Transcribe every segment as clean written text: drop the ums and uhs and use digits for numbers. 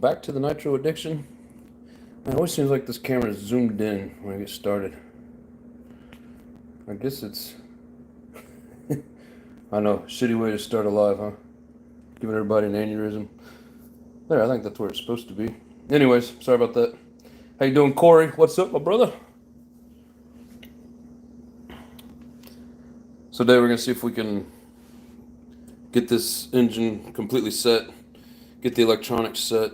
back to the Nitro Addiction. It always seems like this camera is zoomed in when I get started. I guess it's, I know, shitty way to start a live, huh? Giving everybody an aneurysm. There, I think that's where it's supposed to be. Anyways, sorry about that. How you doing, Corey? What's up, my brother? So today we're going to see if we can get this engine completely set, get the electronics set.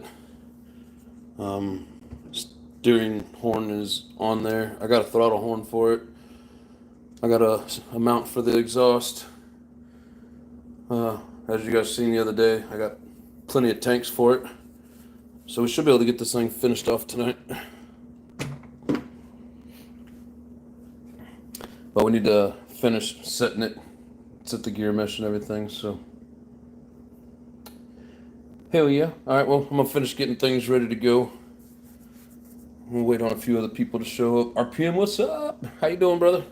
Steering horn is on there. I got a throttle horn for it. I got a mount for the exhaust. As you guys seen the other day, I got plenty of tanks for it. So we should be able to get this thing finished off tonight. But we need to finish setting it, set the gear mesh and everything, so. Hell yeah. Alright, well, I'm gonna finish getting things ready to go. We'll wait on a few other people to show up. RPM, what's up? How you doing, brother?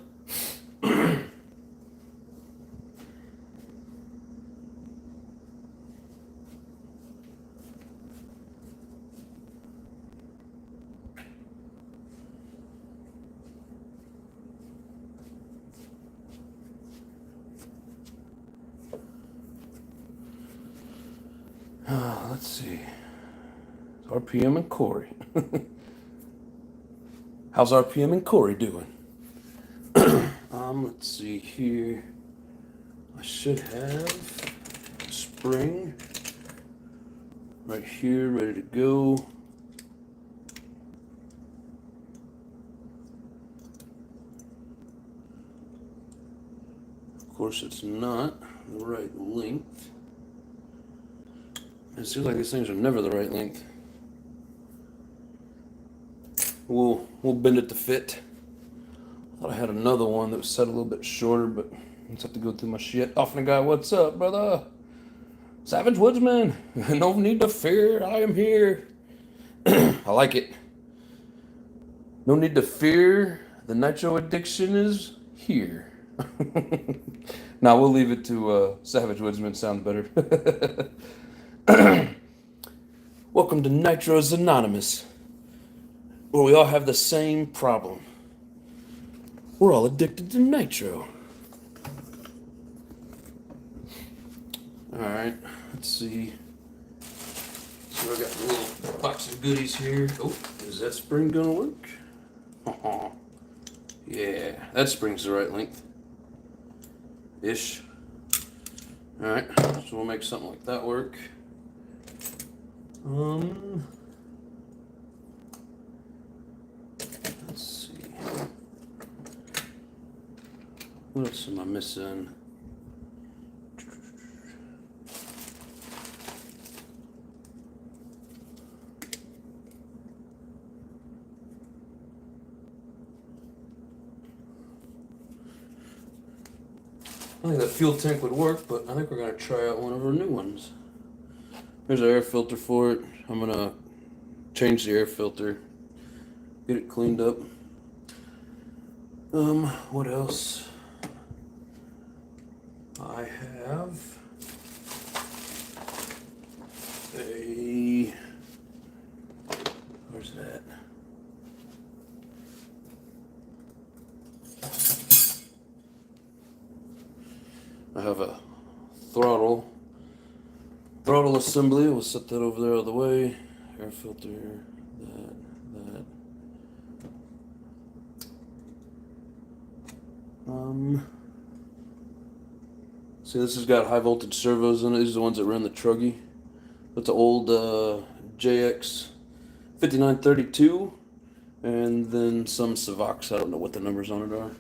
Let's see. It's RPM and Corey. How's RPM and Corey doing? Let's see here. I should have a spring right here, ready to go. Of course, it's not the right length. It seems like these things are never the right length. We'll bend it to fit. I thought I had another one that was set a little bit shorter, but I just have to go through my shit. Offing guy, what's up, brother? Savage Woodsman, no need to fear, I am here. I like it. No need to fear, the Nitro Addiction is here. Now we'll leave it to Savage Woodsman, sounds better. Welcome to Nitro's Anonymous, where we all have the same problem. We're all addicted to nitro. Alright, let's see. So I got a little box of goodies here. Oh, is that spring gonna work? Yeah, that spring's the right length. Ish. Alright, so we'll make something like that work. Let's see. What else am I missing? I think that fuel tank would work, but I think we're going to try out one of our new ones. There's our air filter for it. I'm going to change the air filter, get it cleaned up. What else? I have a, where's that? I have a throttle assembly. We'll set that over there out of the way. Air filter, that. See, this has got high voltage servos in it. These are the ones that run the Truggy. That's an old JX 5932, and then some Savox. I don't know what the numbers on it are.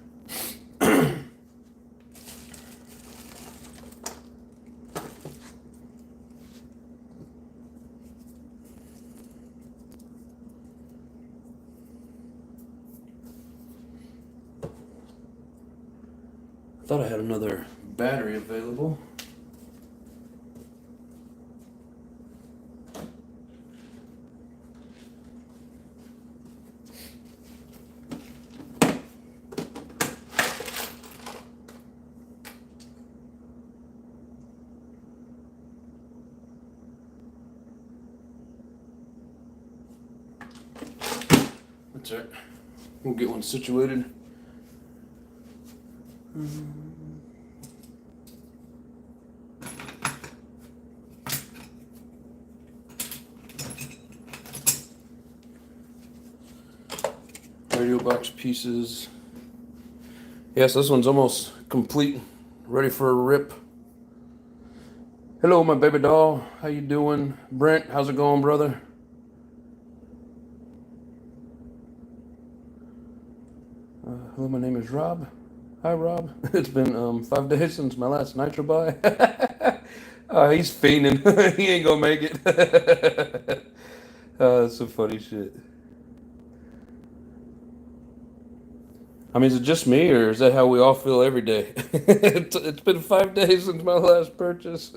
I thought I had another battery available. That's right. We'll get one situated. Radio box pieces. Yes, this one's almost complete, ready for a rip. Hello, my baby doll. How you doing? Brent, how's it going, brother? Hello, my name is Rob. Hi, Rob. It's been 5 days since my last Nitro buy. He's fiending. He ain't gonna make it. That's some funny shit. I mean, is it just me, or is that how we all feel every day? It's been 5 days since my last purchase.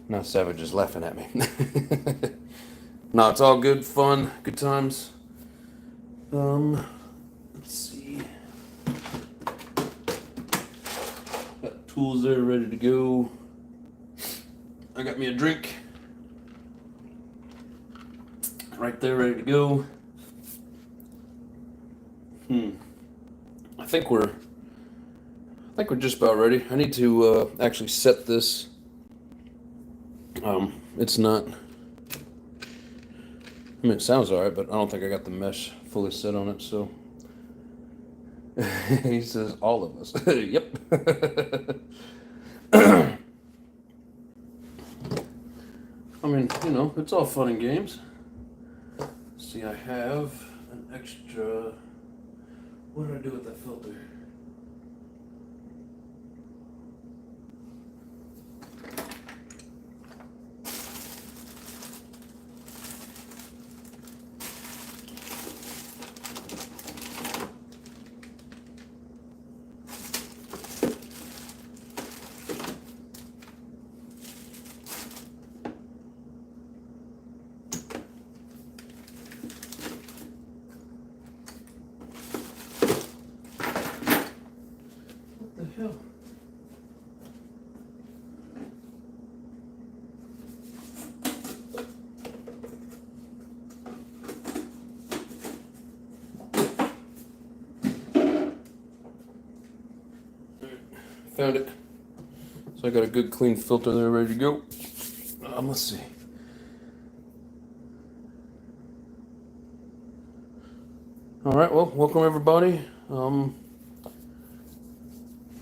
Now Savage is laughing at me. No, it's all good fun, good times. Let's see. Got tools there ready to go. I got me a drink right there ready to go. I think we're just about ready. I need to actually set this. It's not. I mean, it sounds alright, but I don't think I got the mesh fully set on it. So he says, "All of us." Yep. I mean, you know, it's all fun and games. See, I have an extra. What did I do with that filter? What the hell? Found it. So I got a good clean filter there ready to go. Let's see. All right, well, welcome everybody.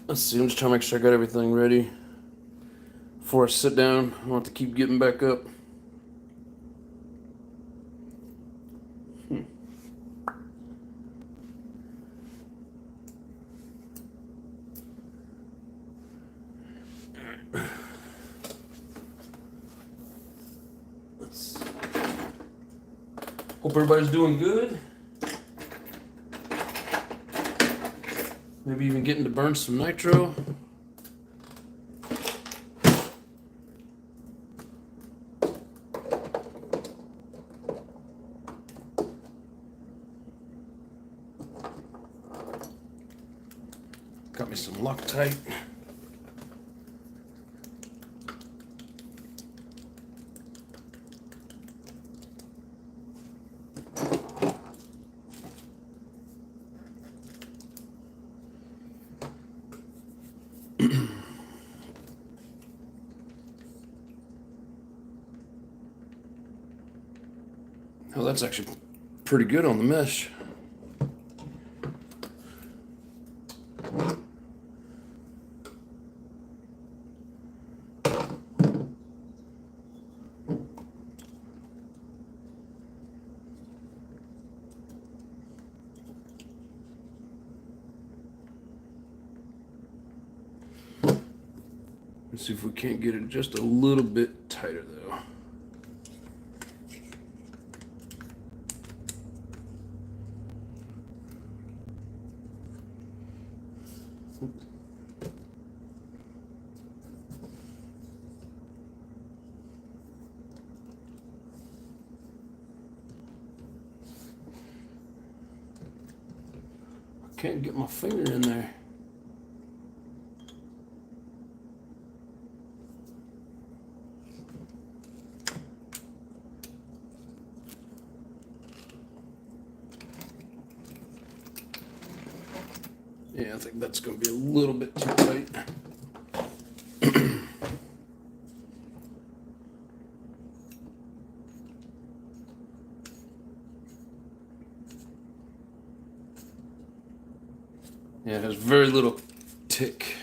Let's see, I'm just trying to make sure I got everything ready before I sit down. I don't have to keep getting back up. Let's see. Hope everybody's doing good. Maybe even getting to burn some nitro. Got me some Loctite. Oh, that's actually pretty good on the mesh. Let's see if we can't get it just a little bit tighter though. Can't get my finger in there. Yeah, I think that's going to be a little bit too tight. Yeah, it has very little tick.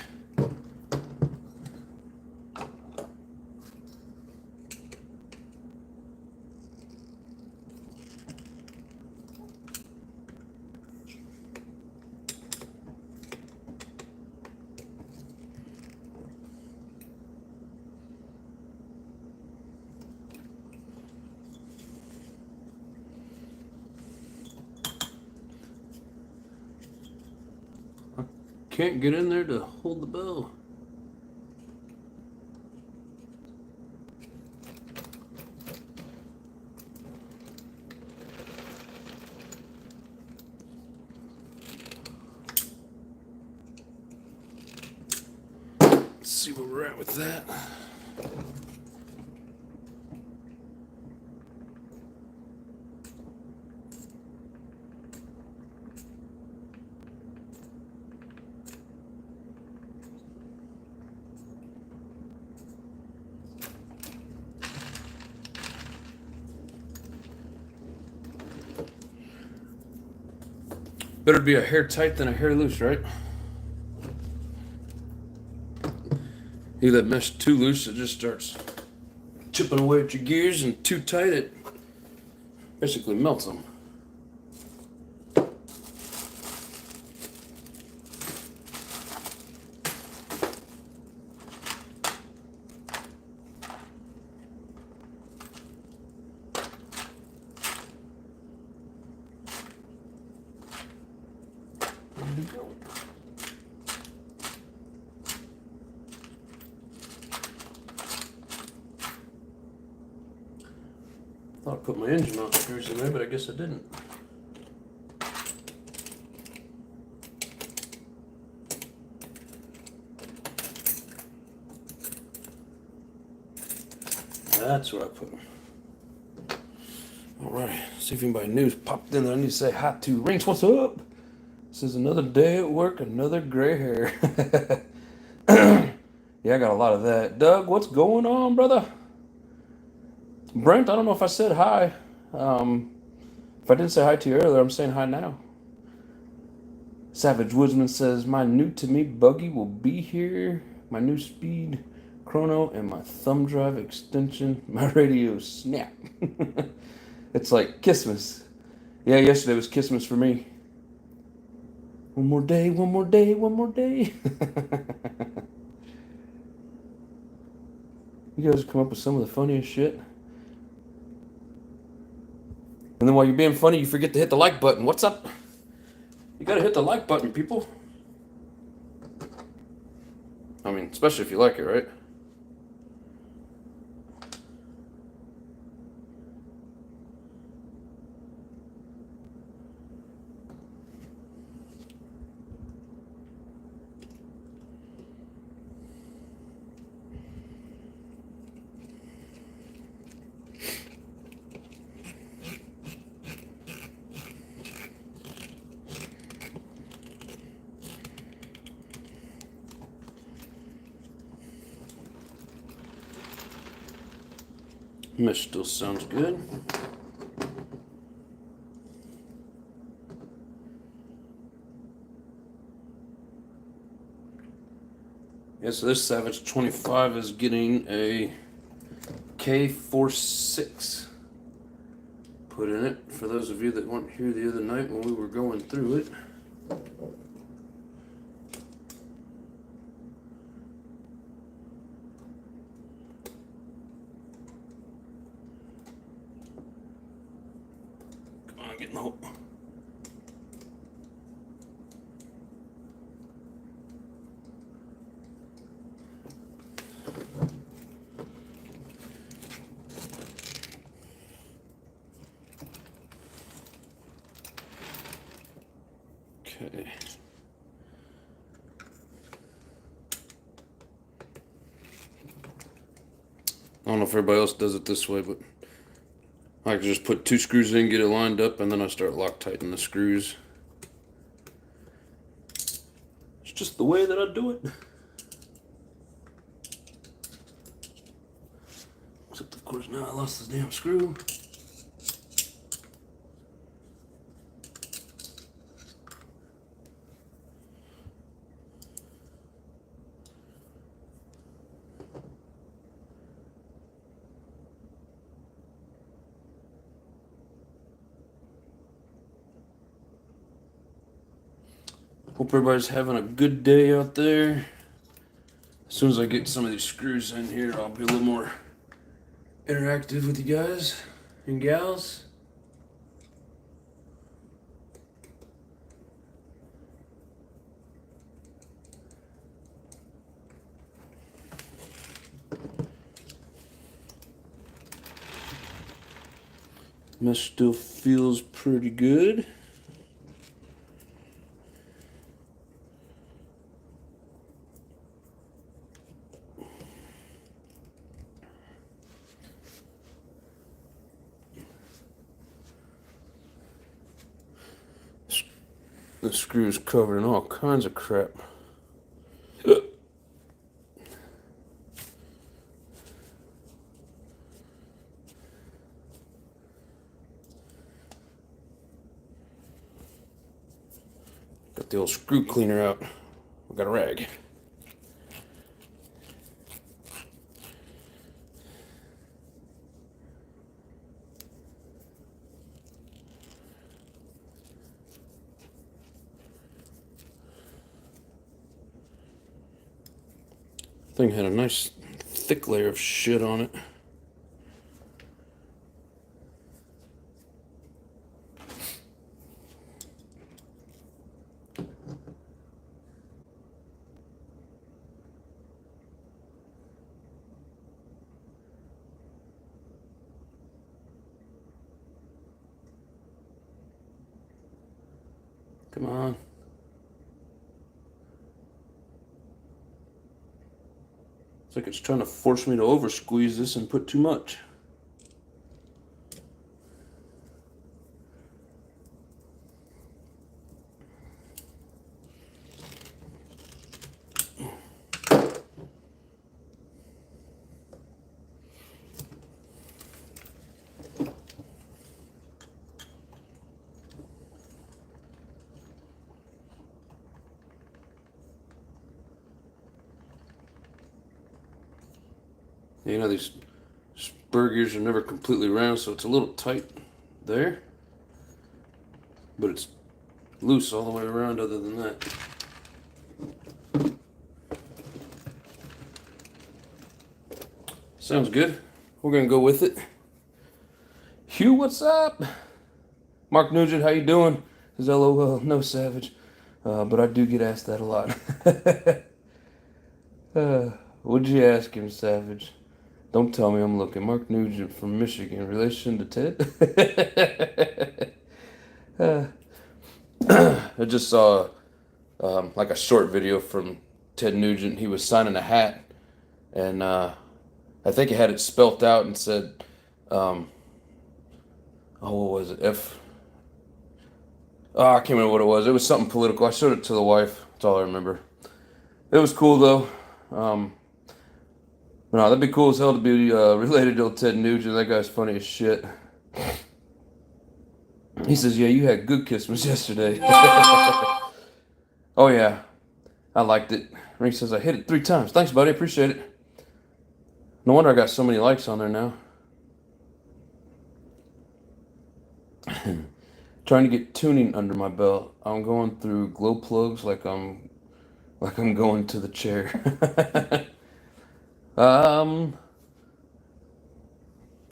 Can't get in there to hold the bow. Let's see where we're at with that. Better be a hair tight than a hair loose, right? You let mesh too loose, it just starts chipping away at your gears, and too tight, it basically melts them. Thought I put my engine mount screws in there, but I guess I didn't. That's where I put them. All right, see if anybody new's popped in there. I need to say hi to Rinks. What's up? This is another day at work, another gray hair. Yeah, I got a lot of that. Doug, what's going on, brother? Brent, I don't know if I said hi. If I didn't say hi to you earlier, I'm saying hi now. Savage Woodsman says, my new to me buggy will be here. My new speed chrono and my thumb drive extension. My radio snap. It's like Christmas. Yeah, yesterday was Christmas for me. One more day, one more day, one more day. You guys come up with some of the funniest shit. And then while you're being funny, you forget to hit the like button. What's up? You gotta hit the like button, people. I mean, especially if you like it, right? Mesh still sounds good. Yeah, so this Savage 25 is getting a K46 put in it. For those of you that weren't here the other night when we were going through it. Come on, get in the hole. Okay. I don't know if everybody else does it this way, but I can just put 2 screws in, get it lined up, and then I start Loctiting the screws. It's just the way that I do it. Except, of course, now I lost the damn screw. Hope everybody's having a good day out there. As soon as I get some of these screws in here, I'll be a little more interactive with you guys and gals. Mesh still feels pretty good. The screw's covered in all kinds of crap. Got the old screw cleaner out. I got a rag. Thing had a nice thick layer of shit on it. Come on. It's like it's trying to force me to over squeeze this and put too much. You know, these spur gears are never completely round, so it's a little tight there. But it's loose all the way around other than that. Sounds good. We're gonna go with it. Hugh, what's up? Mark Nugent, how you doing? Is LOL, no Savage. But I do get asked that a lot. What'd you ask him, Savage? Don't tell me I'm looking. Mark Nugent from Michigan, relation to Ted? I just saw like a short video from Ted Nugent. He was signing a hat, and I think it had it spelt out and said, oh, what was it? I can't remember what it was. It was something political. I showed it to the wife. That's all I remember. It was cool, though. No, that'd be cool as hell to be related to Ted Nugent. That guy's funny as shit. He says, yeah, you had good Christmas yesterday. Oh, yeah. I liked it. Ring says, I hit it 3 times. Thanks, buddy. Appreciate it. No wonder I got so many likes on there now. Trying to get tuning under my belt. I'm going through glow plugs like I'm going to the chair.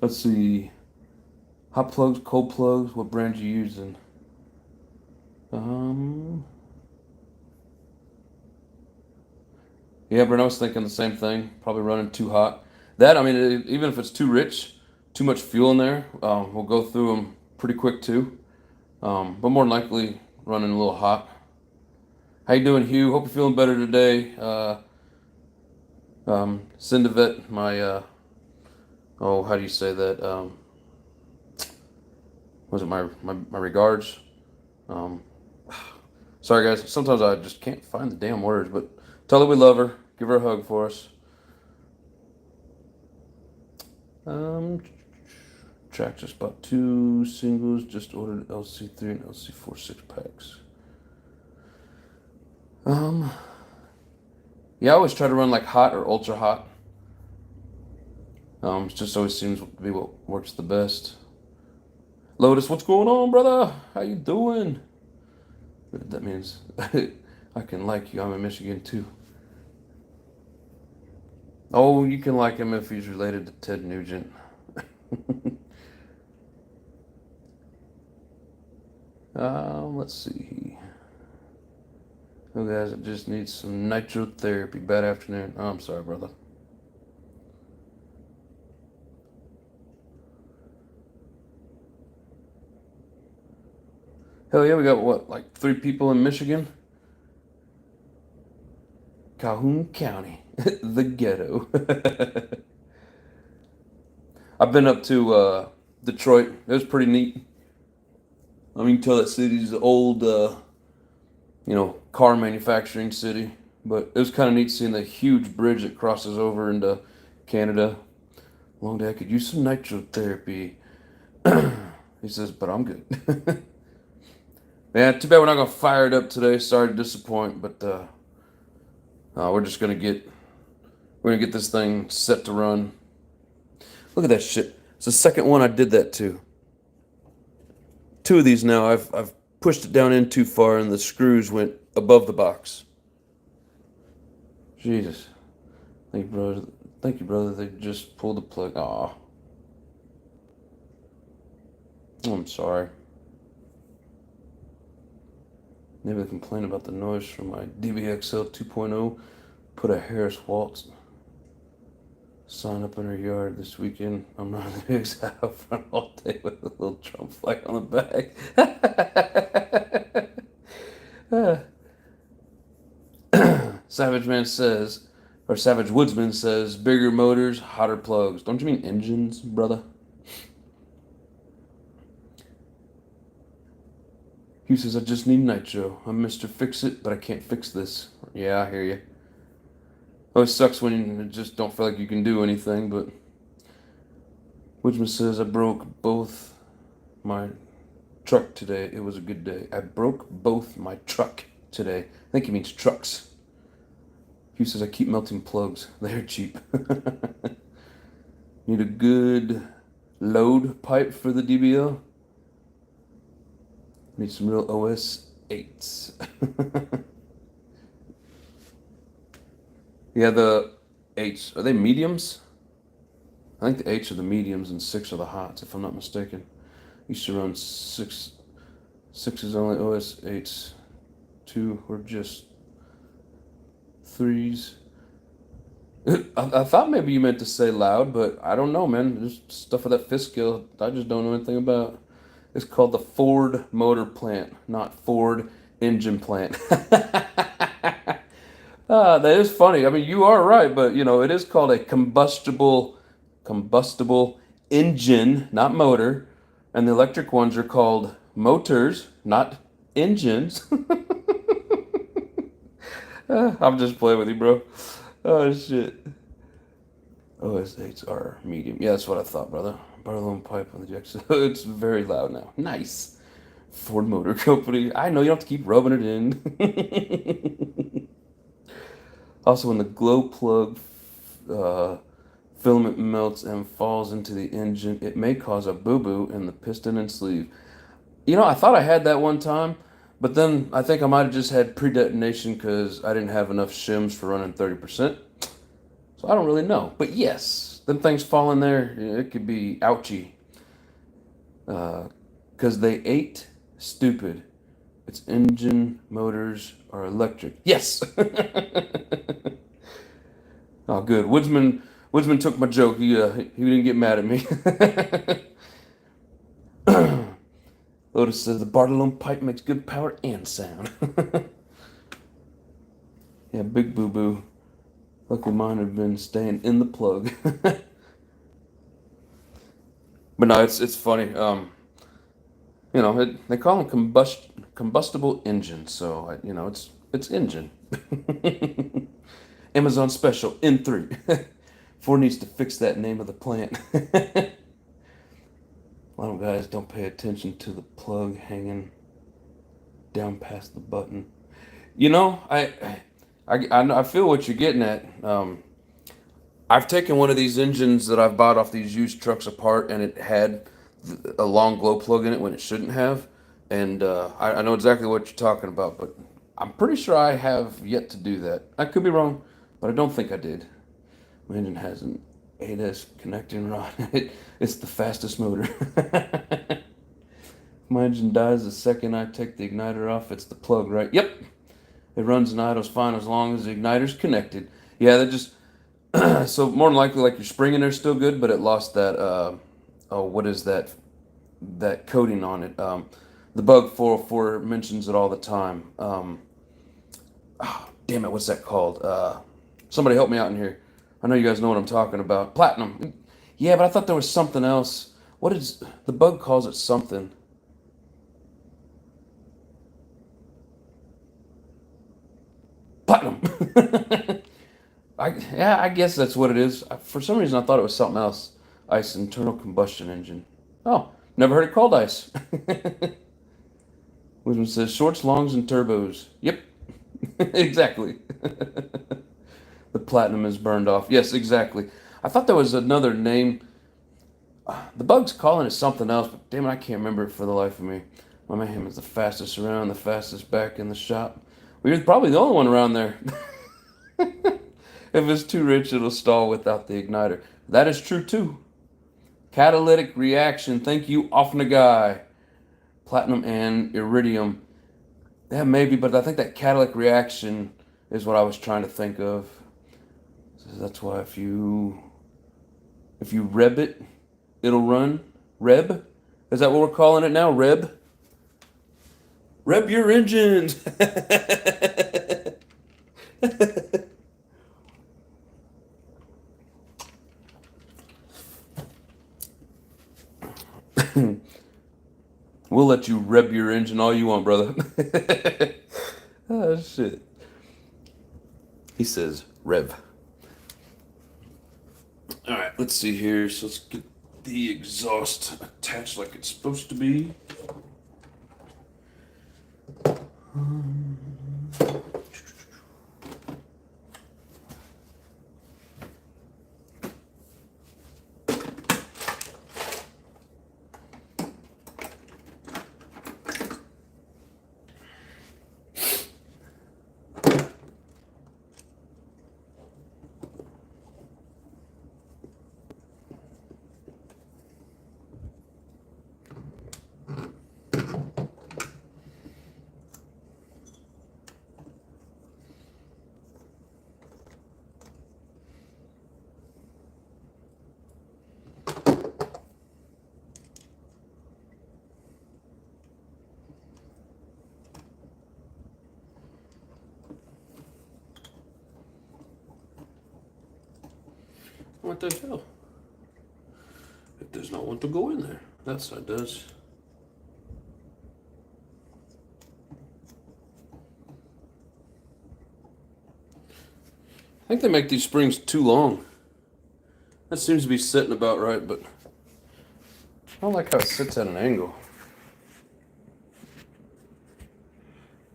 Let's see. Hot plugs, cold plugs, what brand you using? Yeah, but I was thinking the same thing. Probably running too hot. That, I mean, even if it's too rich, too much fuel in there, we'll go through them pretty quick too. But more than likely running a little hot. How you doing, Hugh? Hope you're feeling better today. Send a vet my oh, how do you say that? Was it my regards? Um, Sorry guys, sometimes I just can't find the damn words, but tell her we love her. Give her a hug for us. Um, Track just bought 2 singles. Just ordered LC3 and LC4 6-packs. Yeah, I always try to run like hot or ultra hot. It just always seems to be what works the best. Lotus, what's going on, brother? How you doing? That means I can like you. I'm in Michigan too. Oh, you can like him if he's related to Ted Nugent. Let's see. Oh, guys, I just need some nitro therapy. Bad afternoon. Oh, I'm sorry, brother. Hell yeah, we got what, like 3 people in Michigan? Calhoun County, the ghetto. I've been up to Detroit. It was pretty neat. I mean, you can tell that city's an old, car manufacturing city. But it was kind of neat seeing the huge bridge that crosses over into Canada. Long day, I could use some nitro therapy. He says, but I'm good. Man, too bad we're not gonna fire it up today. Sorry to disappoint, but we're just gonna get this thing set to run. Look at that shit. It's the second one I did that to. 2 of these now. I've pushed it down in too far, and the screws went above the box. Jesus. Thank you, brother. Thank you, brother. They just pulled the plug. Aw. I'm sorry. Maybe I complain about the noise from my DBXL 2.0. Put a Harris Waltz sign up in her yard this weekend. I'm running the big side out front all day with a little Trump flag on the back. Savage Man says, or Savage Woodsman says, bigger motors, hotter plugs. Don't you mean engines, brother? He says, I just need nitro. I'm Mr. Fix It, but I can't fix this. Yeah, I hear you. Always sucks when you just don't feel like you can do anything, but Woodsman says, I broke both my truck today. It was a good day. I broke both my truck today. I think he means trucks. He says, I keep melting plugs. They're cheap. Need a good load pipe for the DBL. Need some real OS 8s. Yeah, the 8s. Are they mediums? I think the 8s are the mediums and 6 are the hots, if I'm not mistaken. Used to run 6. 6 is only OS 8s. 2 were just 3s. I thought maybe you meant to say loud, but I don't know, man. There's stuff with that fifth skill I just don't know anything about. It's called the Ford Motor Plant, not Ford Engine Plant. That is funny. I mean, you are right, but it is called a combustible engine, not motor, and the electric ones are called motors, not engines. I'm just playing with you, bro. Oh shit. OS8s are medium. Yeah, that's what I thought, brother. Barlow pipe on the jack. So it's very loud now. Nice. Ford Motor Company. I know you don't have to keep rubbing it in. Also, when the glow plug filament melts and falls into the engine, it may cause a boo-boo in the piston and sleeve. I thought I had that one time, but then I think I might have just had pre-detonation because I didn't have enough shims for running 30%. So I don't really know. But yes, them things fall in there, it could be ouchy. Because they ate stupid. Its engine motors are electric. Yes! Oh, good. Woodsman took my joke. He didn't get mad at me. Lotus says the Bartolome pipe makes good power and sound. Yeah, big boo-boo. Luckily mine have been staying in the plug. But no, it's funny. They call them combustible engines, so it's engine. Amazon special N3. Ford needs to fix that name of the plant. A lot of guys don't pay attention to the plug hanging down past the button. I feel what you're getting at. I've taken one of these engines that I've bought off these used trucks apart, and it had a long glow plug in it when it shouldn't have. And I know exactly what you're talking about, but I'm pretty sure I have yet to do that. I could be wrong, but I don't think I did. My engine has an 8S connecting rod in it. It's the fastest motor. My engine dies the second I take the igniter off. It's the plug, right? Yep. It runs and idles fine as long as the igniter's connected. Yeah, that just so more than likely, like your spring in there's still good, but it lost that. What is that? That coating on it. The Bug 404 mentions it all the time. Damn it, what's that called? Somebody help me out in here. I know you guys know what I'm talking about. Platinum. Yeah, but I thought there was something else. What is the Bug calls it something? Platinum. I guess that's what it is. For some reason, I thought it was something else. ICE, internal combustion engine. Oh, never heard it called ICE. Wisdom says shorts, longs, and turbos. Yep, exactly. The platinum is burned off. Yes, exactly. I thought there was another name. The Bug's calling it something else, but damn it, I can't remember it for the life of me. My man is the fastest around, the fastest back in the shop. We're probably the only one around there. If it's too rich, it'll stall without the igniter. That is true too. Catalytic reaction. Thank you, Offna guy. Platinum and iridium. Yeah, maybe, but I think that catalytic reaction is what I was trying to think of. So that's why if you reb it, it'll run. Reb? Is that what we're calling it now? Reb? Reb your engines. We'll let you reb your engine all you want, brother. Oh, shit. He says rev. All right, let's see here. So let's get the exhaust attached like it's supposed to be. What the hell? It does not want to go in there. That side does. I think they make these springs too long. That seems to be sitting about right, but I don't like how it sits at an angle.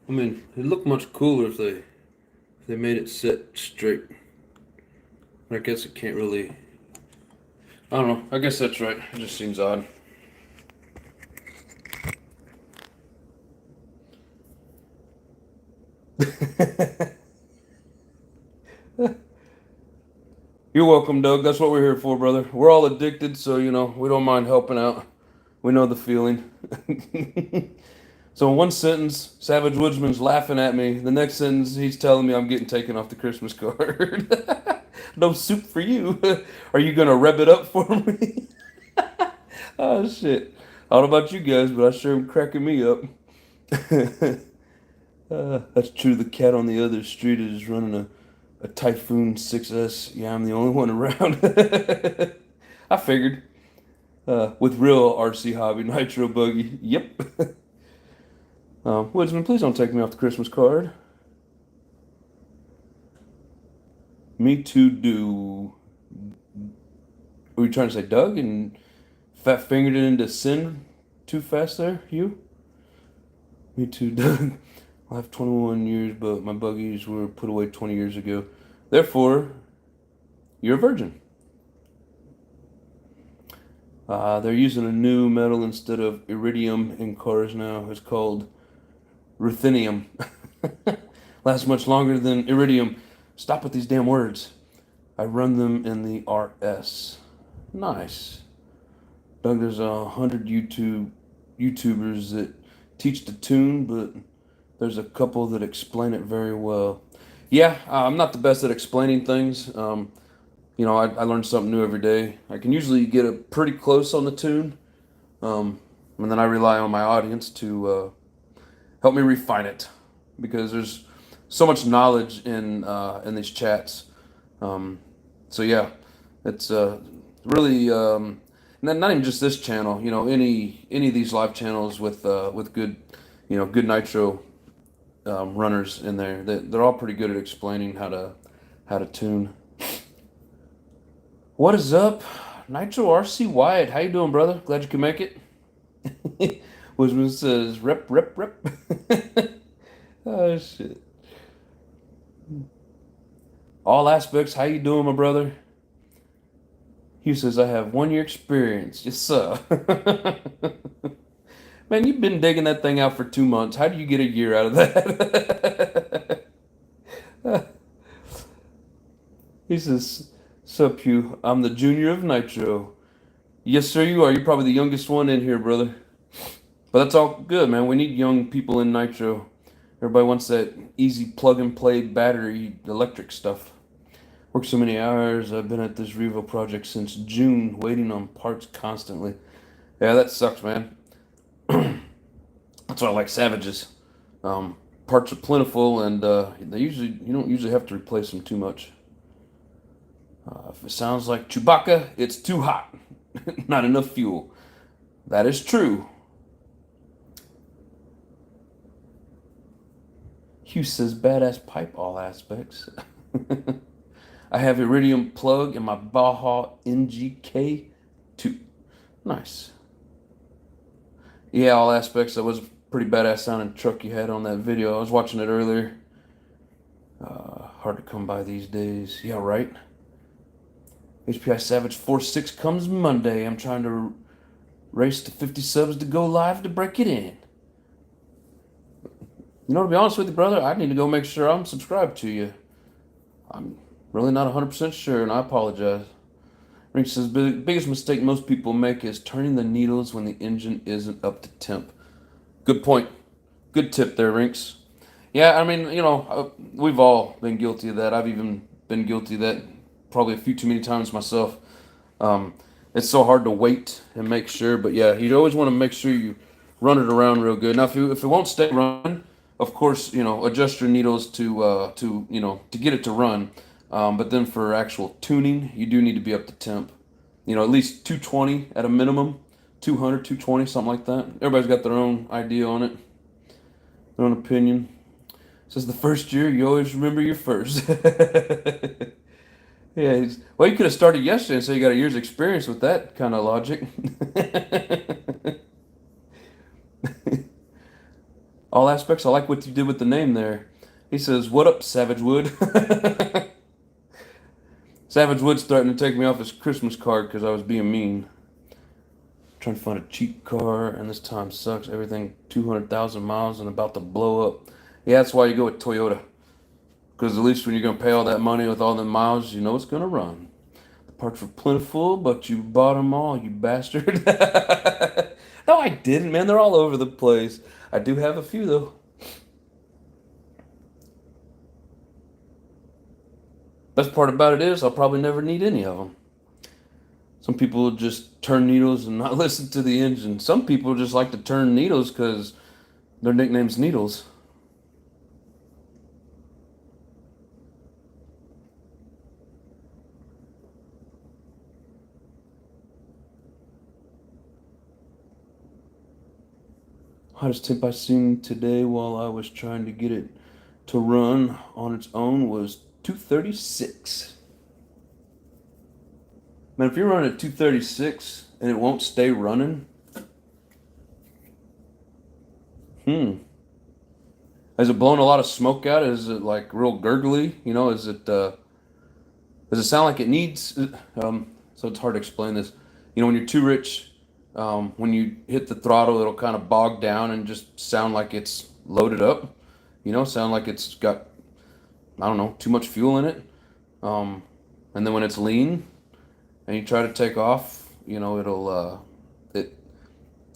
I mean, it'd look much cooler if they made it sit straight. I guess it can't really. I don't know. I guess that's right. It just seems odd. You're welcome, Doug. That's what we're here for, brother. We're all addicted, so we don't mind helping out. We know the feeling. So in one sentence, Savage Woodsman's laughing at me. The next sentence, he's telling me I'm getting taken off the Christmas card. No soup for you. Are you gonna rev it up for me? Oh shit. I don't know about you guys, but I sure am cracking me up. That's true. The cat on the other street is running a Typhoon 6S. Yeah, I'm the only one around. I figured. With real RC hobby, nitro buggy. Yep. Woodsman, please don't take me off the Christmas card. Me too do. Were you trying to say Doug and fat fingered it into sin too fast there, you? Me too, Doug. I have 21 years, but my buggies were put away 20 years ago. Therefore, you're a virgin. They're using a new metal instead of iridium in cars now. It's called ruthenium. Lasts much longer than iridium. Stop with these damn words. I run them in the RS. Nice. Doug, there's 100 YouTubers that teach to tune, but there's a couple that explain it very well. Yeah, I'm not the best at explaining things. I learn something new every day. I can usually get it pretty close on the tune, and then I rely on my audience to help me refine it, because there's so much knowledge in these chats. So yeah, it's really not even just this channel. Any of these live channels with good good nitro runners in there. They're all pretty good at explaining how to tune. What is up, Nitro RC Wyatt? How you doing, brother? Glad you could make it. Wisman says, rep. Oh shit. All aspects. How you doing, my brother? Hugh says, I have 1 year experience. Yes, sir. Man, you've been digging that thing out for 2 months. How do you get a year out of that? He says, sup, Hugh? I'm the junior of Nitro. Yes, sir, you are. You're probably the youngest one in here, brother. But that's all good, man. We need young people in Nitro. Everybody wants that easy plug-and-play battery electric stuff. Worked so many hours. I've been at this Revo project since June, waiting on parts constantly. Yeah, that sucks, man. That's why I like Savages. Parts are plentiful, and you don't usually have to replace them too much. If it sounds like Chewbacca, it's too hot. Not enough fuel. That is true. Hugh says, badass pipe all aspects. I have iridium plug in my Baja NGK2. Nice. Yeah, all aspects. That was a pretty badass sounding truck you had on that video. I was watching it earlier. Hard to come by these days. Yeah, right? HPI Savage 46 comes Monday. I'm trying to race to 50 subs to go live to break it in. To be honest with you, brother, I need to go make sure I'm subscribed to you. I'm really not 100% sure, and I apologize. Rink says, biggest mistake most people make is turning the needles when the engine isn't up to temp. Good point. Good tip there, Rinks. Yeah, I mean, we've all been guilty of that. I've even been guilty of that probably a few too many times myself. It's so hard to wait and make sure, but yeah, you always want to make sure you run it around real good. Now, if it won't stay running, of course, adjust your needles to get it to run. But then for actual tuning, you do need to be up to temp. At least 220 at a minimum, 200, 220, something like that. Everybody's got their own idea on it, their own opinion. It says the first year, you always remember your first. Yeah, well, you could have started yesterday and say you got a year's experience with that kind of logic. All aspects, I like what you did with the name there. He says, what up, Savage Wood? Savage Wood's threatening to take me off his Christmas card because I was being mean. Trying to find a cheap car, and this time sucks. Everything 200,000 miles and about to blow up. Yeah, that's why you go with Toyota. Because at least when you're going to pay all that money with all the miles, you know it's going to run. The parts were plentiful, but you bought them all, you bastard. No, I didn't, man. They're all over the place. I do have a few, though. Best part about it is I'll probably never need any of them. Some people just turn needles and not listen to the engine. Some people just like to turn needles because their nickname's Needles. Hottest temp I seen today while I was trying to get it to run on its own was 236. Man, if you're running at 236 and it won't stay running, has it blown a lot of smoke out? Is it like real gurgly? You know, does it sound like it needs? So it's hard to explain this. You know, when you're too rich, when you hit the throttle, it'll kind of bog down and just sound like it's loaded up. You know, sound like it's got, I don't know, too much fuel in it. And then when it's lean and you try to take off, you know, it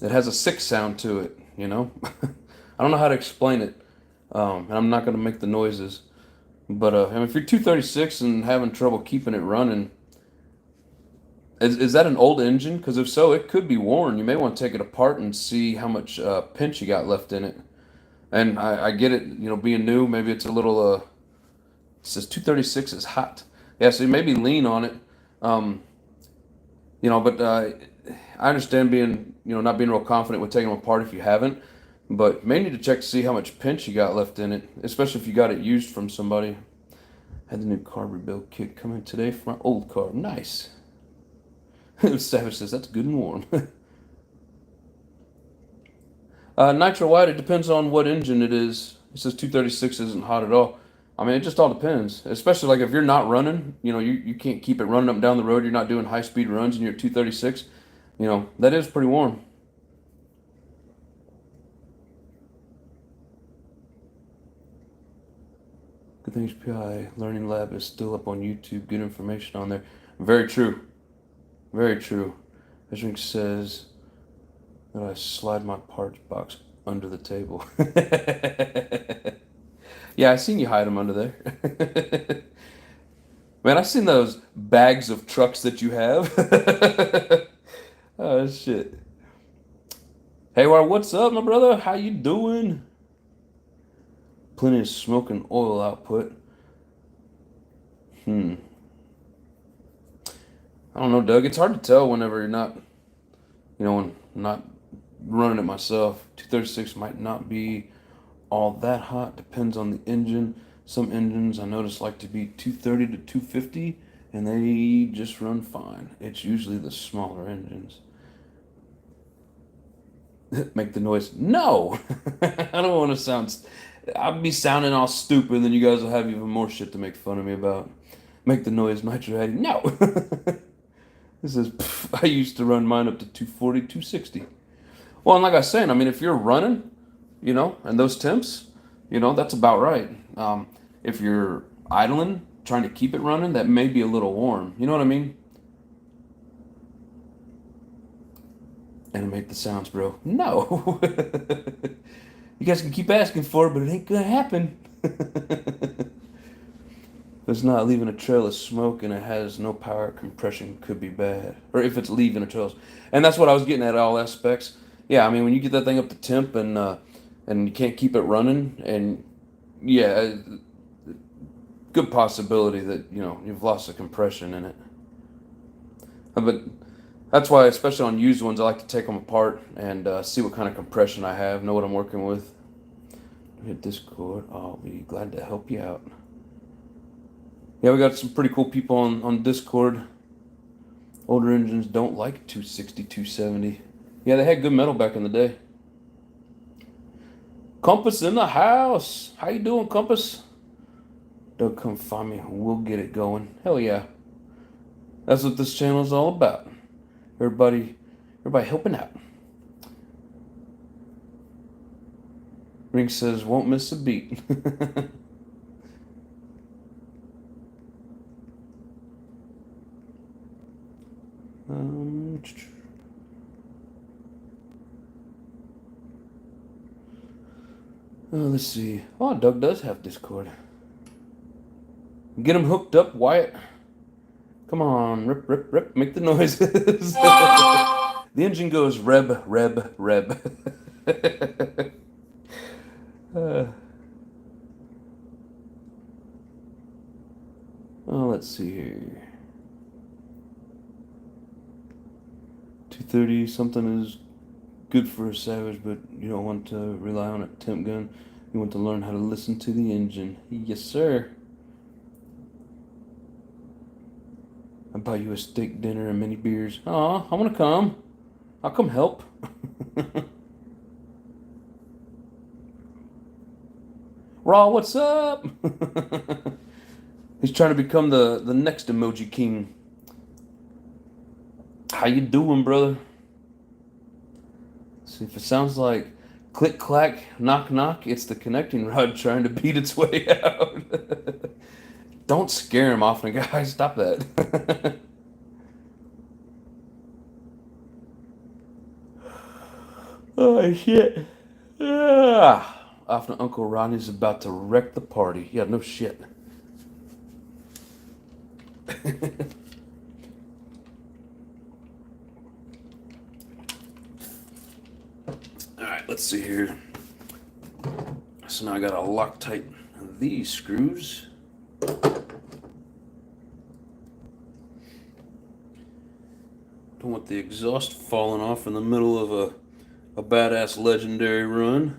has a sick sound to it. You know, I don't know how to explain it, and I'm not gonna make the noises. But I mean, if you're 236 and having trouble keeping it running, is that an old engine? Because if so, it could be worn. You may want to take it apart and see how much pinch you got left in it. And I get it, you know, being new, maybe it's a little. It says 236 is hot. Yeah, so you maybe lean on it. You know, but I understand being, you know, not being real confident with taking them apart if you haven't. But you may need to check to see how much pinch you got left in it, especially if you got it used from somebody. Had the new carb rebuild kit coming today for my old car. Nice. Savage says that's good and warm. Nitro white, it depends on what engine it is. It says 236 isn't hot at all. I mean, it just all depends. Especially like if you're not running, you know, you can't keep it running up and down the road. You're not doing high speed runs and you're at 236. You know, that is pretty warm. Good thing HPI Learning Lab is still up on YouTube. Good information on there. Very true. Very true. Measuring says that I slide my parts box under the table. Yeah, I seen you hide them under there. Man, I seen those bags of trucks that you have. Oh shit. Hey, what's up, my brother? How you doing? Plenty of smoke and oil output. I don't know, Doug. It's hard to tell whenever you're not, you know, when not running it myself. 236 might not be all that hot. Depends on the engine. Some engines I notice like to be 230 to 250, and they just run fine. It's usually the smaller engines. Make the noise. No, I don't want to sound. I'll be sounding all stupid, and then you guys will have even more shit to make fun of me about. Make the noise, Nitro Addy. No. This is. I used to run mine up to 240, 260. Well, and like I was saying, I mean, if you're running, you know, and those temps, you know, that's about right. If you're idling, trying to keep it running, that may be a little warm. You know what I mean? Animate the sounds, bro. No. You guys can keep asking for it, but it ain't gonna happen. If it's not leaving a trail of smoke and it has no power, compression could be bad. Or if it's leaving a trail. And that's what I was getting at all aspects. Yeah, I mean, when you get that thing up to temp and you can't keep it running, and yeah, good possibility that, you know, you've lost the compression in it. But that's why, especially on used ones, I like to take them apart and see what kind of compression I have, know what I'm working with. Hit Discord. I'll be glad to help you out. Yeah, we got some pretty cool people on Discord. Older engines don't like 260, 270. Yeah, they had good metal back in the day. Compass in the house. How you doing, Compass? Doug, come find me. We'll get it going. Hell yeah. That's what this channel is all about. Everybody helping out. Ring says, won't miss a beat. Let's see. Oh, Doug does have Discord. Get him hooked up, Wyatt. Come on, rip, rip, rip. Make the noises. The engine goes reb, reb, reb. Let's see here. 230 something is good for a savage, but you don't want to rely on a temp gun. You want to learn how to listen to the engine. Yes, sir. I'll buy you a steak dinner and many beers. Aw, I want to come. I'll come help. Raw, what's up? He's trying to become the next emoji king. How you doing, brother? See, if it sounds like click, clack, knock, knock, it's the connecting rod trying to beat its way out. Don't scare him off, guys. Stop that. Oh, shit. Yeah. Often Uncle Ronnie's about to wreck the party. Yeah, no shit. Alright, let's see here. So now I gotta Loctite these screws. Don't want the exhaust falling off in the middle of a badass legendary run.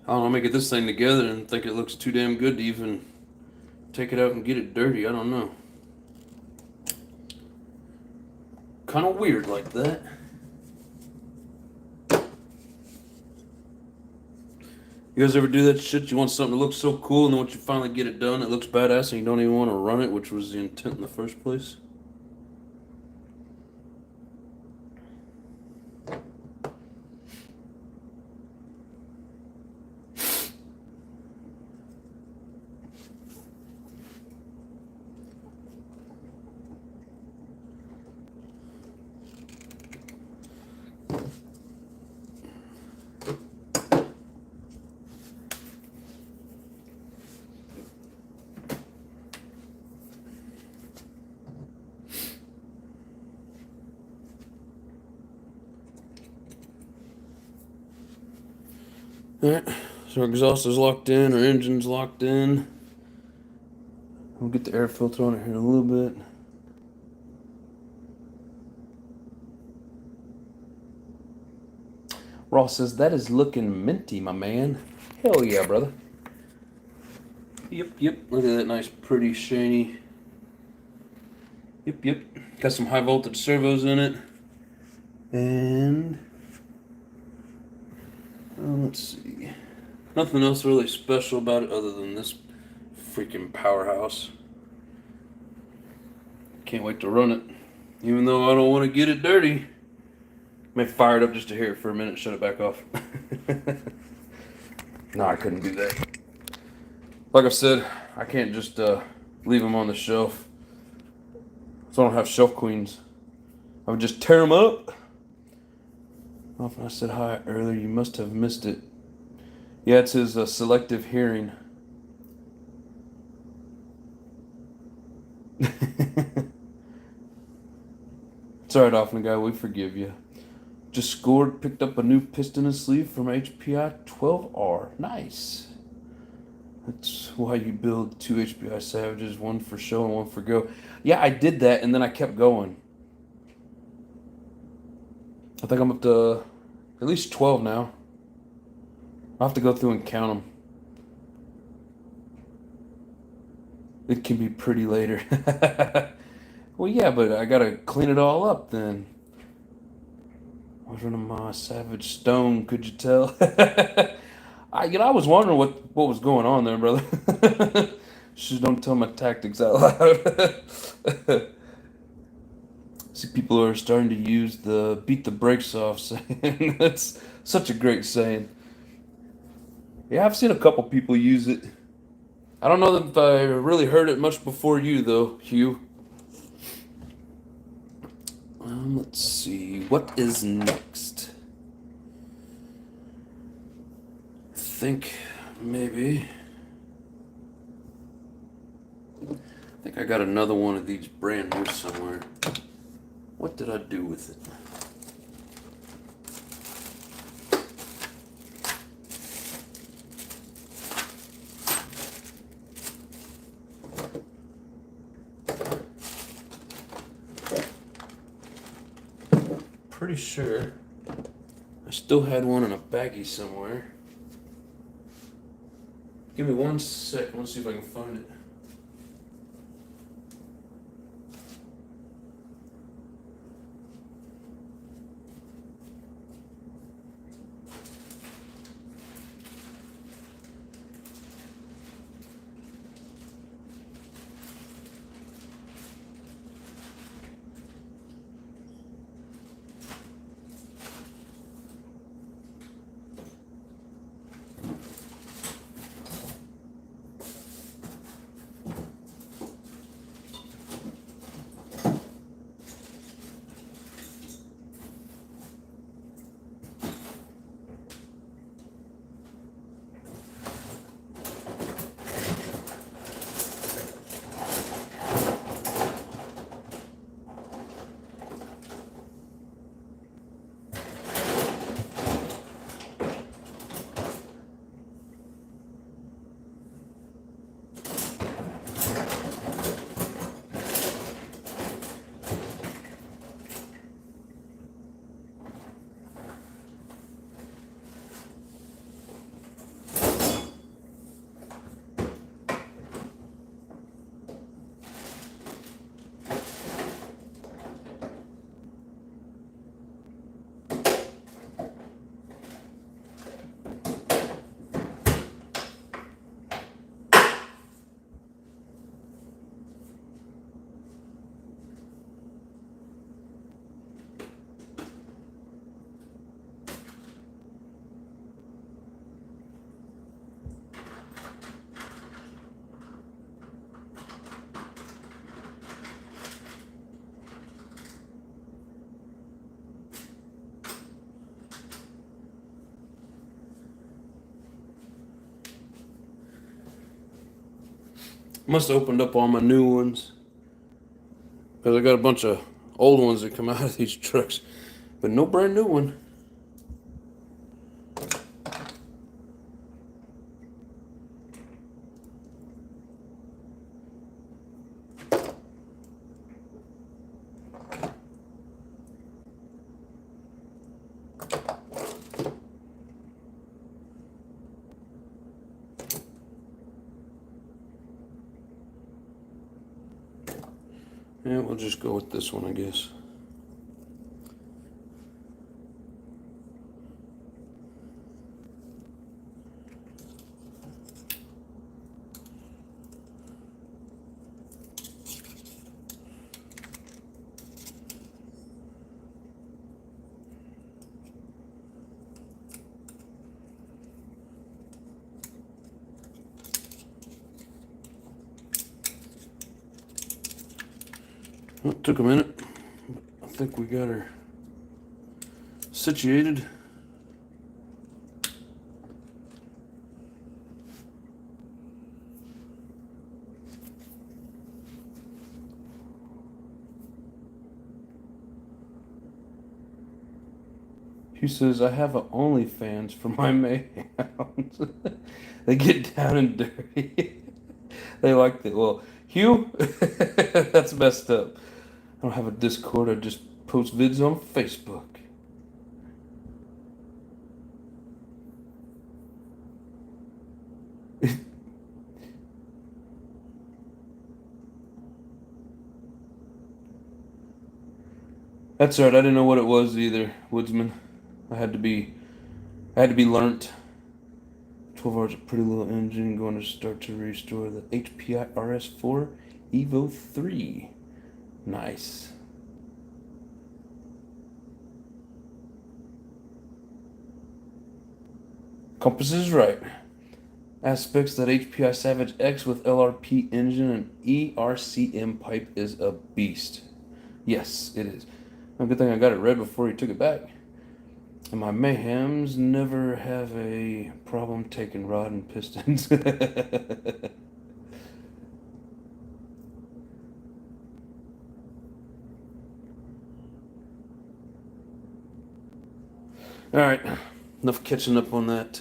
I don't know, I may get this thing together and think it looks too damn good to even take it out and get it dirty. I don't know. Kind of weird like that. You guys ever do that shit? You want something to look so cool, and then once you finally get it done, it looks badass, and you don't even want to run it, which was the intent in the first place? Alright, so our exhaust is locked in, our engine's locked in. We'll get the air filter on it here in a little bit. Ross says, that is looking minty, my man. Hell yeah, brother. Yep. Look at that nice, pretty, shiny. Yep. Got some high voltage servos in it. And let's see. Nothing else really special about it other than this freaking powerhouse. Can't wait to run it. Even though I don't want to get it dirty. May fire it up just to hear it for a minute and shut it back off. No, I couldn't do that. Like I said, I can't just leave them on the shelf. So I don't have shelf queens. I would just tear them up. Often I said hi earlier, you must have missed it. Yeah, it's his selective hearing. It's alright, Often guy, we forgive you. Just scored, picked up a new piston and sleeve from HPI 12R. Nice. That's why you build two HPI Savages, one for show and one for go. Yeah, I did that, and then I kept going. I think I'm up to at least 12 now. I'll have to go through and count them. It can be pretty later. Well, yeah, but I gotta clean it all up then. I was running my Savage Stone, could you tell? I was wondering what was going on there, brother. Just don't tell my tactics out loud. See, people are starting to use the beat the brakes off saying. That's such a great saying. Yeah, I've seen a couple people use it. I don't know if I really heard it much before you, though, Hugh. Let's see. What is next? I think maybe I got another one of these brand new somewhere. What did I do with it? Pretty sure I still had one in a baggie somewhere. Give me 1 sec. Let's see if I can find it. Must have opened up all my new ones. Because I got a bunch of old ones that come out of these trucks. But no brand new one. Yeah, we'll just go with this one, I guess. Well, it took a minute. I think we got her situated. Hugh says, I have a OnlyFans for my mayhems. They get down and dirty. They like that. Well, Hugh, that's messed up. I don't have a Discord. I just post vids on Facebook. That's all right. I didn't know what it was either, Woodsman. I had to be learnt. 12 hours, a pretty little engine going to start to restore the HPI RS4 Evo 3. Nice. Compass is right. Aspects that HPI Savage X with LRP engine and ERCM pipe is a beast. Yes, it is. A good thing I got it read before he took it back. And my mayhems never have a problem taking rod and pistons. Alright, enough catching up on that.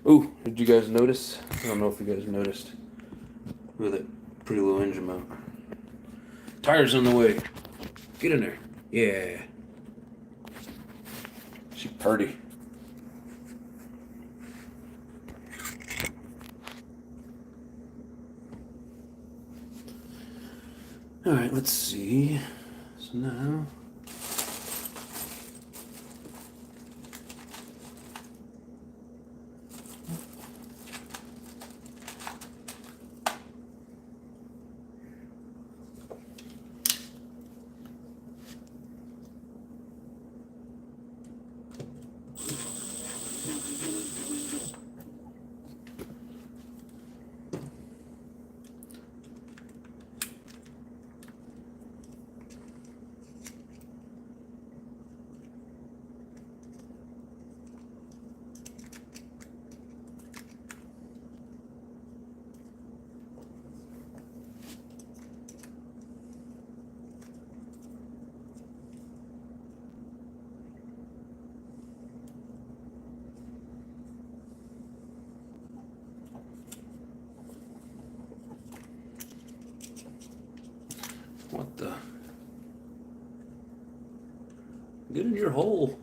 Ooh, did you guys notice? I don't know if you guys noticed. Look at that pretty little engine mount. Tires on the way. Get in there. Yeah. She purty. Alright, let's see. So now... What the? Get in your hole.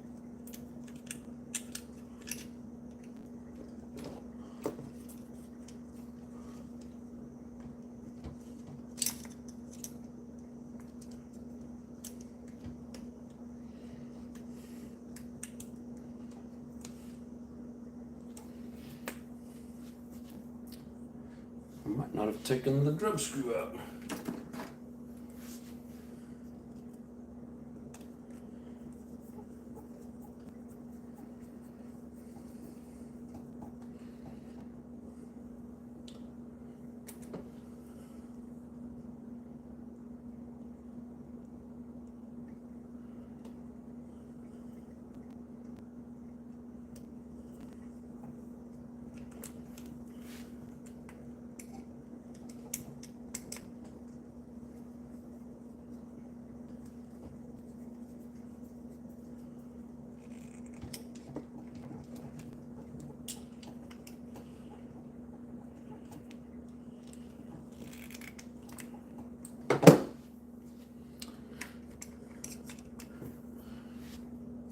I might not have taken the drum screw out.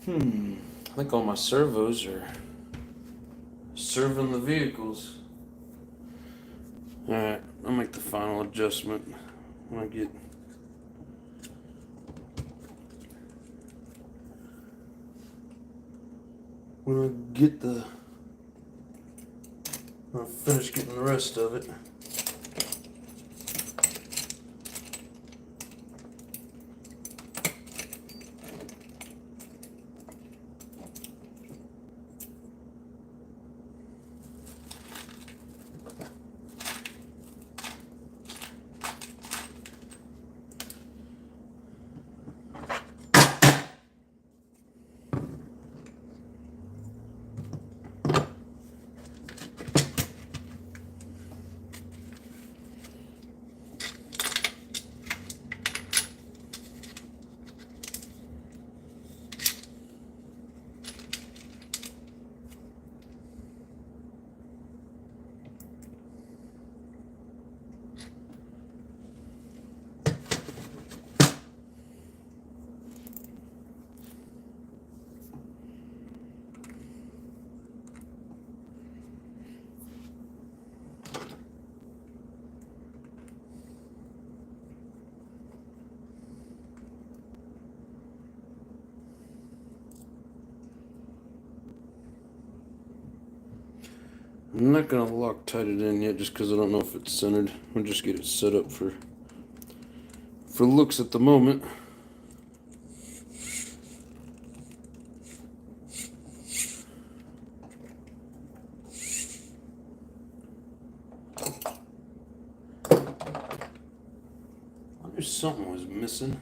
I think all my servos are serving the vehicles. Alright, I'll make the final adjustment when I get when I finish getting the rest of it. I'm not gonna Loctite it in yet just because I don't know if it's centered. I'll just get it set up for looks at the moment. I knew something was missing.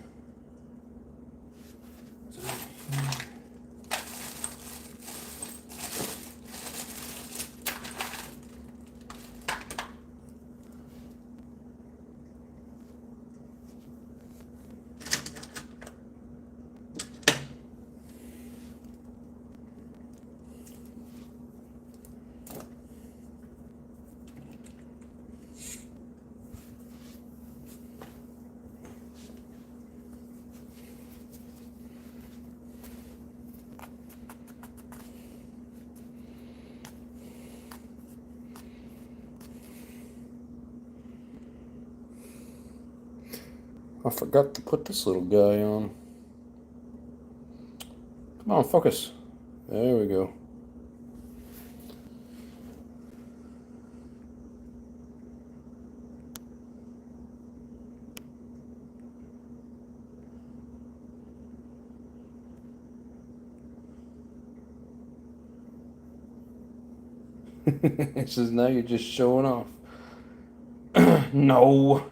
I forgot to put this little guy on. Come on, focus. There we go. It says now you're just showing off. No.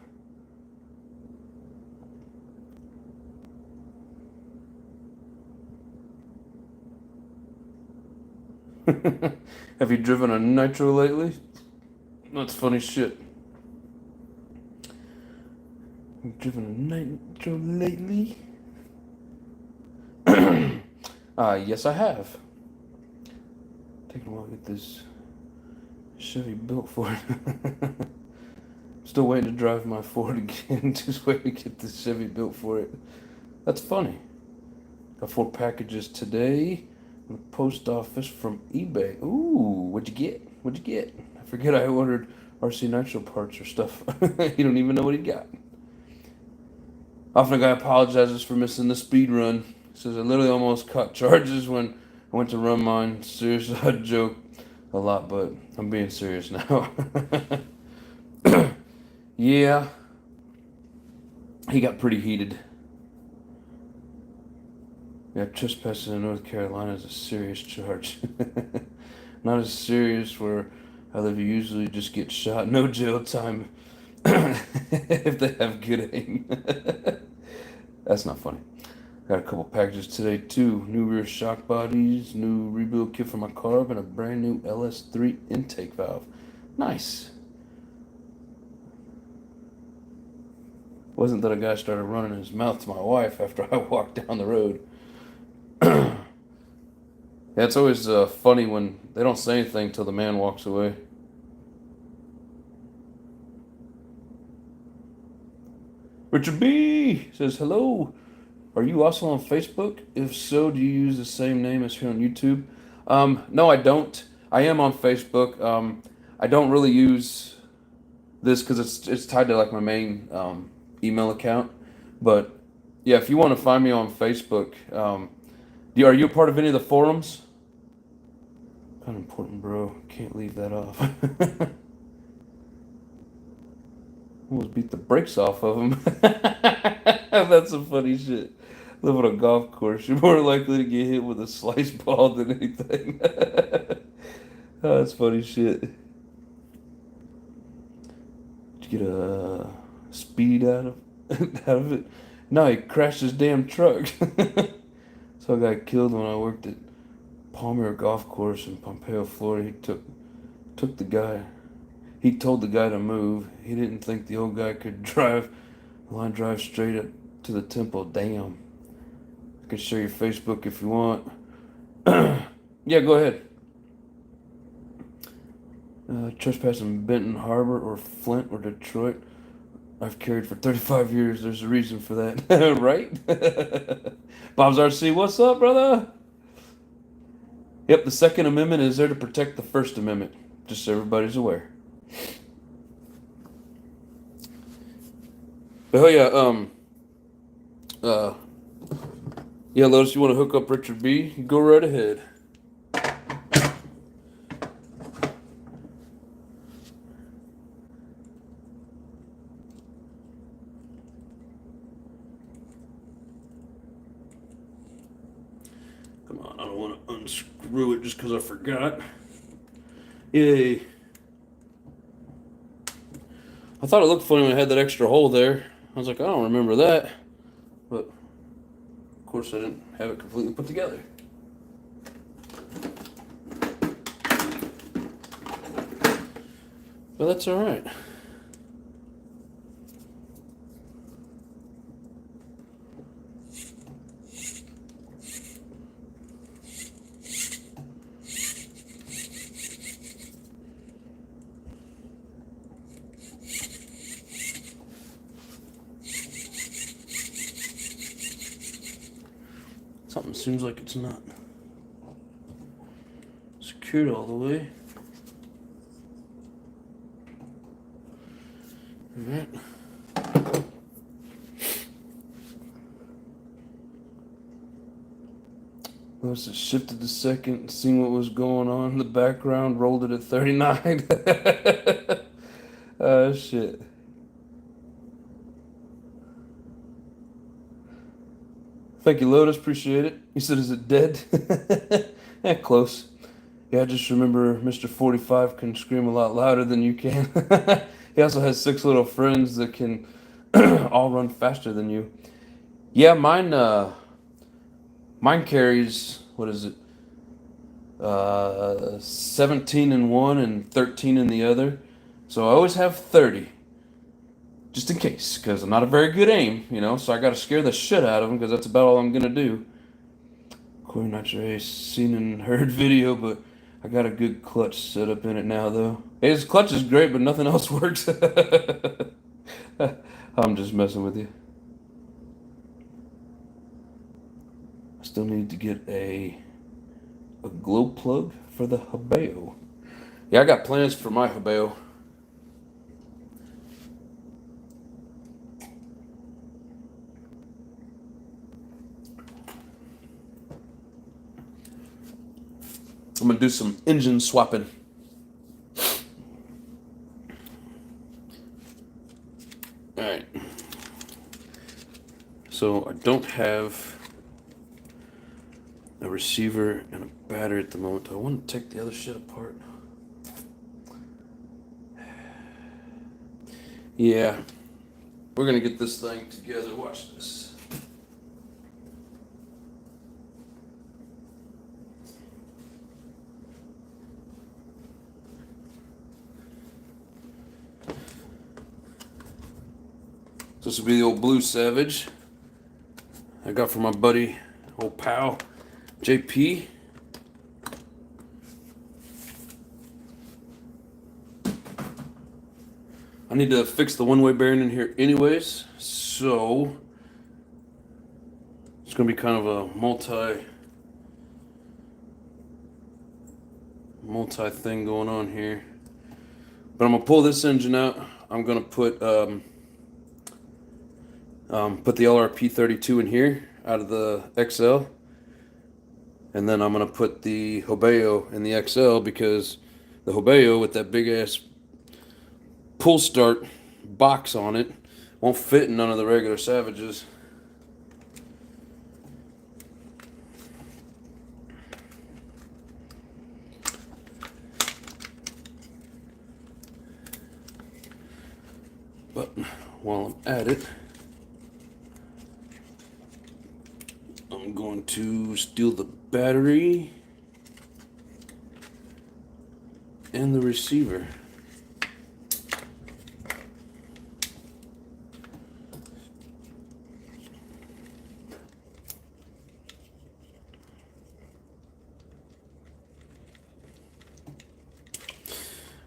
Have you driven a Nitro lately? That's funny shit. Have you driven a Nitro lately? Yes, I have. Taking a while to get this Chevy built for it. Still waiting to drive my Ford again. Just waiting to get this Chevy built for it. That's funny. Got 4 packages today from the post office from eBay. Ooh, what'd you get? What'd you get? I forget I ordered RC Nitro parts or stuff. You don't even know what he got. Often a guy apologizes for missing the speed run. He says, I literally almost caught charges when I went to run mine. Seriously, I joke a lot, but I'm being serious now. Yeah, he got pretty heated. Yeah, trespassing in North Carolina is a serious charge. Not as serious where I live. You usually just get shot. No jail time if they have good aim. That's not funny. Got a couple packages today too. New rear shock bodies, new rebuild kit for my carb, and a brand new LS3 intake valve. Nice. Wasn't that a guy started running his mouth to my wife after I walked down the road. Yeah, it's always funny when they don't say anything till the man walks away. Richard B says, hello. Are you also on Facebook? If so, do you use the same name as here on YouTube? No, I don't. I am on Facebook. I don't really use this because it's tied to like my main email account. But yeah, if you want to find me on Facebook, are you a part of any of the forums? Kind of important, bro. Can't leave that off. Almost beat the brakes off of him. That's some funny shit. Live on a golf course, you're more likely to get hit with a slice ball than anything. Oh, that's funny shit. Did you get a speed out of it? No, he crashed his damn truck. So I got killed when I worked at Palmer Golf Course in Pompeo, Florida. He took the guy. He told the guy to move. He didn't think the old guy could drive straight up to the temple. Damn. I can share your Facebook if you want. Yeah, go ahead. Trespassing Benton Harbor or Flint or Detroit. I've carried for 35 years. There's a reason for that. Right? Bob's RC, what's up, brother? Yep, the Second Amendment is there to protect the First Amendment. Just so everybody's aware. Oh yeah, Lotus, you want to hook up Richard B? Go right ahead. Come on, I don't want to unscrew it just because I forgot. Yay. I thought it looked funny when I had that extra hole there. I was like, I don't remember that. But, of course, I didn't have it completely put together. But that's all right. Something seems like it's not secured all the way. All right. Must have shifted to second, seen what was going on in the background, rolled it at 39. Oh, shit. Thank you, Lotus. Appreciate it. He said, is it dead? Yeah, close. Yeah, I just remember Mr. 45 can scream a lot louder than you can. He also has 6 little friends that can all run faster than you. Yeah, mine carries, what is it? 17 in one and 13 in the other. So I always have 30. Just in case, because I'm not a very good aim, so I got to scare the shit out of them because that's about all I'm going to do. Corey Nitro seen and heard video, but I got a good clutch set up in it now, though. Hey, his clutch is great, but nothing else works. I'm just messing with you. I still need to get a glow plug for the Habeo. Yeah, I got plans for my Habeo. I'm gonna do some engine swapping. Alright. So I don't have a receiver and a battery at the moment. I want to take the other shit apart. Yeah. We're gonna get this thing together. Watch this. So this will be the old Blue Savage I got from my buddy, old pal, JP. I need to fix the one-way bearing in here anyways, so it's going to be kind of a multi thing going on here. But I'm going to pull this engine out. I'm going to put the LRP 32 in here out of the XL. And then I'm going to put the Habeo in the XL because the Habeo with that big ass pull start box on it won't fit in none of the regular Savages. But while I'm at it, I'm going to steal the battery and the receiver.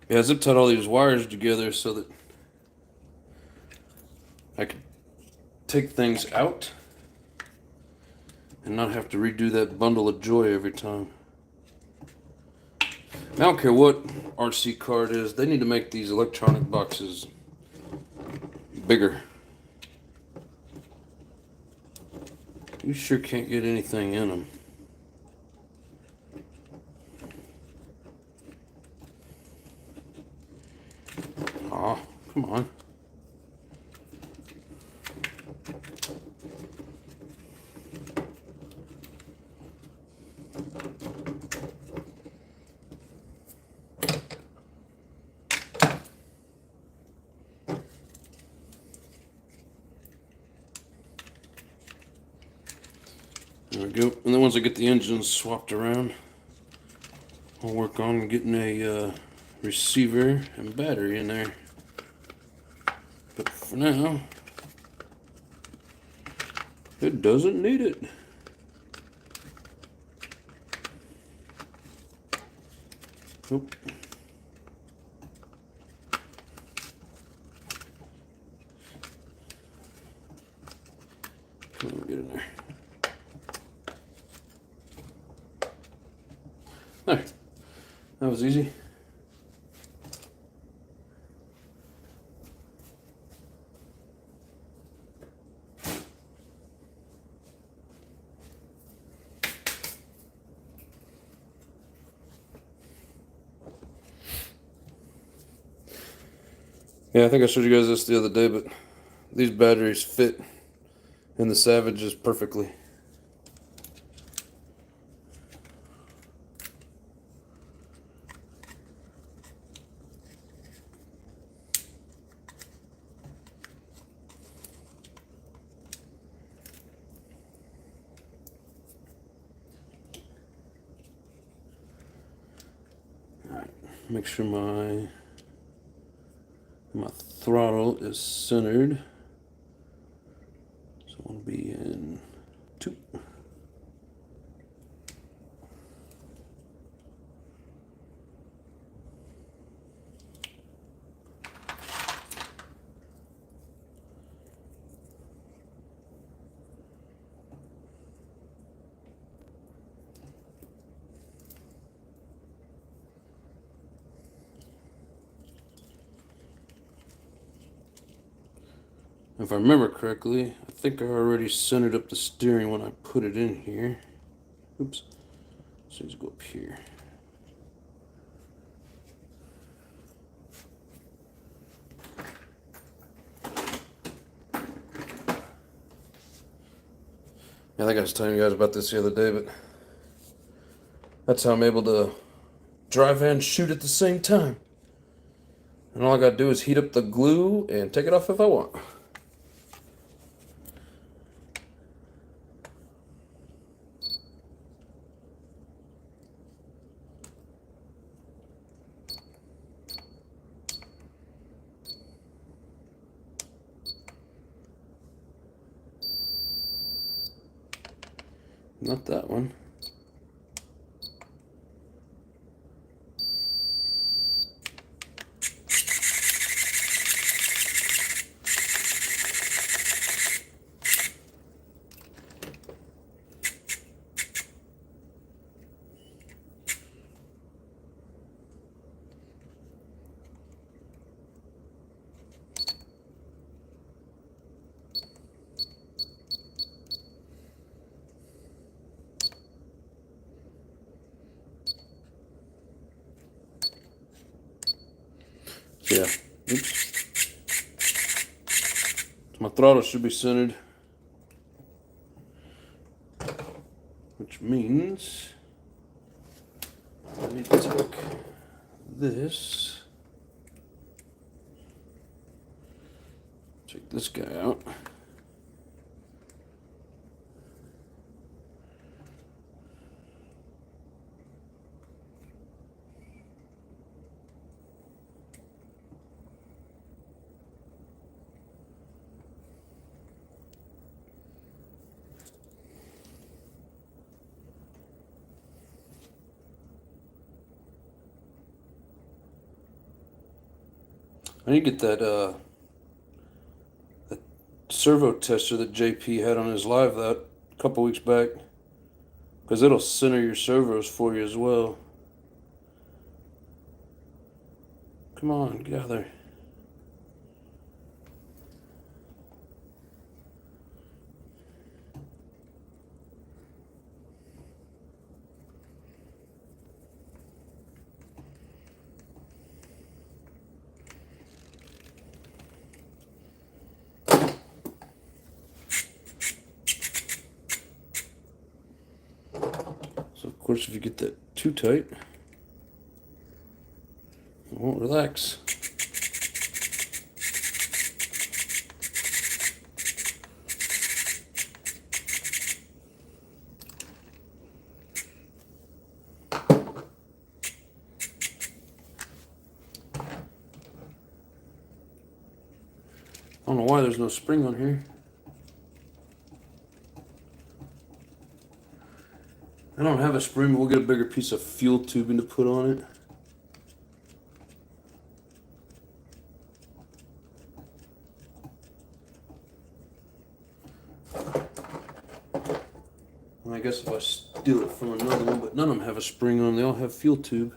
Yeah, I zip tied all these wires together so that I can take things out and not have to redo that bundle of joy every time. I don't care what RC car it is, they need to make these electronic boxes bigger. You sure can't get anything in them. Aw, come on. There we go. And then once I get the engines swapped around, I'll work on getting a receiver and battery in there. But for now, it doesn't need it. Nope. Let me get in there. There. That was easy. Yeah, I think I showed you guys this the other day, but these batteries fit in the Savages perfectly. Make sure my throttle is centered. So I want to be in 2. If I remember correctly, I think I already centered up the steering when I put it in here. Oops. So let's go up here. Yeah, I think I was telling you guys about this the other day, but that's how I'm able to drive and shoot at the same time. And all I gotta do is heat up the glue and take it off if I want. Not that one. Yeah. Oops. My throttle should be centered, which means I need to take this, take this guy out. I need to get that servo tester that JP had on his live that a couple weeks back, because it'll center your servos for you as well. Come on, get out of there. So of course if you get that too tight, it won't relax. I don't know why there's no spring on here. I don't have a spring, but we'll get a bigger piece of fuel tubing to put on it. Well, I guess if I steal it from another one, but none of them have a spring on them, they all have fuel tube.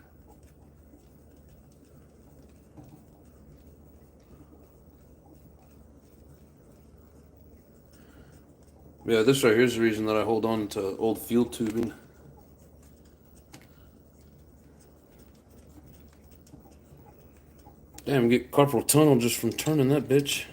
Yeah, this right here is the reason that I hold on to old fuel tubing. Damn, get carpal tunnel just from turning that bitch.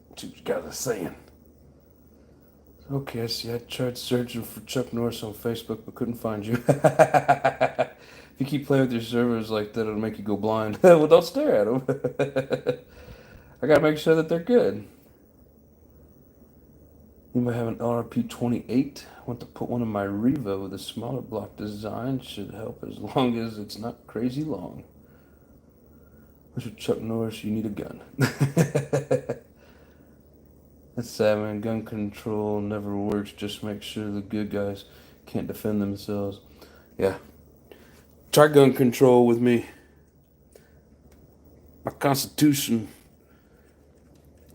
What you guys are saying. Okay, I see. I tried searching for Chuck Norris on Facebook but couldn't find you. If you keep playing with your servers like that, it'll make you go blind. Well, don't stare at them. I gotta make sure that they're good. You might have an LRP 28. I want to put one in my Revo with a smaller block design. Should help as long as it's not crazy long. Mr. Chuck Norris, you need a gun. That's sad, man. Gun control never works. Just make sure the good guys can't defend themselves. Yeah. Try gun control with me. My Constitution,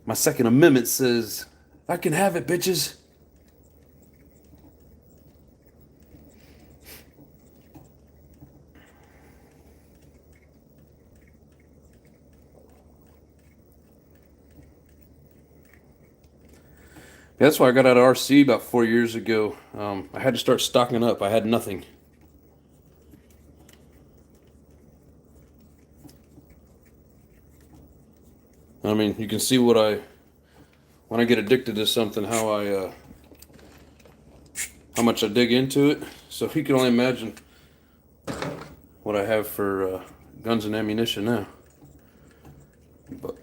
my Second Amendment says, I can have it, bitches. That's why I got out of RC about 4 years ago. I had to start stocking up. I had nothing. I mean, you can see when I get addicted to something, how much I dig into it. So you can only imagine what I have for guns and ammunition now. But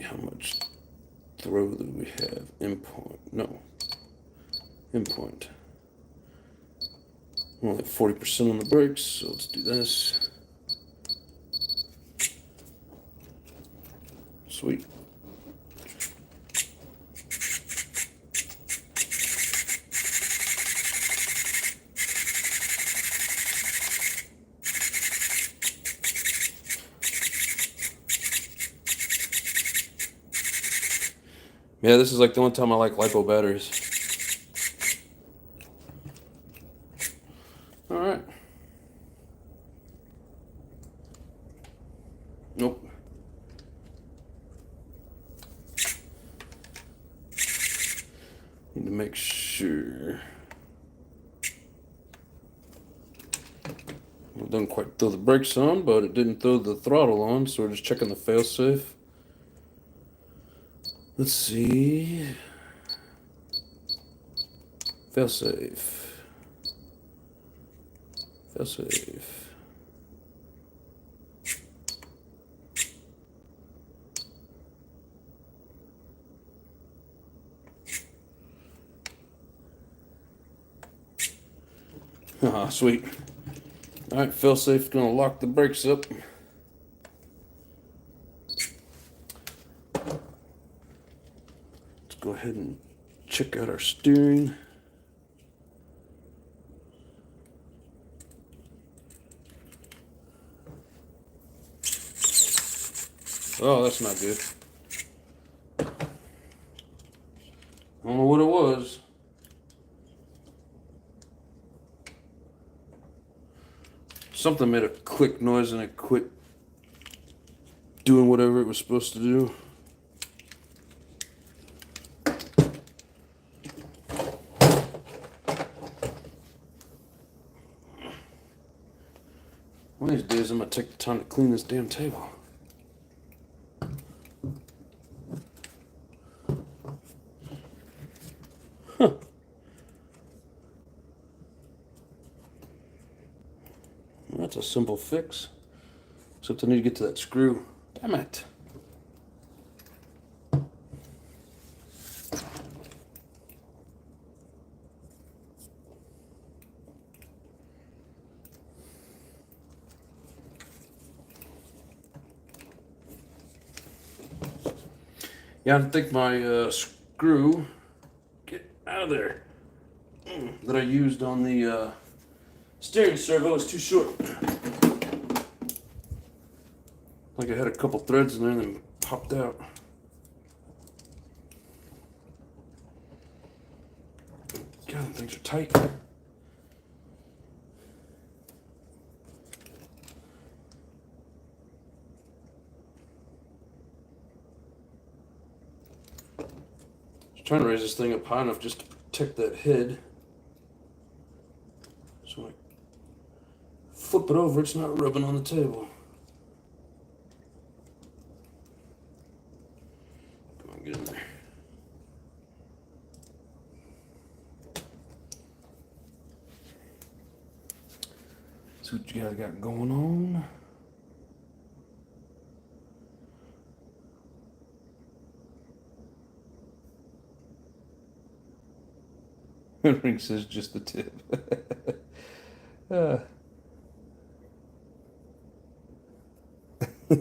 how much throw do we have? Endpoint. Only 40% on the brakes, so let's do this. Sweet. Yeah, this is like the only time I like LiPo batteries. All right. Nope. Need to make sure. It doesn't quite throw the brakes on, but it didn't throw the throttle on, so we're just checking the failsafe. Let's see. Failsafe. Failsafe. Ah, sweet. All right, failsafe's gonna lock the brakes up. Go ahead and check out our steering. Oh, that's not good. I don't know what it was. Something made a click noise and it quit doing whatever it was supposed to do. One of these days I'm going to take the time to clean this damn table. simple fix. Except I need to get to that screw. Damn it. Yeah, I think my screw, get out of there, that I used on the steering servo is too short. Like I had a couple threads in there and then popped out. God, things are tight. Trying to raise this thing up high enough just to protect that head. So when I flip it over, it's not rubbing on the table. Come on, get in there. See what you guys got going on. Ring says just the tip. Alright. I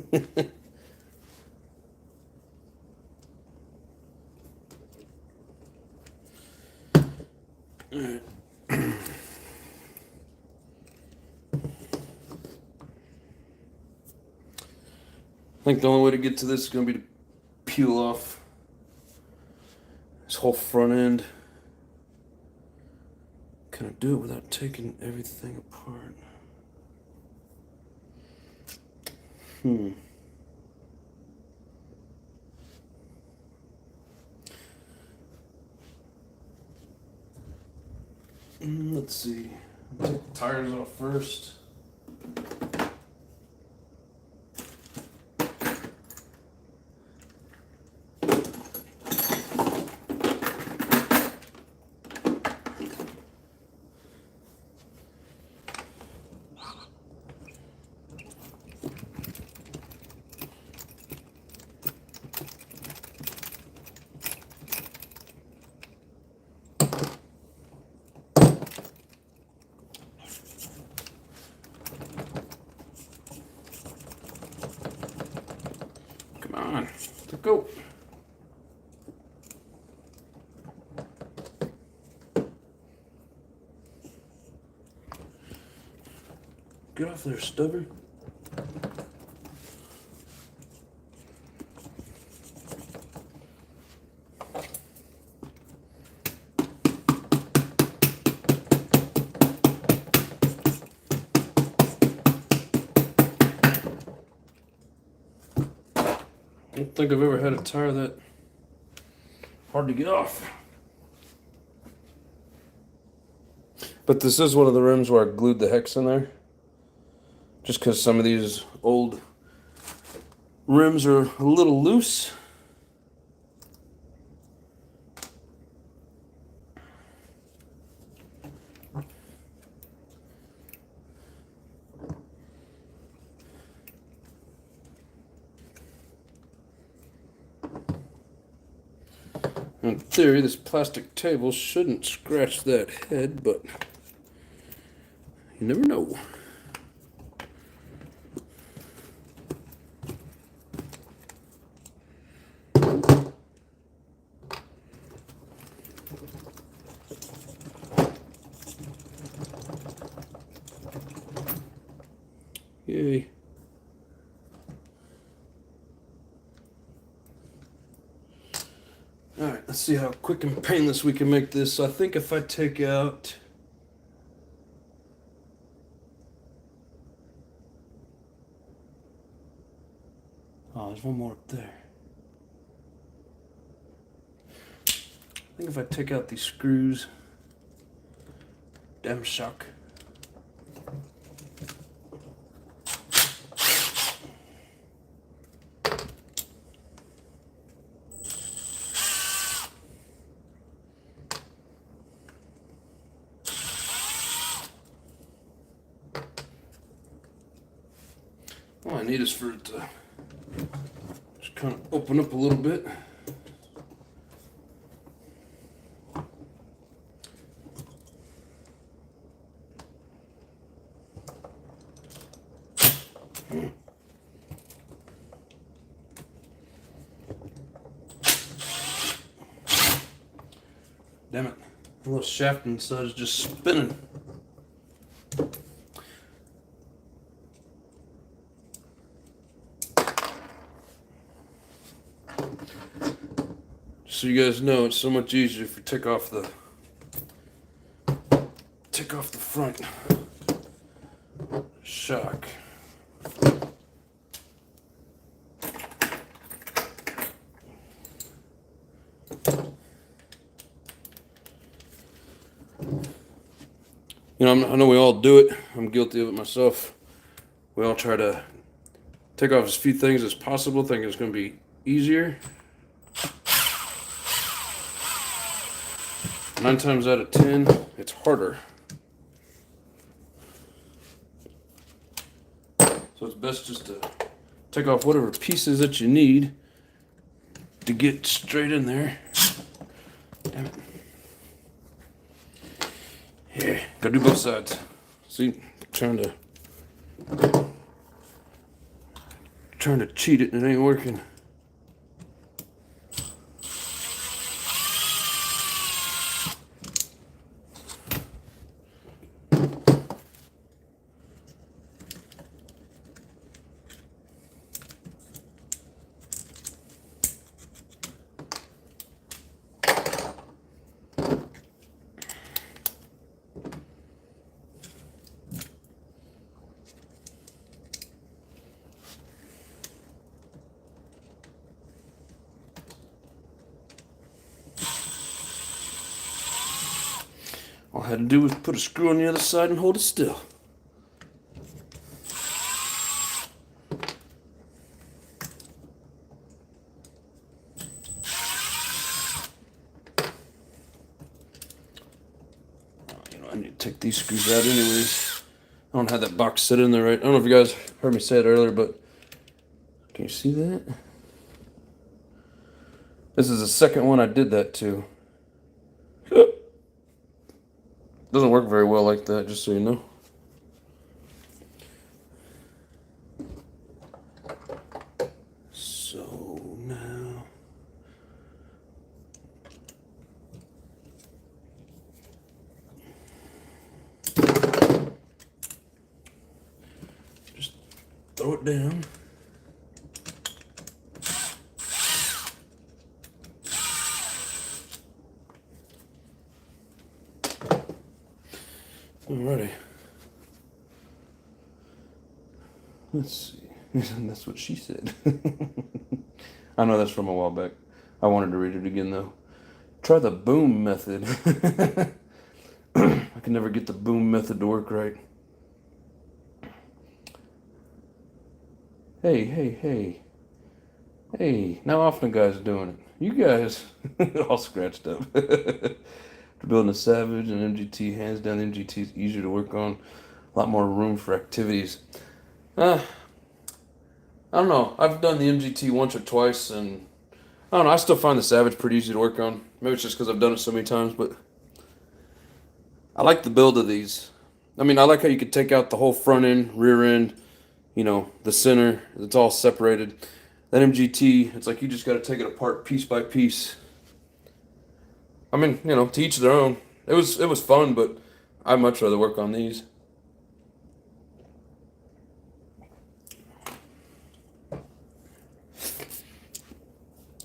think the only way to get to this is going to be to peel off this whole front end. Can I do it without taking everything apart? Let's see. I'll take the tires off first. Let's go. Get off there, stubborn. I don't think I've ever had a tire that hard to get off. But this is one of the rims where I glued the hex in there. Just because some of these old rims are a little loose. In theory, this plastic table shouldn't scratch that head, but you never know. Yay. Alright, let's see how quick and painless we can make this. So I think if I take out there's one more up there. I think if I take out these screws, damn shock. All I need is for it to just kind of open up a little bit. Damn it, the little shaft inside is just spinning. So you guys know, it's so much easier if you take off the front shock. You know, I know we all do it. I'm guilty of it myself. We all try to take off as few things as possible, thinking it's going to be easier. 9 times out of 10, it's harder. So it's best just to take off whatever pieces that you need to get straight in there. Damn it. Yeah, gotta do both sides. See, trying to cheat it and it ain't working. All I had to do was put a screw on the other side and hold it still. You know, I need to take these screws out anyways. I don't have that box set in there right. I don't know if you guys heard me say it earlier, but can you see that? This is the second one I did that to. Doesn't work very well like that, just so you know. So now, just throw it down. Alrighty. Let's see. That's what she said. I know that's from a while back. I wanted to read it again though. Try the boom method. I can never get the boom method to work right. Hey. Now often guys doing it. You guys all scratched up. Building a Savage and MGT, hands down, the MGT is easier to work on. A lot more room for activities. I don't know. I've done the MGT once or twice, and I don't know. I still find the Savage pretty easy to work on. Maybe it's just because I've done it so many times, but I like the build of these. I mean, I like how you could take out the whole front end, rear end, you know, the center. It's all separated. That MGT, it's like you just got to take it apart piece by piece. I mean, you know, to each their own. It was fun, but I'd much rather work on these.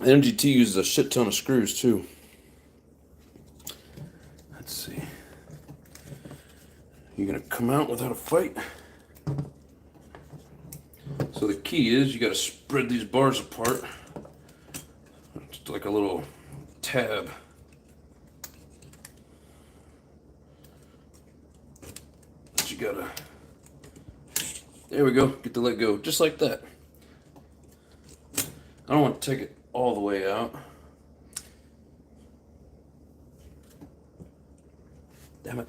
The MGT uses a shit ton of screws too. Let's see. You're gonna come out without a fight. So the key is you gotta spread these bars apart. Just like a little tab. You gotta, there we go, get to let go, just like that. I don't want to take it all the way out. Damn it.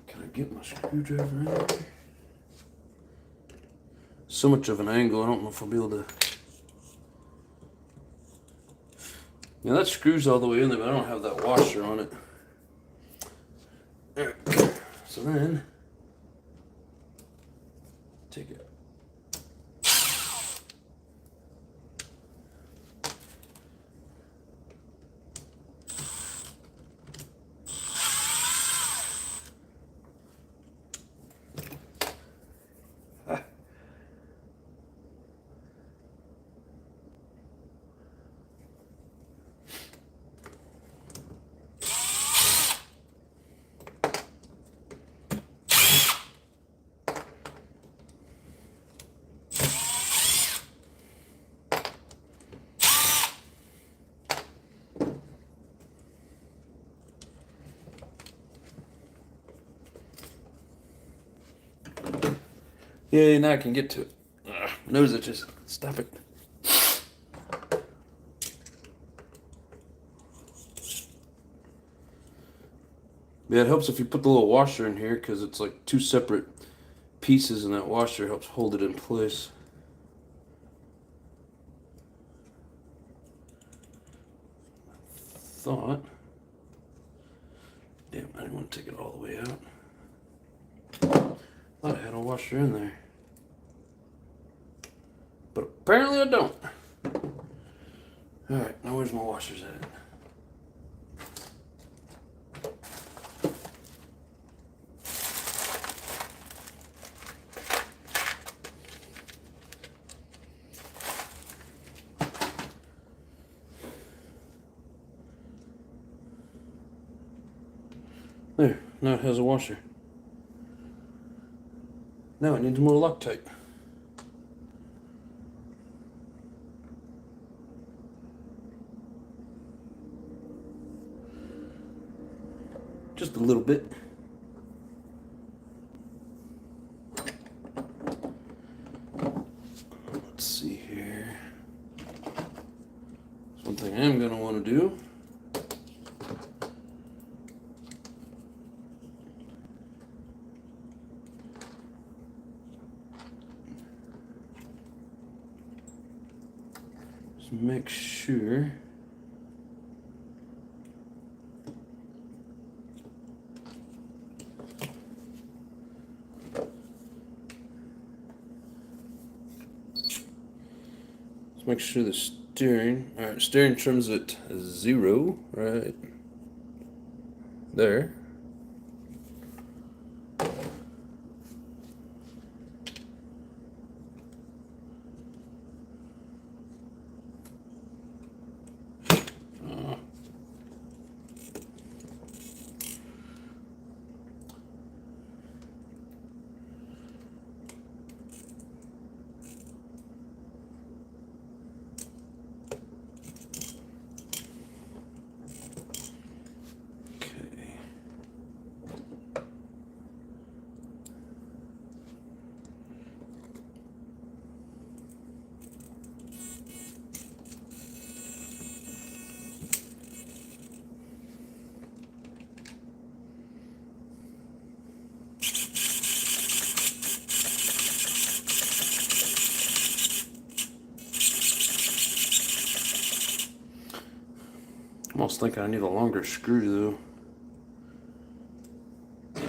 Can I get my screwdriver in there? so much of an angle, I don't know if I'll be able to. Yeah, that screws all the way in there, but I don't have that washer on it. Alright, so then, take it out. Yeah, now I can get to it. Nose itches. Stop it. Yeah, it helps if you put the little washer in here because it's like two separate pieces, and that washer helps hold it in place. Thought. Damn, I didn't want to take it all the way out. Thought I had a washer in there. But apparently I don't. Alright, now where's my washers at? There, now it has a washer. Now it needs more Loctite. Just a little bit. Let's see here. There's one thing I am going to want to do. Just make sure. Make sure the steering, alright, steering trim's at 0, right there. I almost think I need a longer screw though. I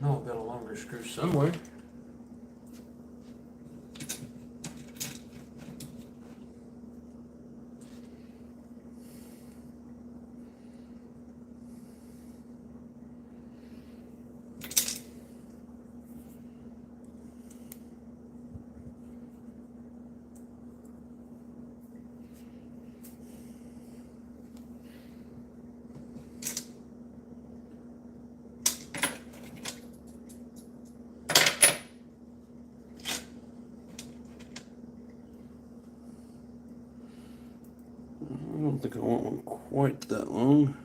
know I've got a longer screw somewhere. I don't think I want one quite that long.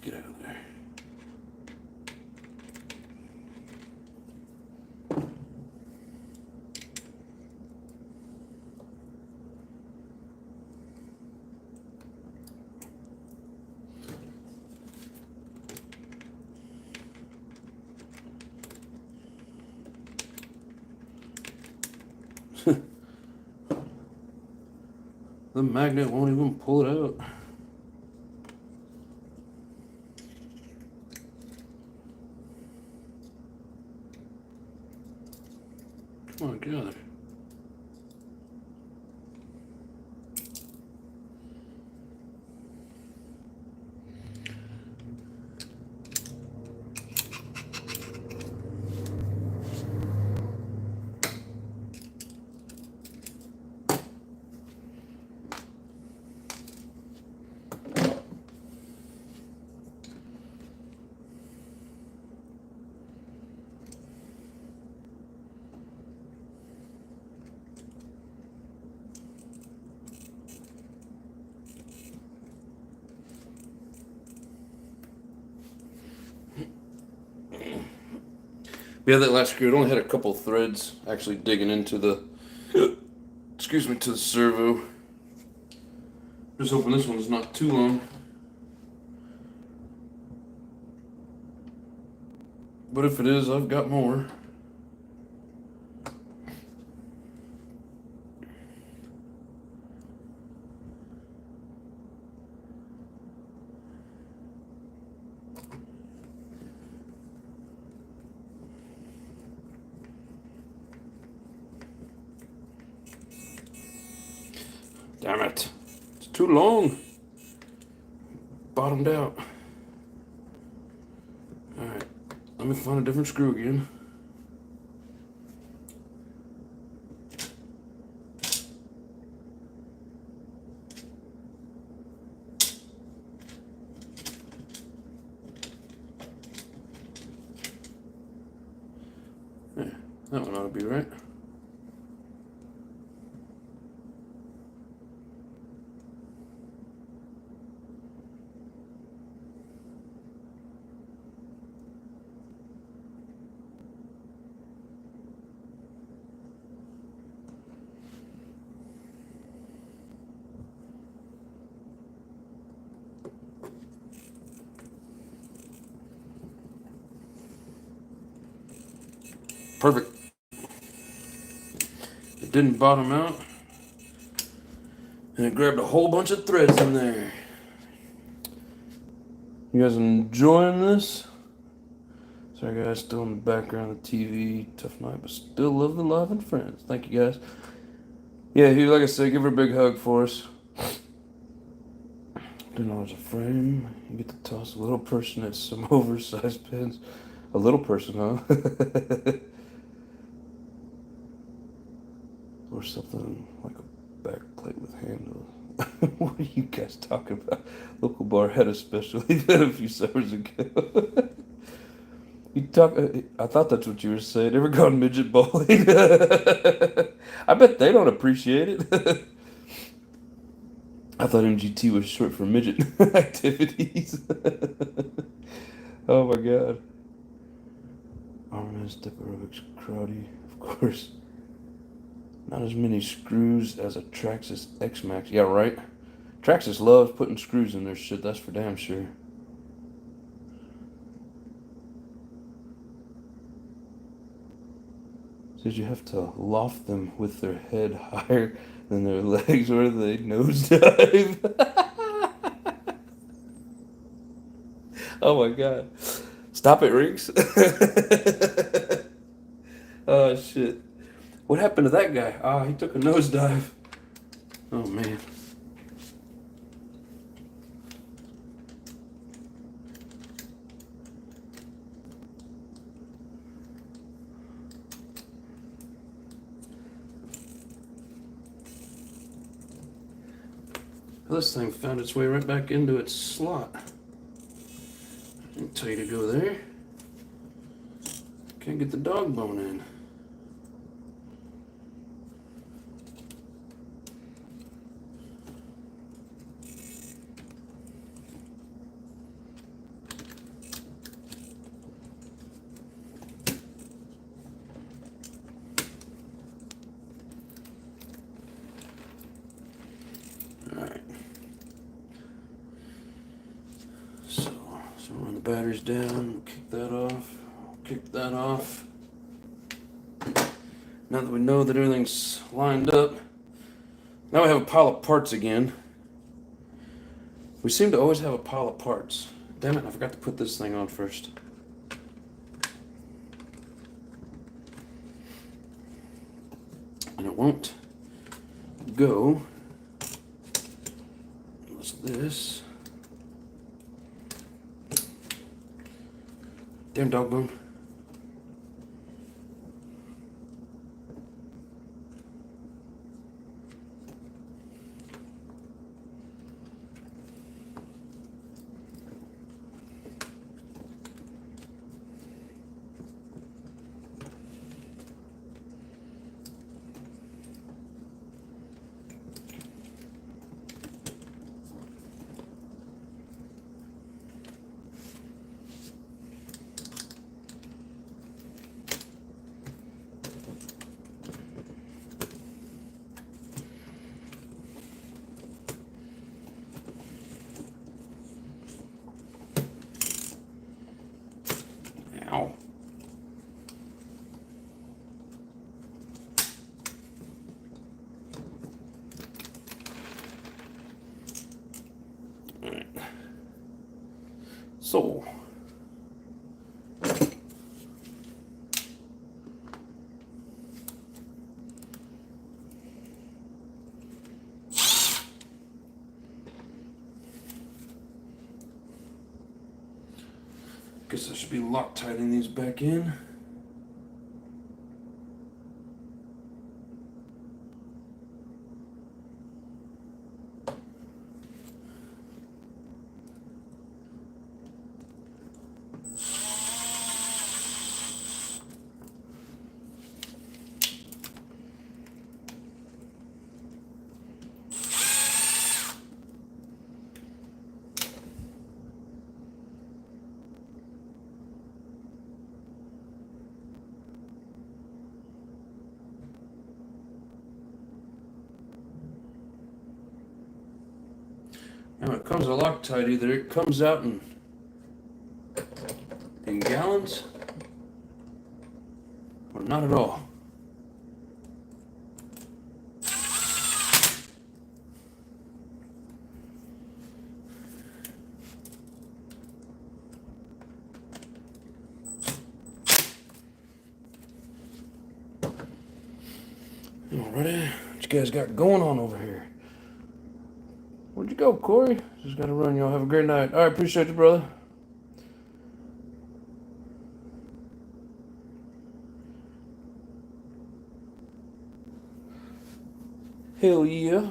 Get out of there. The magnet won't even pull it out. Come on, get out of there. Yeah, that last screw, it only had a couple threads actually digging into the, excuse me, to the servo. Just hoping this one's not too long. But if it is, I've got more. Damn it. It's too long. Bottomed out. Alright. Let me find a different screw again. Yeah, that one ought to be right. Perfect. It didn't bottom out. And it grabbed a whole bunch of threads in there. You guys enjoying this? Sorry guys, still in the background of the TV. Tough night, but still love the live and friends. Thank you guys. Yeah, Hugh, like I said, give her a big hug for us. $10 a frame. You get to toss a little person at some oversized pins. A little person, huh? Or something like a back plate with handle. What are you guys talking about? Local bar had a special event a few summers ago. You talk. I thought that's what you were saying. Ever gone midget bowling? I bet they don't appreciate it. I thought MGT was short for midget activities. Oh my god. Armrest, step aerobics, karate, of course. Not as many screws as a Traxxas X-Max. Yeah, right? Traxxas loves putting screws in their shit, that's for damn sure. Says you have to loft them with their head higher than their legs or they nosedive. Oh my god. Stop it, Riggs. Oh shit. What happened to that guy? Ah, he took a nosedive. Oh man. This thing found its way right back into its slot. I didn't tell you to go there. Can't get the dog bone in. So run the batteries down, kick that off, kick that off. Now that we know that everything's lined up, now we have a pile of parts again. We seem to always have a pile of parts. Damn it, I forgot to put this thing on first. And it won't go. What's this? Damn dog bone. Ow. All right. So, guess I should be Loctiting these back in. Now when it comes to Loctite, either it comes out in gallons or not at all. Alrighty, what you guys got going on over here? Where'd you go, Corey? Just gotta run, y'all. Have a great night. All right, appreciate you, brother. Hell yeah.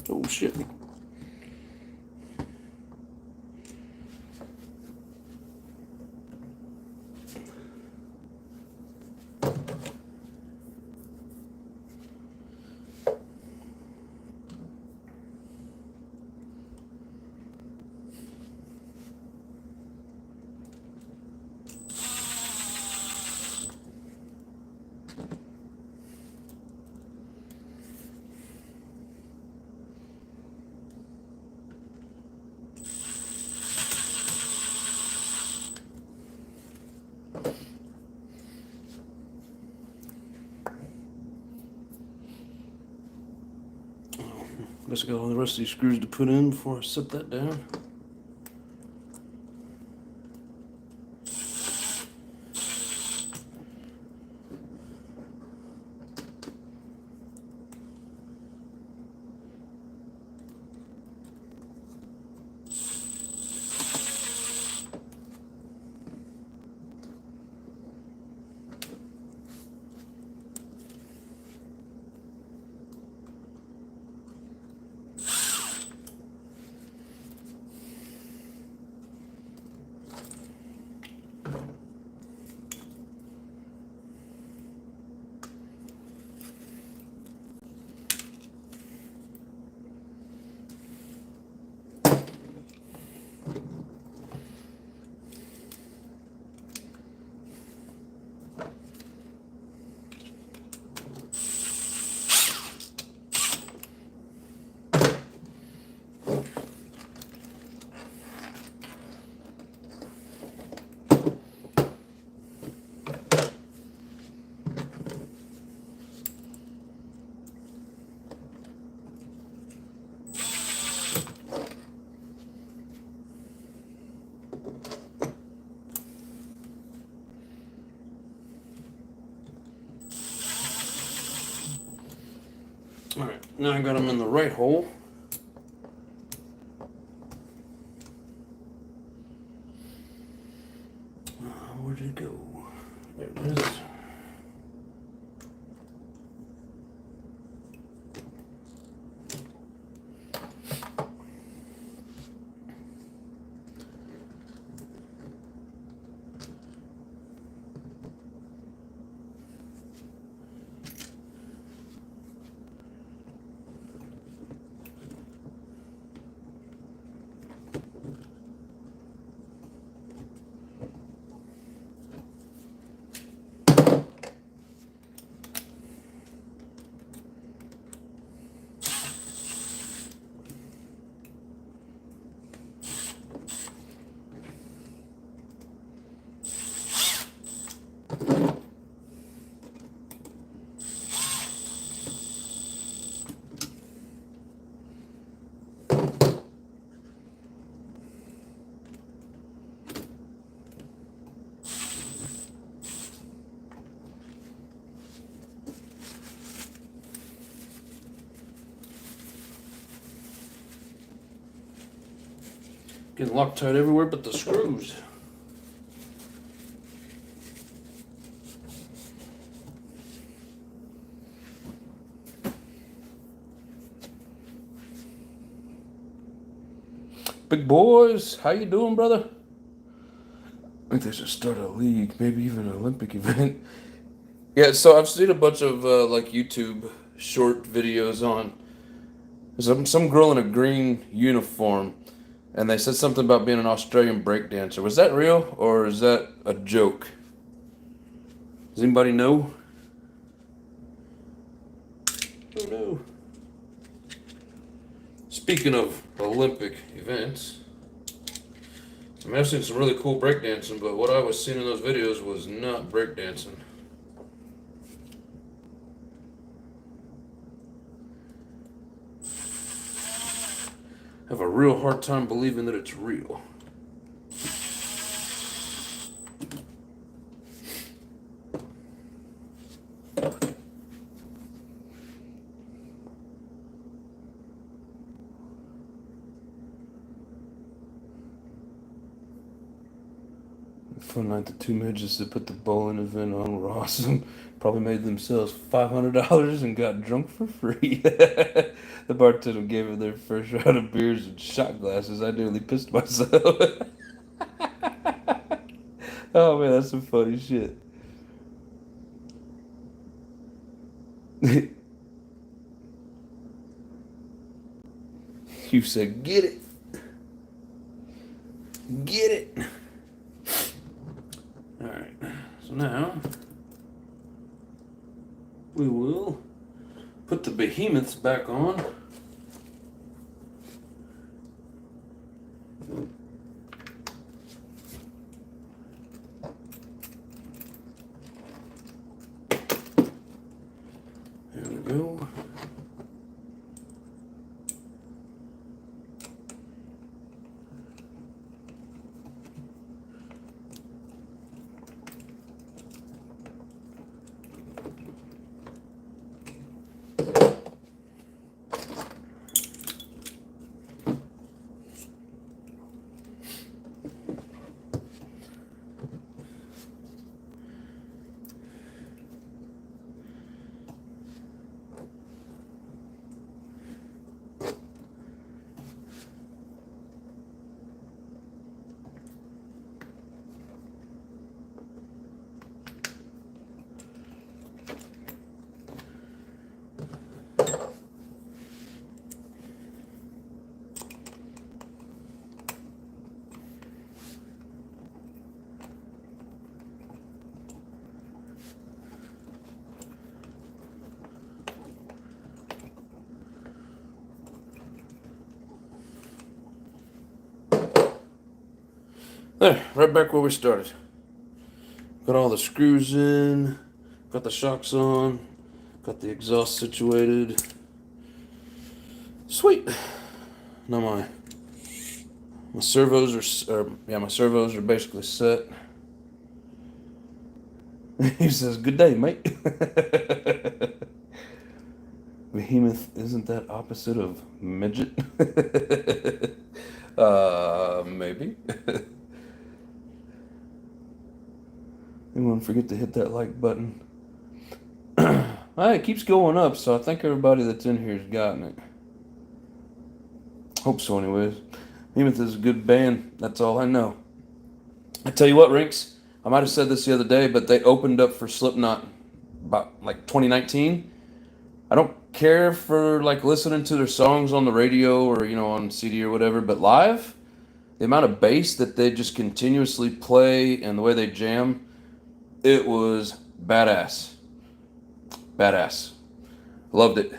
Oh shit. Guess I got all the rest of these screws to put in before I set that down. Alright, now I got them in the right hole. Where'd it go? There it is. Getting Loctite everywhere but the screws. Big boys, how you doing, brother? I think they should start a league, maybe even an Olympic event. Yeah, so I've seen a bunch of like YouTube short videos on some girl in a green uniform, and they said something about being an Australian breakdancer. Was that real or is that a joke? Does anybody know? Oh no. Speaking of Olympic events, I mean, I've seen some really cool breakdancing, but what I was seeing in those videos was not breakdancing. I have a real hard time believing that it's real. Fun night, the two midgets that put the bowling event on were awesome. Probably made themselves $500 and got drunk for free. The bartender gave them their first round of beers and shot glasses. I nearly pissed myself. Oh man, that's some funny shit. You said, get it. Get it. Alright, so now we will put the behemoths back on. There we go. There, right back where we started. Got all the screws in, got the shocks on, got the exhaust situated. Sweet. Now my servos are basically set. He says, "Good day, mate." Behemoth, isn't that opposite of midget? Maybe. Anyone forget to hit that like button? It keeps going up, so I think everybody that's in here has gotten it. Hope so, anyways. Behemoth is a good band. That's all I know. I tell you what, Rinks, I might have said this the other day, but they opened up for Slipknot about like 2019. I don't care for like listening to their songs on the radio or on CD or whatever, but live, the amount of bass that they just continuously play and the way they jam, it was badass. Badass. Loved it.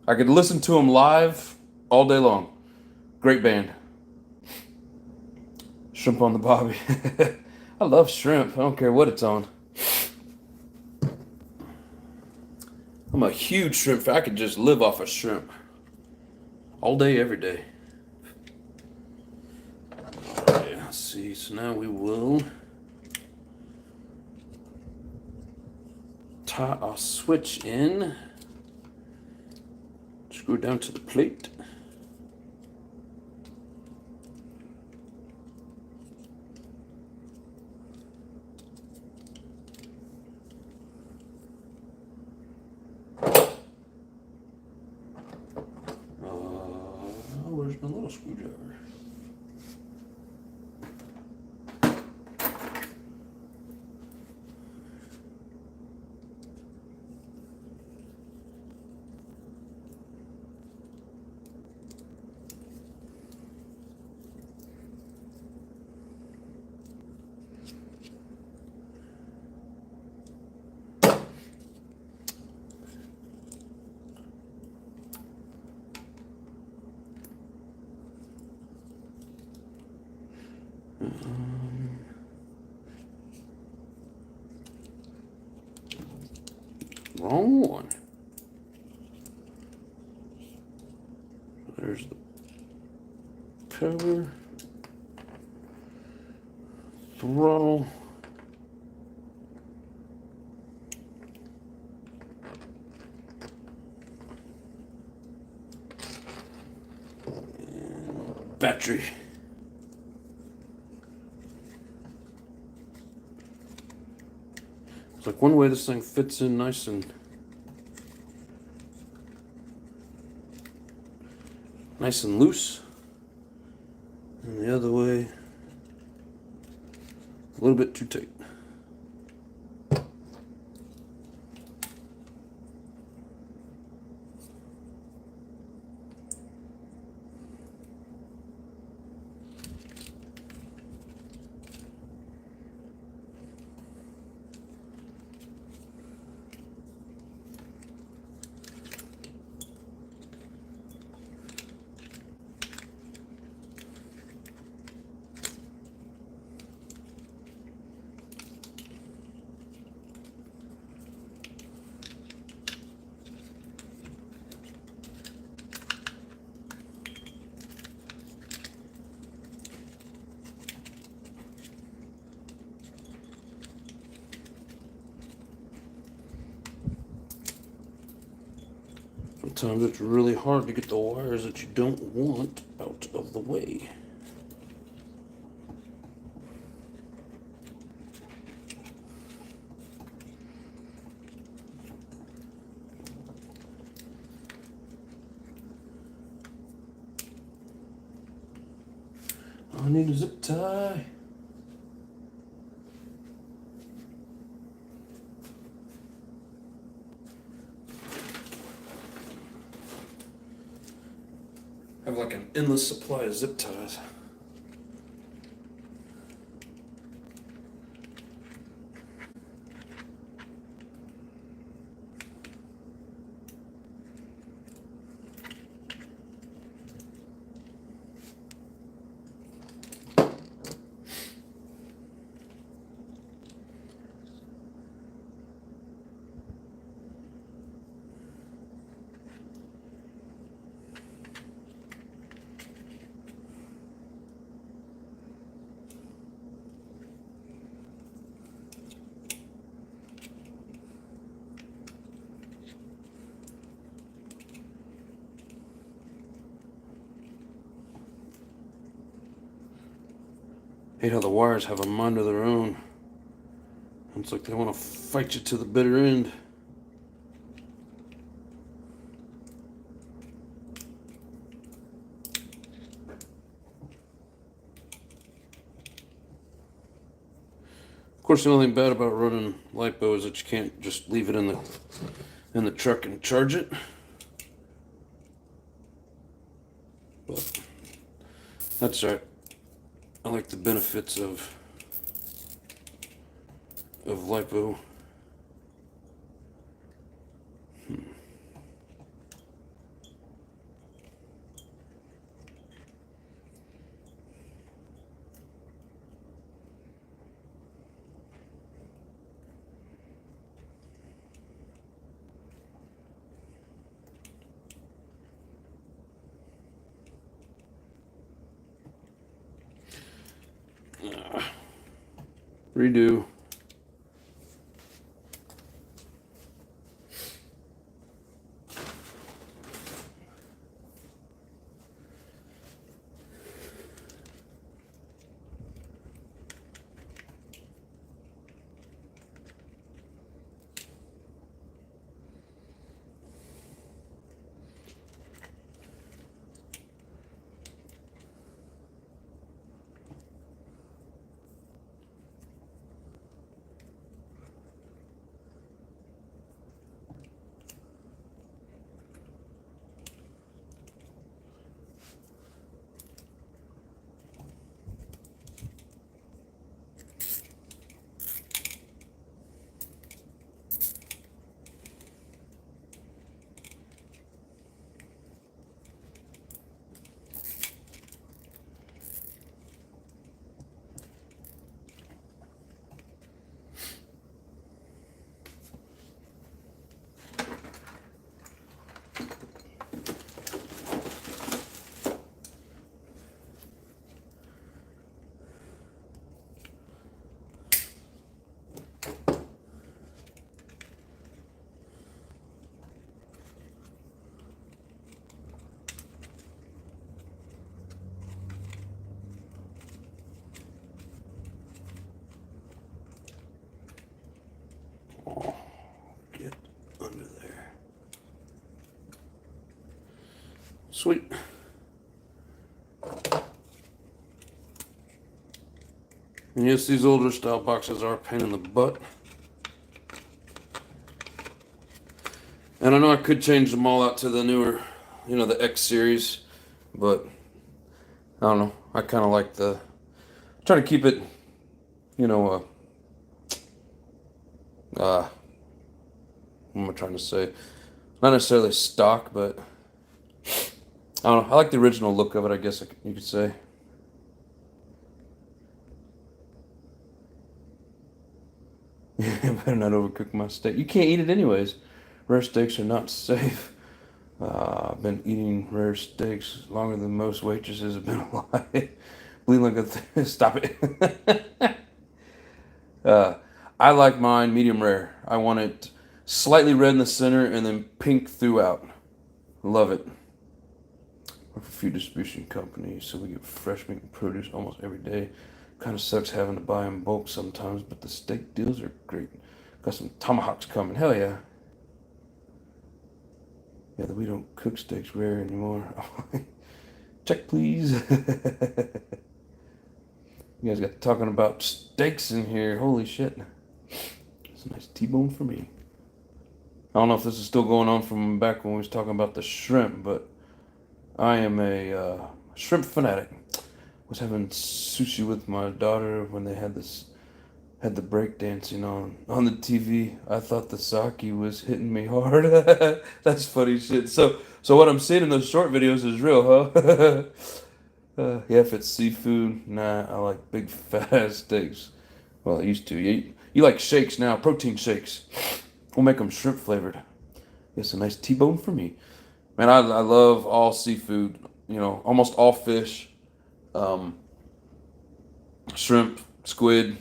I could listen to them live all day long. Great band. Shrimp on the Bobby. I love shrimp. I don't care what it's on. I'm a huge shrimp fan. I could just live off of shrimp. All day, every day. Okay, let's see. So now we will tie our switch in. Screw it down to the plate. Where's my little screwdriver? Wrong one. There's the cover, throttle, and battery. It's like one way this thing fits in nice and loose, and the other way a little bit too tight. Sometimes it's really hard to get the wires that you don't want out of the way. I need a zip tie. I have like an endless supply of zip ties. Hate how the wires have a mind of their own. It's like they want to fight you to the bitter end. Of course, the only thing bad about running LiPo is that you can't just leave it in the truck and charge it. But that's right. I like the benefits of LiPo. Redo. Get under there. Sweet. And yes, these older style boxes are a pain in the butt. And I know I could change them all out to the newer, the X series, but I don't know. I kind of like try to keep it, what am I trying to say? Not necessarily stock, but I don't know. I like the original look of it, I guess you could say. Better not overcook my steak. You can't eat it anyways. Rare steaks are not safe. I've been eating rare steaks longer than most waitresses have been alive. Bleeding like a stop it. I like mine medium rare. I want it slightly red in the center and then pink throughout. Love it. Work for a few distribution companies, so we get fresh meat and produce almost every day. Kind of sucks having to buy in bulk sometimes, but the steak deals are great. Got some tomahawks coming. Hell yeah. Yeah, we don't cook steaks rare anymore. Check, please. You guys got talking about steaks in here. Holy shit. It's a nice T-bone for me. I don't know if this is still going on from back when we was talking about the shrimp, but I am a shrimp fanatic. Was having sushi with my daughter when they had the breakdancing on the TV. I thought the sake was hitting me hard. That's funny shit. So what I'm seeing in those short videos is real, huh? Yeah, if it's seafood, nah, I like big fat ass steaks. Well, I used to. You like shakes now, protein shakes. We'll make them shrimp flavored. It's a nice T-bone for me. Man, I love all seafood, almost all fish. Shrimp, squid,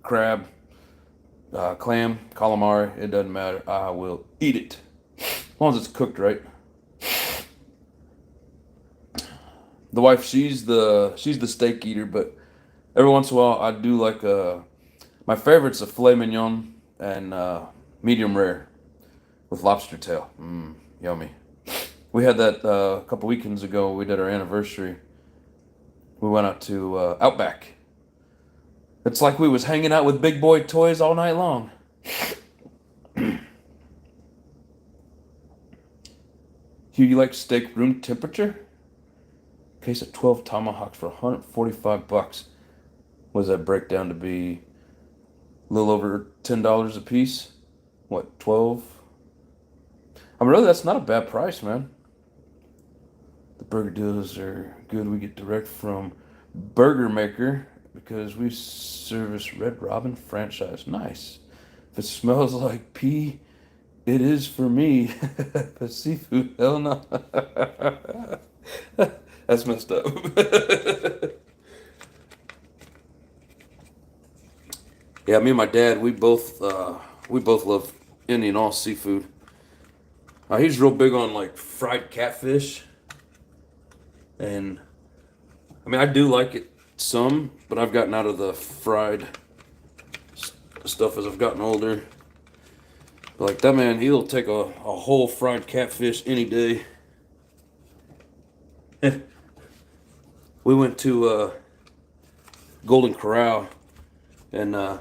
crab, clam, calamari, it doesn't matter. I will eat it. As long as it's cooked right. The wife, she's the steak eater, but Every once in a while, I do like my favorite's a filet mignon and medium rare with lobster tail. Yummy. We had that a couple weekends ago. We did our anniversary. We went out to Outback. It's like we was hanging out with big boy toys all night long. Hugh, you like steak room temperature? Case of 12 tomahawks for 145 bucks. What does that break down to be? A little over $10 a piece? What, 12? I mean, really, that's not a bad price, man. The burger deals are good. We get direct from Burger Maker because we service Red Robin franchise. Nice. If it smells like pee, it is for me. But seafood, hell no. That's messed up. Yeah, me and my dad, we both love any and all seafood. He's real big on like fried catfish, and I mean I do like it some, but I've gotten out of the fried stuff as I've gotten older. But like that man, he'll take a whole fried catfish any day. We went to Golden Corral, and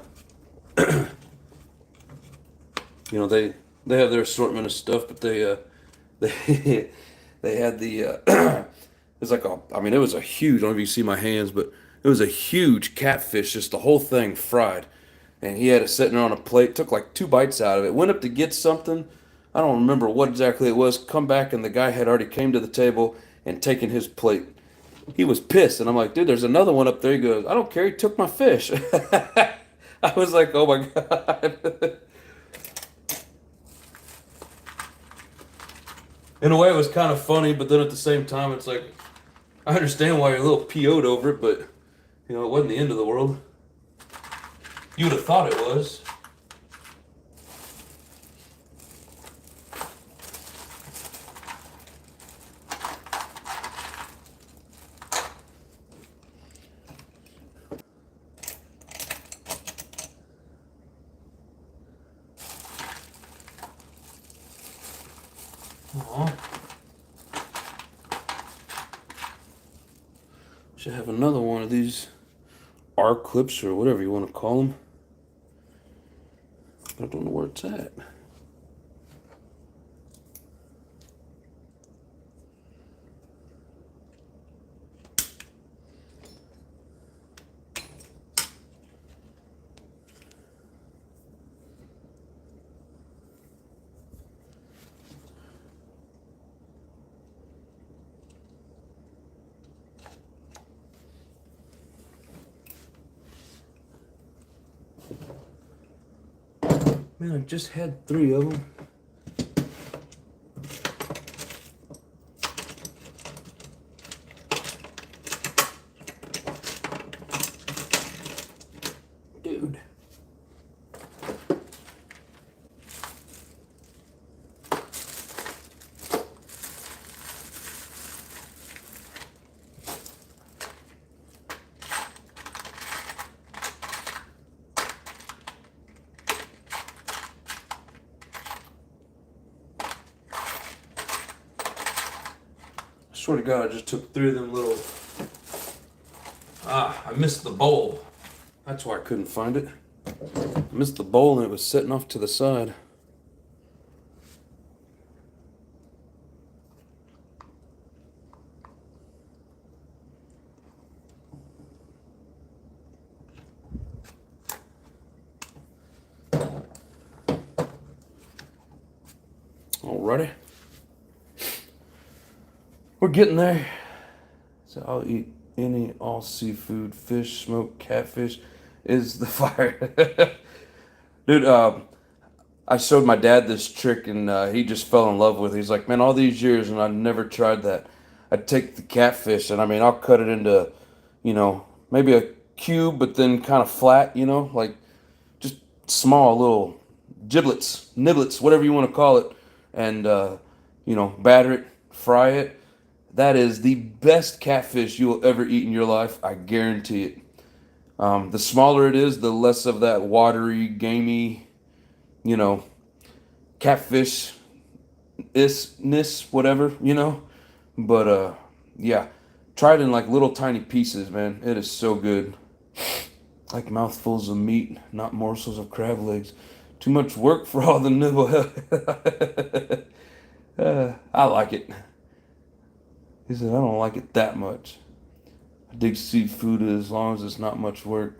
you know they have their assortment of stuff, but they they had the it's like I mean it was a huge. I don't know if you can see my hands, but it was a huge catfish, just the whole thing fried, and he had it sitting on a plate. Took like 2 bites out of it. Went up to get something. I don't remember what exactly it was. Come back and the guy had already came to the table and taken his plate. He was pissed, and I'm like, dude, there's another one up there. He goes, I don't care. He took my fish. I was like, oh my god. In a way, it was kind of funny, but then at the same time, it's like, I understand why you're a little PO'd over it, but, you know, it wasn't the end of the world. You would have thought it was. Aw. Should have another one of these R clips or whatever you want to call them. I don't know where it's at. Man, I just had 3 of them. Dude. I swear to God, I just took 3 of them little... I missed the bowl. That's why I couldn't find it. I missed the bowl and it was sitting off to the side. Alrighty. We're getting there. So I'll eat any all seafood, fish, smoked catfish is the fire. Dude, I showed my dad this trick and he just fell in love with it. He's like, man, all these years and I never tried that. I'd take the catfish and I mean, I'll cut it into, you know, maybe a cube, but then kind of flat, you know, like just small little giblets, niblets, whatever you want to call it. And, you know, batter it, fry it. That is the best catfish you will ever eat in your life. I guarantee it. The smaller it is, the less of that watery, gamey, you know, catfish isness, whatever, But yeah, try it in like little tiny pieces, man. It is so good. Like mouthfuls of meat, not morsels of crab legs. Too much work for all the nibble. I like it. He said, I don't like it that much. I dig seafood as long as it's not much work.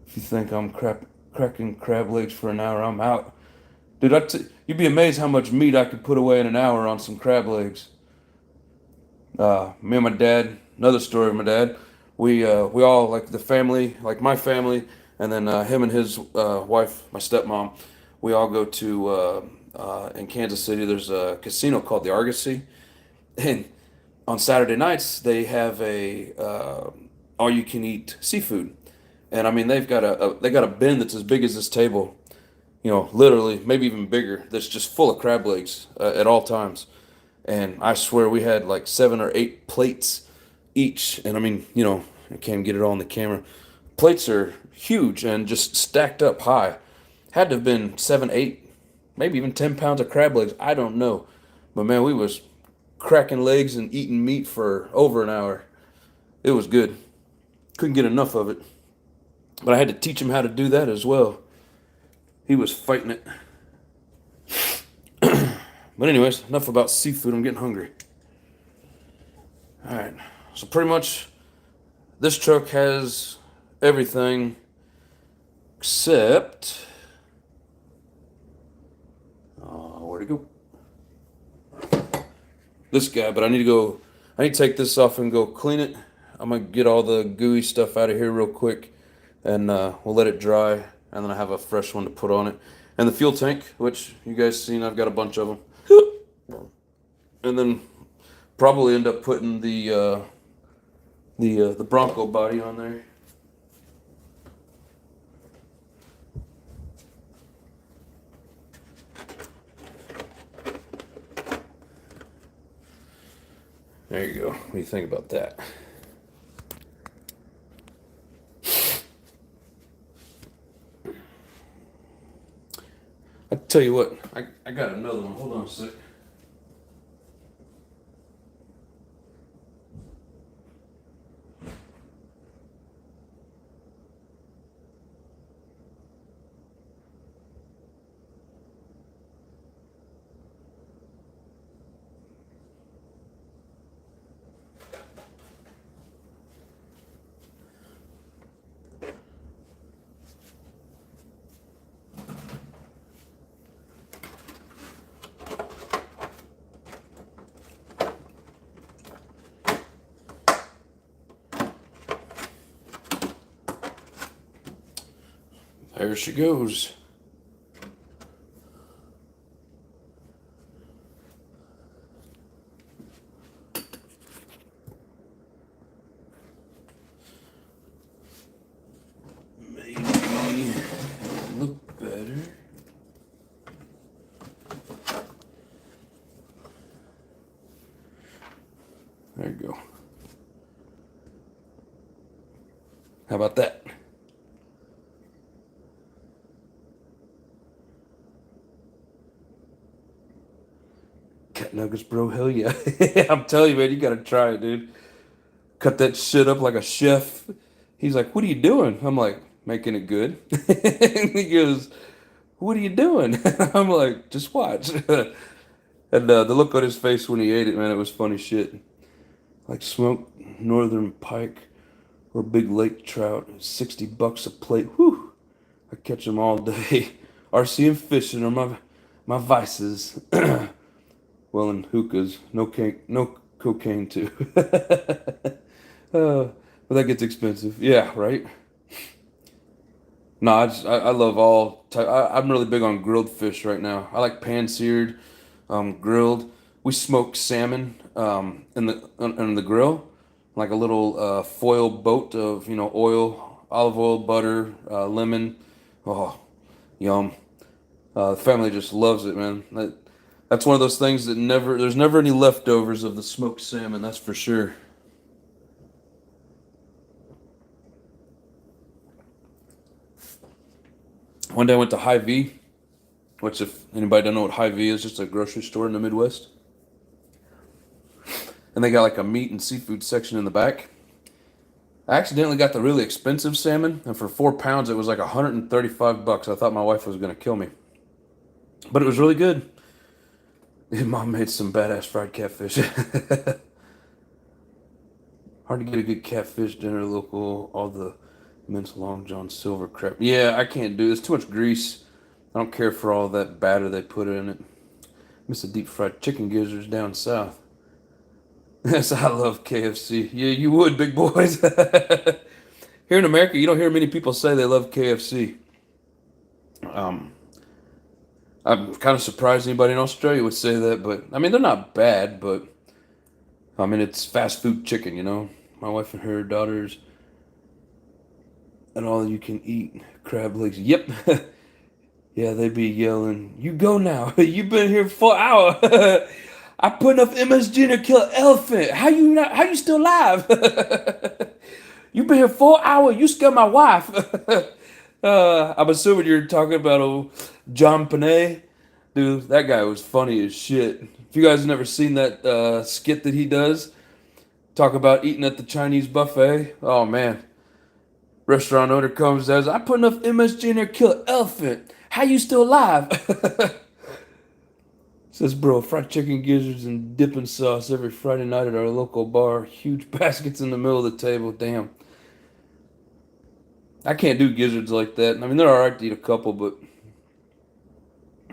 If you think I'm cracking crab legs for an hour, I'm out. Dude, you'd be amazed how much meat I could put away in an hour on some crab legs. Me and my dad, another story of my dad, we all, like the family, like my family, and then him and his wife, my stepmom, we all go to, in Kansas City, there's a casino called the Argosy. And on Saturday nights, they have a all-you-can-eat seafood. And I mean, they got a bin that's as big as this table, literally, maybe even bigger, that's just full of crab legs at all times. And I swear we had like 7 or 8 plates each. And I mean, I can't get it all on the camera. Plates are huge and just stacked up high. Had to have been 7, 8, maybe even 10 pounds of crab legs. I don't know. But man, we was cracking legs and eating meat for over an hour. It was good. Couldn't get enough of it. But I had to teach him how to do that as well. He was fighting it. But anyways, enough about seafood. I'm getting hungry. All right. So pretty much this truck has everything except... where'd it go? This guy, but I need to take this off and go clean it. I'm going to get all the gooey stuff out of here real quick, and we'll let it dry, and then I have a fresh one to put on it. And the fuel tank, which you guys seen, I've got a bunch of them. And then probably end up putting the Bronco body on there. There you go. What do you think about that? I tell you what, I got another one. Hold on a sec. There she goes. Maybe look better. There you go. How about that? Cat nuggets, bro. Hell yeah. I'm telling you, man, you gotta try it, dude. Cut that shit up like a chef. He's like, what are you doing? I'm like, making it good. And he goes, what are you doing? I'm like, just watch. And the look on his face when he ate it, man, it was funny shit. Like smoked northern pike or big lake trout, $60 a plate. Whew. I catch them all day. RC and fishing are my vices. Well, and hookahs, no cocaine too. But that gets expensive. Yeah, right. No, I love all type. I'm really big on grilled fish right now. I like pan-seared, grilled. We smoke salmon in the grill, like a little foil boat of oil, olive oil, butter, lemon. Oh, yum. The family just loves it, man. That's one of those things that there's never any leftovers of the smoked salmon, that's for sure. One day I went to Hy-Vee, which if anybody don't know what Hy-Vee is, just a grocery store in the Midwest. And they got like a meat and seafood section in the back. I accidentally got the really expensive salmon, and for 4 pounds it was like $135. I thought my wife was gonna kill me, but it was really good. Mom made some badass fried catfish. Hard to get a good catfish dinner local. All the minced Long John Silver crap. Yeah, I can't do this. Too much grease. I don't care for all that batter they put in it. Miss the deep fried chicken gizzards down south. Yes, I love KFC. Yeah, you would, big boys. Here in America, you don't hear many people say they love KFC. I'm kind of surprised anybody in Australia would say that, but I mean, they're not bad, but I mean, it's fast food chicken, you know? My wife and her daughters, and all you can eat crab legs. Yep. Yeah, they'd be yelling, "You go now. You've been here for an hour. I put enough MSG to kill an elephant. How you still alive? You've been here 4 hours. You scared my wife." I'm assuming you're talking about old John Panay. Dude, that guy was funny as shit. If you guys never seen that skit that he does, talk about eating at the Chinese buffet. Oh man. Restaurant owner comes and says, "I put enough MSG in there to kill an elephant. How you still alive?" Says, "Bro, fried chicken gizzards and dipping sauce every Friday night at our local bar. Huge baskets in the middle of the table. Damn. I can't do gizzards like that. I mean, they're alright to eat a couple, but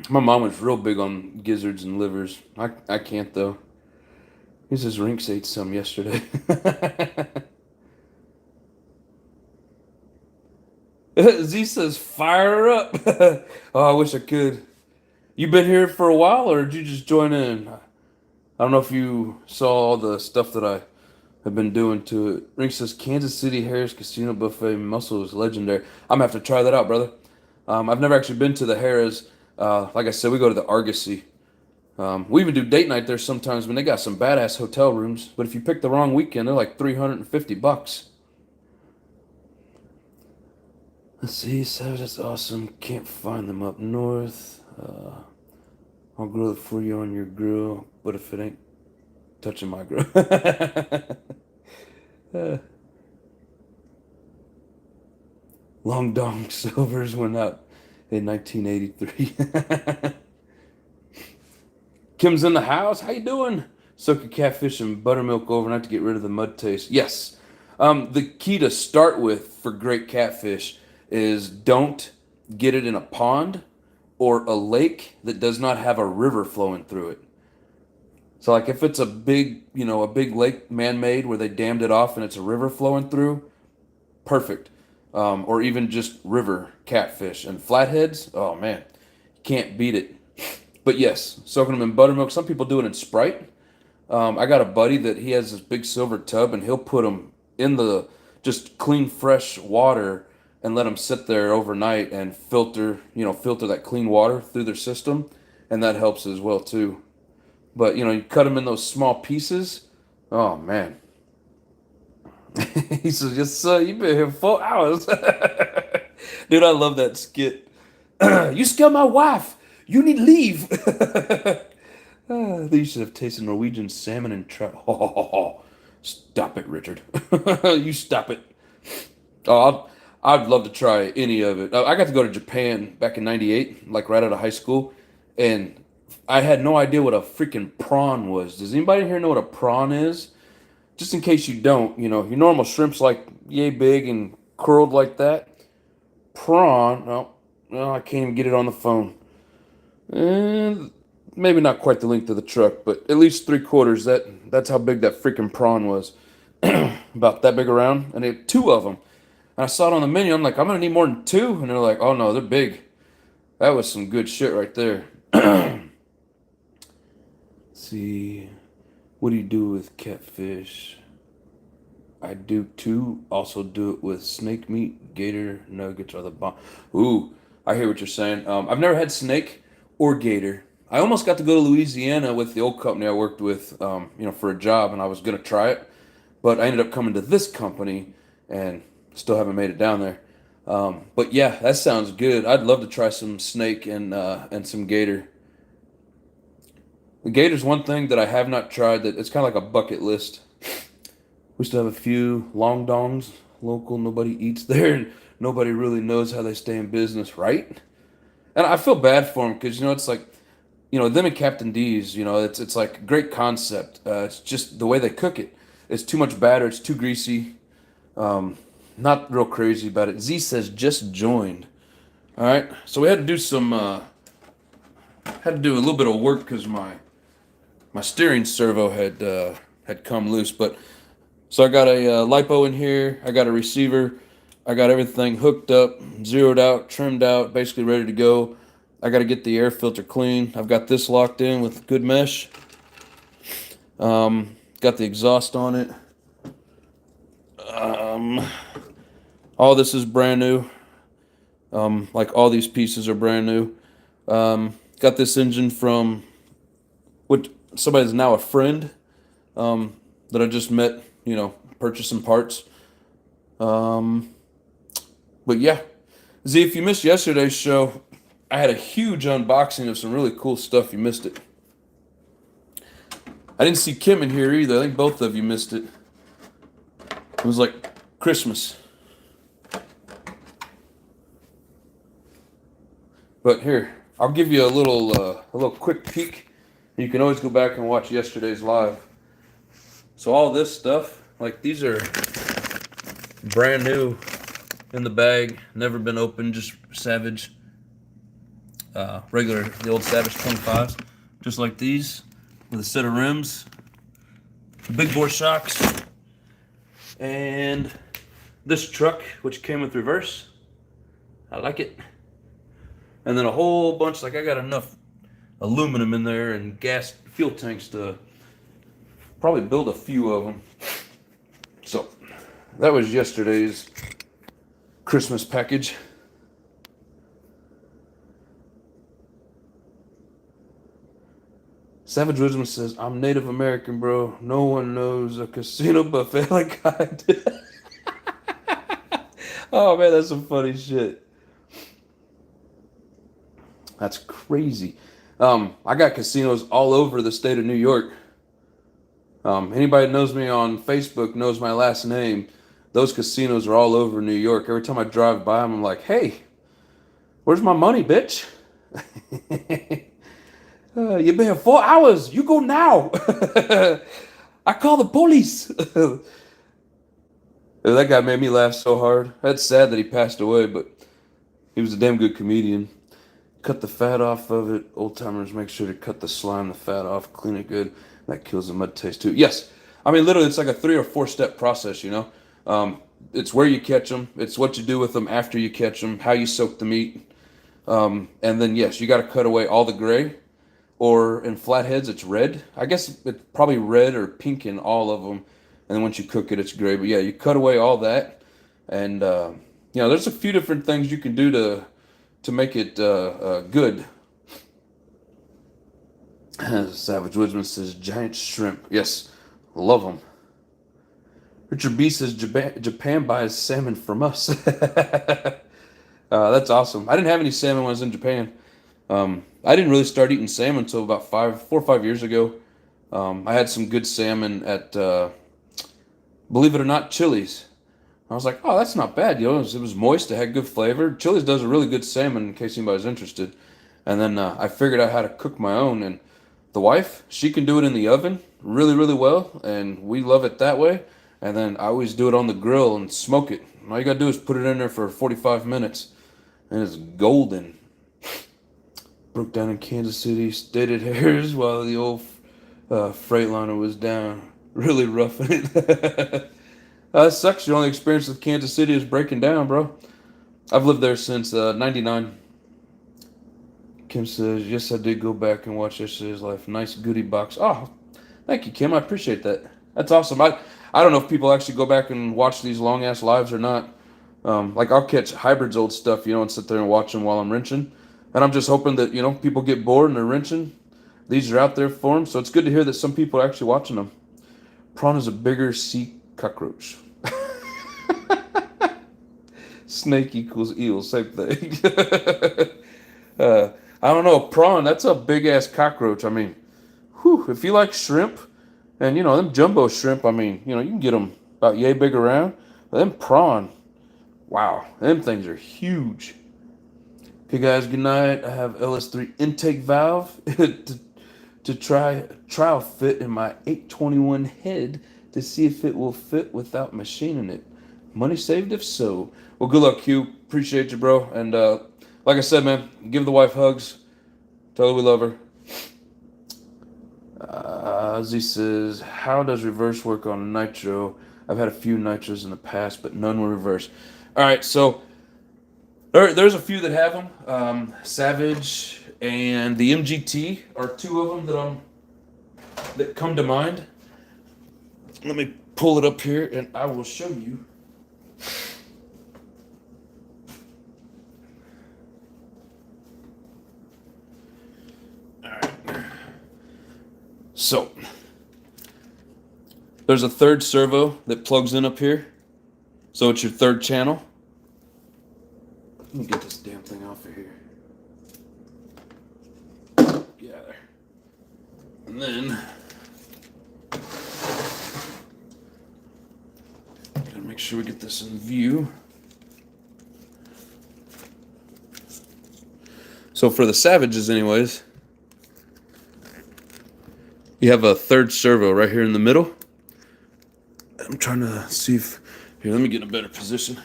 my mom was real big on gizzards and livers. I can't, though. He says Rinks ate some yesterday." Z says, "Fire her up." Oh, I wish I could. You been here for a while, or did you just join in? I don't know if you saw all the stuff that I have been doing to it. Rink says, "Kansas City Harris Casino Buffet mussel is legendary." I'm going to have to try that out, brother. I've never actually been to the Harris. Like I said, we go to the Argosy. We even do date night there sometimes when they got some badass hotel rooms. But if you pick the wrong weekend, they're like $350. Let's see, so that's awesome. Can't find them up north. I'll grill it for you on your grill, but if it ain't touching my grill. Long Dong Silvers went out in 1983. Kim's in the house. How you doing? Soak a catfish in buttermilk overnight to get rid of the mud taste. Yes. The key to start with for great catfish is don't get it in a pond or a lake that does not have a river flowing through it. So like if it's a big lake man-made where they dammed it off and it's a river flowing through, perfect. Or even just river catfish and flatheads. Oh man, you can't beat it. But yes, soaking them in buttermilk. Some people do it in Sprite. I got a buddy that he has this big silver tub and he'll put them in the just clean fresh water and let them sit there overnight and filter that clean water through their system, and that helps as well too. But you cut them in those small pieces. Oh man. He says, "Yes sir, you've been here 4 hours." Dude, I love that skit. "You scared my wife. You need to leave." They should have tasted Norwegian salmon and trout. Stop it, Richard. You stop it. Oh, I'd love to try any of it. I got to go to Japan back in '98, like right out of high school, and I had no idea what a freaking prawn was. Does anybody here know what a prawn is? Just in case you don't, your normal shrimp's like yay big and curled like that. Prawn, no, I can't even get it on the phone. And maybe not quite the length of the truck, but at least 3/4. That's how big that freaking prawn was. About that big around, and they had 2 of them. And I saw it on the menu. I'm like, I'm gonna need more than 2, and they're like, "Oh no, they're big." That was some good shit right there. Let's see, what do you do with catfish? I do too. Also do it with snake meat, gator nuggets, or the bomb. Ooh, I hear what you're saying. I've never had snake or gator. I almost got to go to Louisiana with the old company I worked with, for a job, and I was gonna try it, but I ended up coming to this company and still haven't made it down there. But yeah, that sounds good. I'd love to try some snake and some gator. The gator's one thing that I have not tried that it's kind of like a bucket list. We still have a few long dongs local. Nobody eats there, and nobody really knows how they stay in business, right? And I feel bad for them because it's like them and Captain D's. It's like great concept. It's just the way they cook it. It's too much batter. It's too greasy. Not real crazy about it. Z says just joined. All right, so we had to do a little bit of work because my steering servo had come loose. But so I got a lipo in here. I got a receiver. I got everything hooked up, zeroed out, trimmed out, basically ready to go. I got to get the air filter clean. I've got this locked in with good mesh. Got the exhaust on it. All this is brand new. Like all these pieces are brand new. Got this engine from somebody that's now a friend that I just met, purchasing parts. But yeah, Z, if you missed yesterday's show, I had a huge unboxing of some really cool stuff. You missed it. I didn't see Kim in here either. I think both of you missed it. It was like Christmas. But here, I'll give you a little quick peek. You can always go back and watch yesterday's live. So all this stuff, like these are brand new in the bag, never been opened, just Savage, the old Savage 25s, just like these, with a set of rims, big bore shocks, and this truck, which came with reverse. I like it. And then a whole bunch, like I got enough aluminum in there and gas fuel tanks to probably build a few of them. So that was yesterday's Christmas package. Savage Wisdom says, I'm Native American, bro. No one knows a casino buffet like I do. Oh man, that's some funny shit. That's crazy. I got casinos all over the state of New York. Anybody that knows me on Facebook knows my last name. Those casinos are all over New York. Every time I drive by them, I'm like, hey, where's my money, bitch? You've been here 4 hours. You go now. I call the police. That guy made me laugh so hard. That's sad that he passed away, but he was a damn good comedian. Cut the fat off of it. Old timers make sure to cut the slime, the fat off, clean it good. That kills the mud taste too. Yes. I mean, literally, it's like a 3 or 4 step process, It's where you catch them. It's what you do with them after you catch them, how you soak the meat. And then, yes, you got to cut away all the gray. Or in flatheads, it's red. I guess it's probably red or pink in all of them. And then once you cook it, it's gray. But yeah, you cut away all that. And, there's a few different things you can do to make it good. Savage Woodsman says, giant shrimp. Yes, love them. Richard B says, Japan buys salmon from us. That's awesome. I didn't have any salmon when I was in Japan. I didn't really start eating salmon until about 4 or 5 years ago. I had some good salmon at, believe it or not, Chili's. I was like, oh, that's not bad. It was moist. It had good flavor. Chili's does a really good salmon in case anybody's interested. And then I figured out how to cook my own. And the wife, she can do it in the oven really, really well. And we love it that way. And then I always do it on the grill and smoke it. All you got to do is put it in there for 45 minutes. And it's golden. Broke down in Kansas City, stayed at Harris while the old Freightliner was down. Really roughing it. It sucks. Your only experience with Kansas City is breaking down, bro. I've lived there since 99. Kim says, yes, I did go back and watch yesterday's live. Nice goodie box. Oh, thank you, Kim. I appreciate that. That's awesome. I don't know if people actually go back and watch these long-ass lives or not. Like, I'll catch Hybrid's old stuff, and sit there and watch them while I'm wrenching. And I'm just hoping that, people get bored and they're wrenching. These are out there for them. So it's good to hear that some people are actually watching them. Prawn is a bigger sea cockroach. Snake equals eel, same thing. I don't know, prawn, that's a big ass cockroach. I mean, whew, if you like shrimp, and them jumbo shrimp, I mean, you can get them about yay big around. But them prawn, wow, them things are huge. Okay, guys, good night. I have LS3 intake valve to trial fit in my 821 head to see if it will fit without machining it. Money saved if so. Well, good luck, Q. Appreciate you, bro. And like I said, man, give the wife hugs. Tell her we love her. Z says, how does reverse work on nitro? I've had a few nitros in the past, but none were reverse. All right, so there's a few that have them. Savage and the MGT are two of them that come to mind. Let me pull it up here, and I will show you. All right. So there's a third servo that plugs in up here, so it's your third channel. Let me get this damn thing off of here. Yeah, there. And then gotta make sure we get this in view. So for the Savages anyways, you have a third servo right here in the middle. I'm trying to see if, here, let me get in a better position.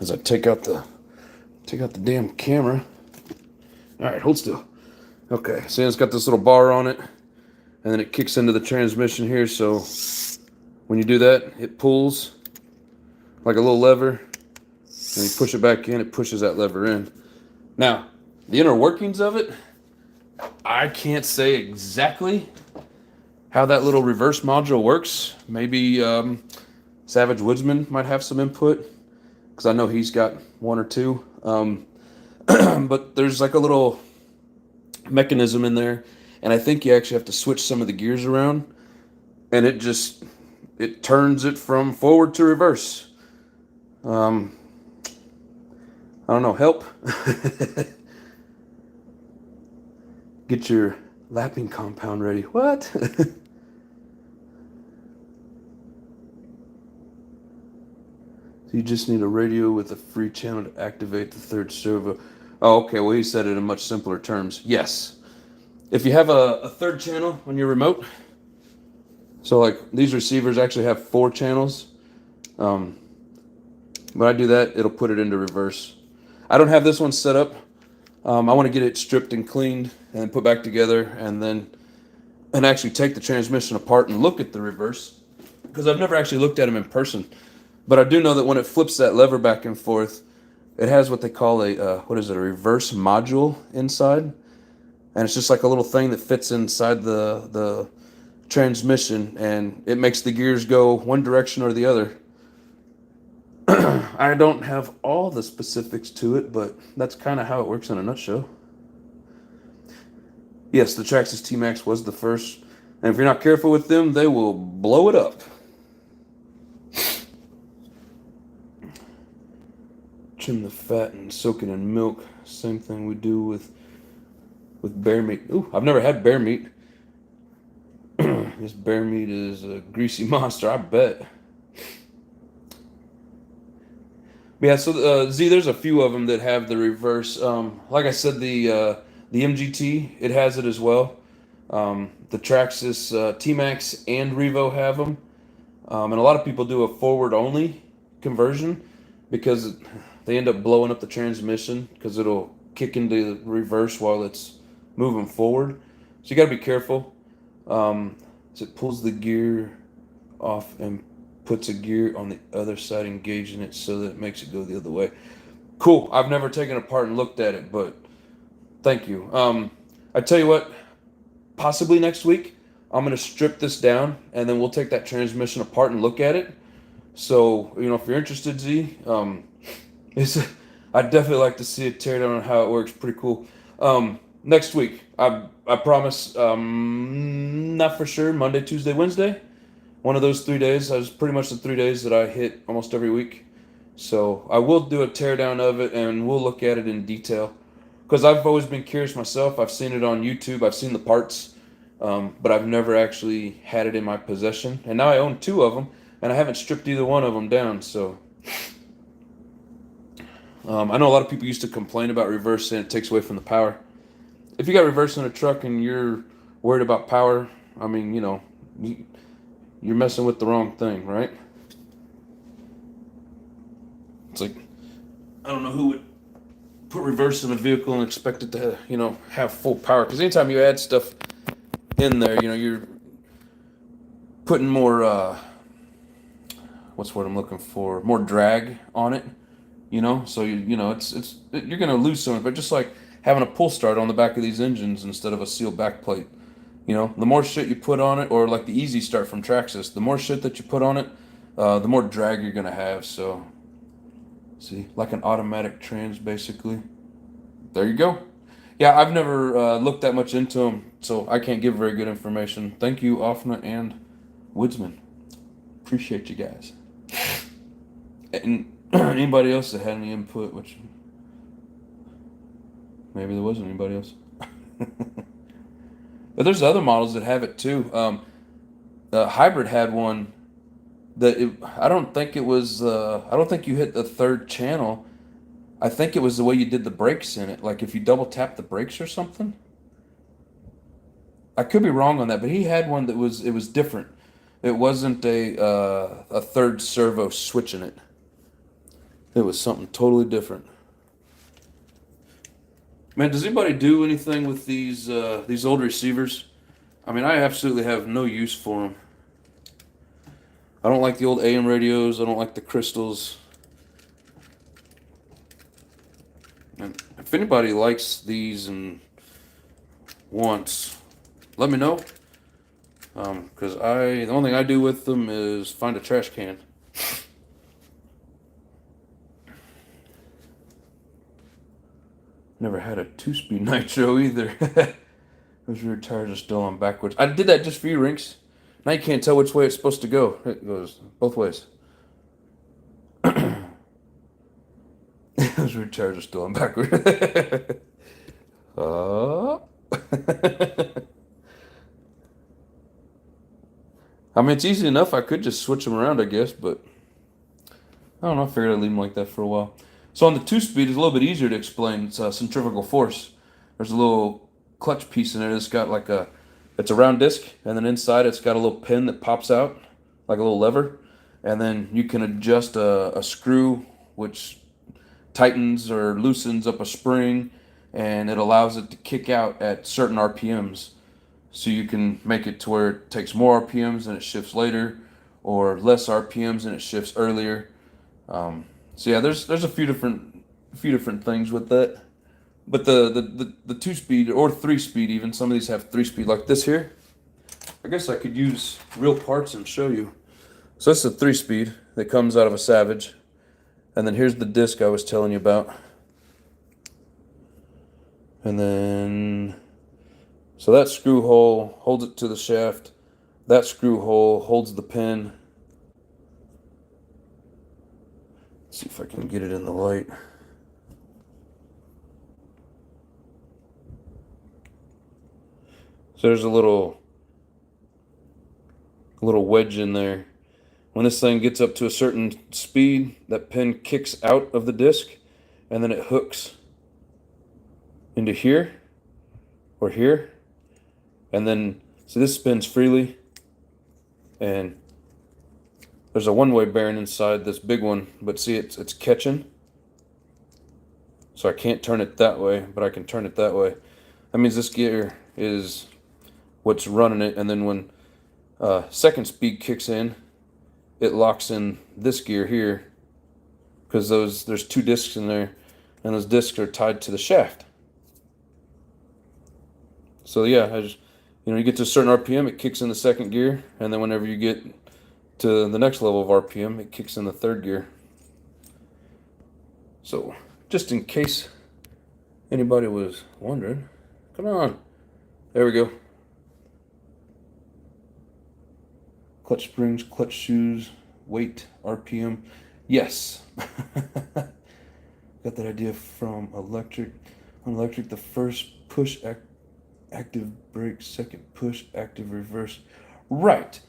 As I take out the damn camera. All right, hold still. Okay, see, it's got this little bar on it, and then it kicks into the transmission here. So when you do that, it pulls like a little lever, and you push it back in. It pushes that lever in. Now, the inner workings of it, I can't say exactly how that little reverse module works. Maybe Savage Woodsman might have some input, because I know he's got one or two. But there's like a little mechanism in there, and I think you actually have to switch some of the gears around, and it turns it from forward to reverse. I don't know, help. Get your lapping compound ready. What? So you just need a radio with a free channel to activate the third servo. Oh, okay. Well, he said it in much simpler terms. Yes. If you have a third channel on your remote, so like these receivers actually have 4 channels. When I do that, it'll put it into reverse. I don't have this one set up. I want to get it stripped and cleaned and put back together, and actually take the transmission apart and look at the reverse, because I've never actually looked at them in person. But I do know that when it flips that lever back and forth, it has what they call a reverse module inside, and it's just like a little thing that fits inside the transmission, and it makes the gears go one direction or the other. I don't have all the specifics to it, but that's kind of how it works in a nutshell. Yes, the Traxxas T-Max was the first, and if you're not careful with them, they will blow it up. Trim the fat and soak it in milk. Same thing we do with bear meat. Ooh, I've never had bear meat. This bear meat is a greasy monster, I bet. Yeah, so Z, there's a few of them that have the reverse. Like I said, the MGT, it has it as well. The Traxxas T-Max and Revo have them. And a lot of people do a forward-only conversion because they end up blowing up the transmission because it'll kick into reverse while it's moving forward. So you got to be careful. So it pulls the gear off and puts a gear on the other side, engaging it so that it makes it go the other way. Cool. I've never taken it apart and looked at it, but thank you. I tell you what, possibly next week, I'm going to strip this down, and then we'll take that transmission apart and look at it. So, if you're interested, Z, I'd definitely like to see a teardown on how it works. Pretty cool. Next week, I promise, not for sure, Monday, Tuesday, Wednesday. one of those 3 days. That was pretty much the 3 days that I hit almost every week. So I will do a teardown of it, and we'll look at it in detail. Because I've always been curious myself. I've seen it on YouTube. I've seen the parts, but I've never actually had it in my possession. And now I own two of them, and I haven't stripped either one of them down. So I know a lot of people used to complain about reversing. It takes away from the power. If you got reverse in a truck and you're worried about power, I mean, you know, you're messing with the wrong thing, right? It's like, I don't know who would put reverse in a vehicle and expect it to, you know, have full power. Because anytime you add stuff in there, you know, you're putting more, what's what I'm looking for? More drag on it, you know? So, you know, you're going to lose some of it. But just like having a pull start on the back of these engines instead of a sealed back plate. You know, the more shit you put on it, or like the Easy Start from Traxxas, the more shit that you put on it, the more drag you're going to have. So, see, like an automatic trans, basically. There you go. Yeah, I've never looked that much into them, so I can't give very good information. Thank you, Offna and Woodsman. Appreciate you guys. And anybody else that had any input, which maybe there wasn't anybody else. But there's other models that have it too. The Hybrid had one that I don't think it was. I don't think you hit the third channel. I think it was the way you did the brakes in it. Like if you double tap the brakes or something. I could be wrong on that, but he had one that was different. It wasn't a third servo switch in it. It was something totally different. Man, does anybody do anything with these old receivers? I mean, I absolutely have no use for them. I don't like the old AM radios. I don't like the crystals. And if anybody likes these and wants, let me know. Because the only thing I do with them is find a trash can. Never had a 2-speed nitro either. Those rear tires are still on backwards. I did that just for you, Rinks. Now you can't tell which way it's supposed to go. It goes both ways. Those rear tires are still on backwards. I mean, it's easy enough. I could just switch them around, I guess, but I don't know. I figured I'd leave them like that for a while. So on the 2-speed, it's a little bit easier to explain. It's centrifugal force. There's a little clutch piece in it. It's got like it's a round disc, and then inside it's got a little pin that pops out, like a little lever. And then you can adjust a screw, which tightens or loosens up a spring, and it allows it to kick out at certain RPMs. So you can make it to where it takes more RPMs and it shifts later, or less RPMs and it shifts earlier. So yeah, there's a few different things with that. But the 2-speed or 3-speed even, some of these have 3-speed like this here. I guess I could use real parts and show you. So this is a 3-speed that comes out of a Savage. And then here's the disc I was telling you about. And then, so that screw hole holds it to the shaft. That screw hole holds the pin. Let's see if I can get it in the light. So there's a little wedge in there. When this thing gets up to a certain speed, that pin kicks out of the disc, and then it hooks into here or here. And then, so this spins freely, and there's a one-way bearing inside this big one, but see, it's catching. So I can't turn it that way, but I can turn it that way. That means this gear is what's running it, and then when second speed kicks in, it locks in this gear here, because there's two discs in there, and those discs are tied to the shaft. So yeah, you get to a certain RPM, it kicks in the second gear, and then whenever you get to the next level of RPM, it kicks in the third gear. So just in case anybody was wondering, come on, there we go. Clutch springs, clutch shoes, weight, RPM. Yes. Got that idea from electric. On electric, the first push active brake, second push active reverse. Right.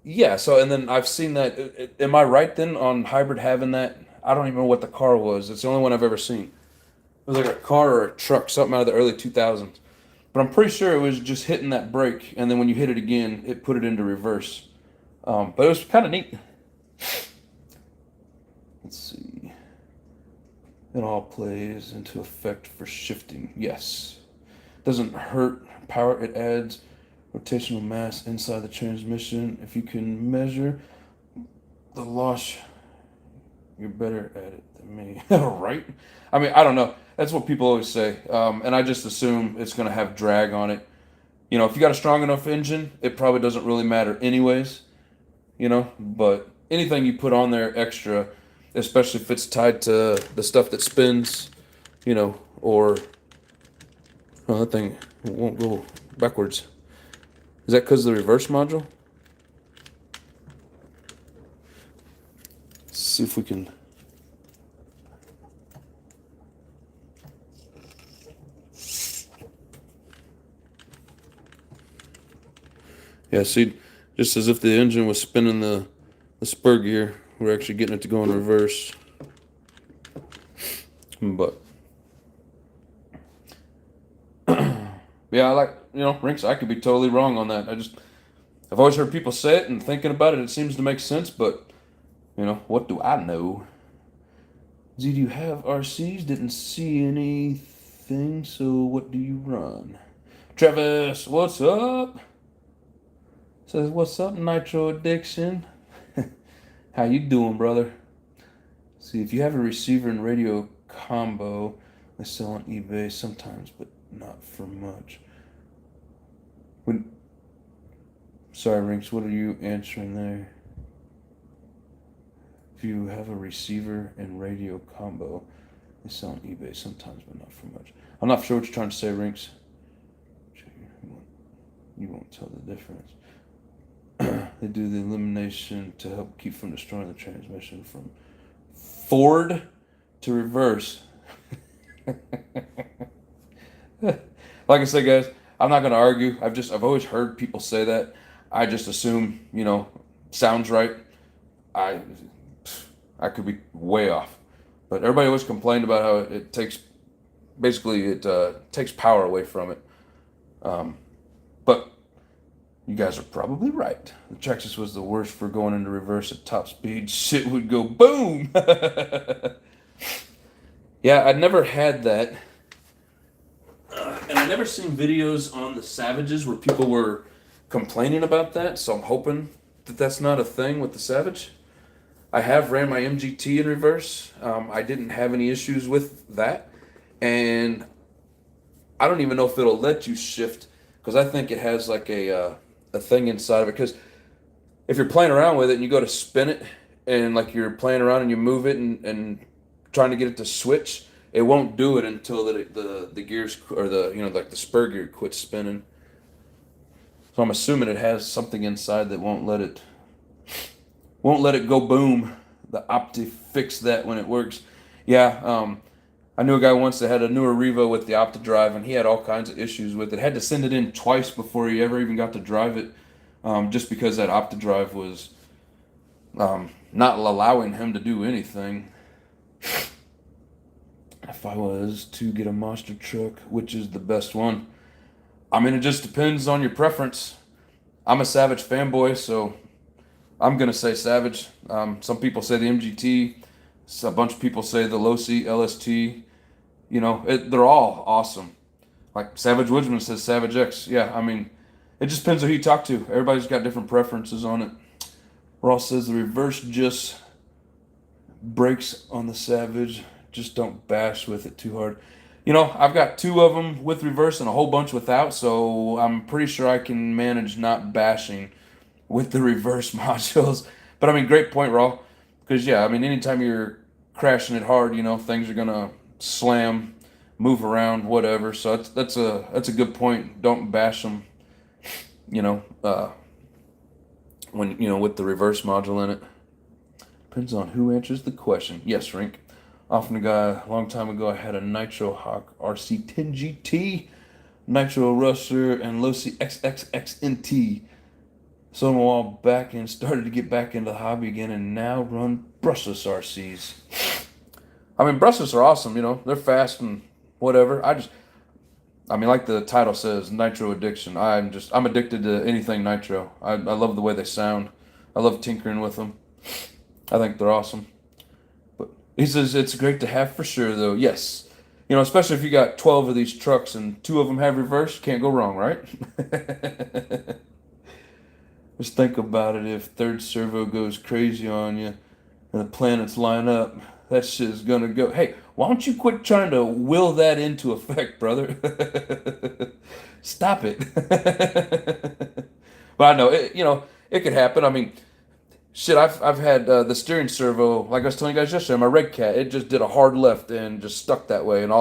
Yeah, so, and then I've seen that. Am I right then on hybrid having that? I don't even know what the car was. It's the only one I've ever seen. It was like a car or a truck, something out of the early 2000s. But I'm pretty sure it was just hitting that brake, and then when you hit it again, it put it into reverse. But it was kind of neat. Let's see. It all plays into effect for shifting. Yes. Doesn't hurt power. It adds rotational mass inside the transmission. If you can measure the loss, you're better at it than me. Right? I mean, I don't know. That's what people always say. And I just assume it's going to have drag on it. You know, if you got a strong enough engine, it probably doesn't really matter anyways. You know, but anything you put on there extra, especially if it's tied to the stuff that spins, you know, or that thing won't go backwards. Is that because of the reverse module? Let's see if we can. Yeah, see, just as if the engine was spinning the spur gear, we're actually getting it to go in reverse. But yeah, I like, you know, Rinks, I could be totally wrong on that. I've always heard people say it, and thinking about it, it seems to make sense, but, you know, what do I know? Do you have RCs? Didn't see anything, so what do you run? Travis, what's up? Says, what's up, Nitro Addiction? How you doing, brother? See, if you have a receiver and radio combo, they sell on eBay sometimes, but not for much. Sorry, Rinks, what are you answering there? If you have a receiver and radio combo, they sell on eBay sometimes, but not for much. I'm not sure what you're trying to say, Rinks. You won't tell the difference. They do the elimination to help keep from destroying the transmission from forward to reverse. Like I said, guys, I'm not going to argue. I've always heard people say that. I just assume, you know, sounds right. I could be way off. But everybody always complained about how it takes power away from it. But you guys are probably right. The Texas was the worst for going into reverse at top speed. Shit would go boom. Yeah, I'd never had that. And I've never seen videos on the Savages where people were complaining about that. So I'm hoping that that's not a thing with the Savage. I have ran my MGT in reverse. I didn't have any issues with that. And I don't even know if it'll let you shift, because I think it has like a thing inside of it. Because if you're playing around with it and you go to spin it, and like you're playing around and you move it and trying to get it to switch, it won't do it until the gears, or like the spur gear quits spinning. So I'm assuming it has something inside that won't let it go boom. The Opti fixed that when it works. Yeah, I knew a guy once that had a newer Revo with the Opti drive, and he had all kinds of issues with it. Had to send it in twice before he ever even got to drive it, just because that Opti drive was not allowing him to do anything. If I was to get a monster truck, which is the best one? I mean, it just depends on your preference. I'm a Savage fanboy, so I'm going to say Savage. Some people say the MGT. A bunch of people say the Losi LST. You know, they're all awesome. Like Savage Woodsman says Savage X. Yeah, I mean, it just depends on who you talk to. Everybody's got different preferences on it. Ross says the reverse just brakes on the Savage. Just don't bash with it too hard. You know, I've got 2 of them with reverse and a whole bunch without, so I'm pretty sure I can manage not bashing with the reverse modules. But I mean, great point, Raw. Because yeah, I mean, anytime you're crashing it hard, you know, things are gonna slam, move around, whatever. So that's a good point. Don't bash them. You know, when, with the reverse module in it. Depends on who answers the question. Yes, Rink. Often a guy, a long time ago, I had a Nitro Hawk RC10GT, Nitro Rusher, and Losi XXXNT. Sold them a while back and started to get back into the hobby again, and now run brushless RCs. I mean, brushless are awesome, they're fast and whatever. Like the title says, Nitro Addiction. I'm addicted to anything Nitro. I love the way they sound. I love tinkering with them. I think they're awesome. But he says it's great to have for sure, though. Yes. Especially if you got 12 of these trucks and 2 of them have reverse, can't go wrong, right? Just think about it. If third servo goes crazy on you and the planets line up, that shit's gonna go. Hey, why don't you quit trying to will that into effect, brother? Stop it. But I know it could happen. I mean, shit, I've had the steering servo, like I was telling you guys yesterday, my Red Cat, it just did a hard left and just stuck that way, and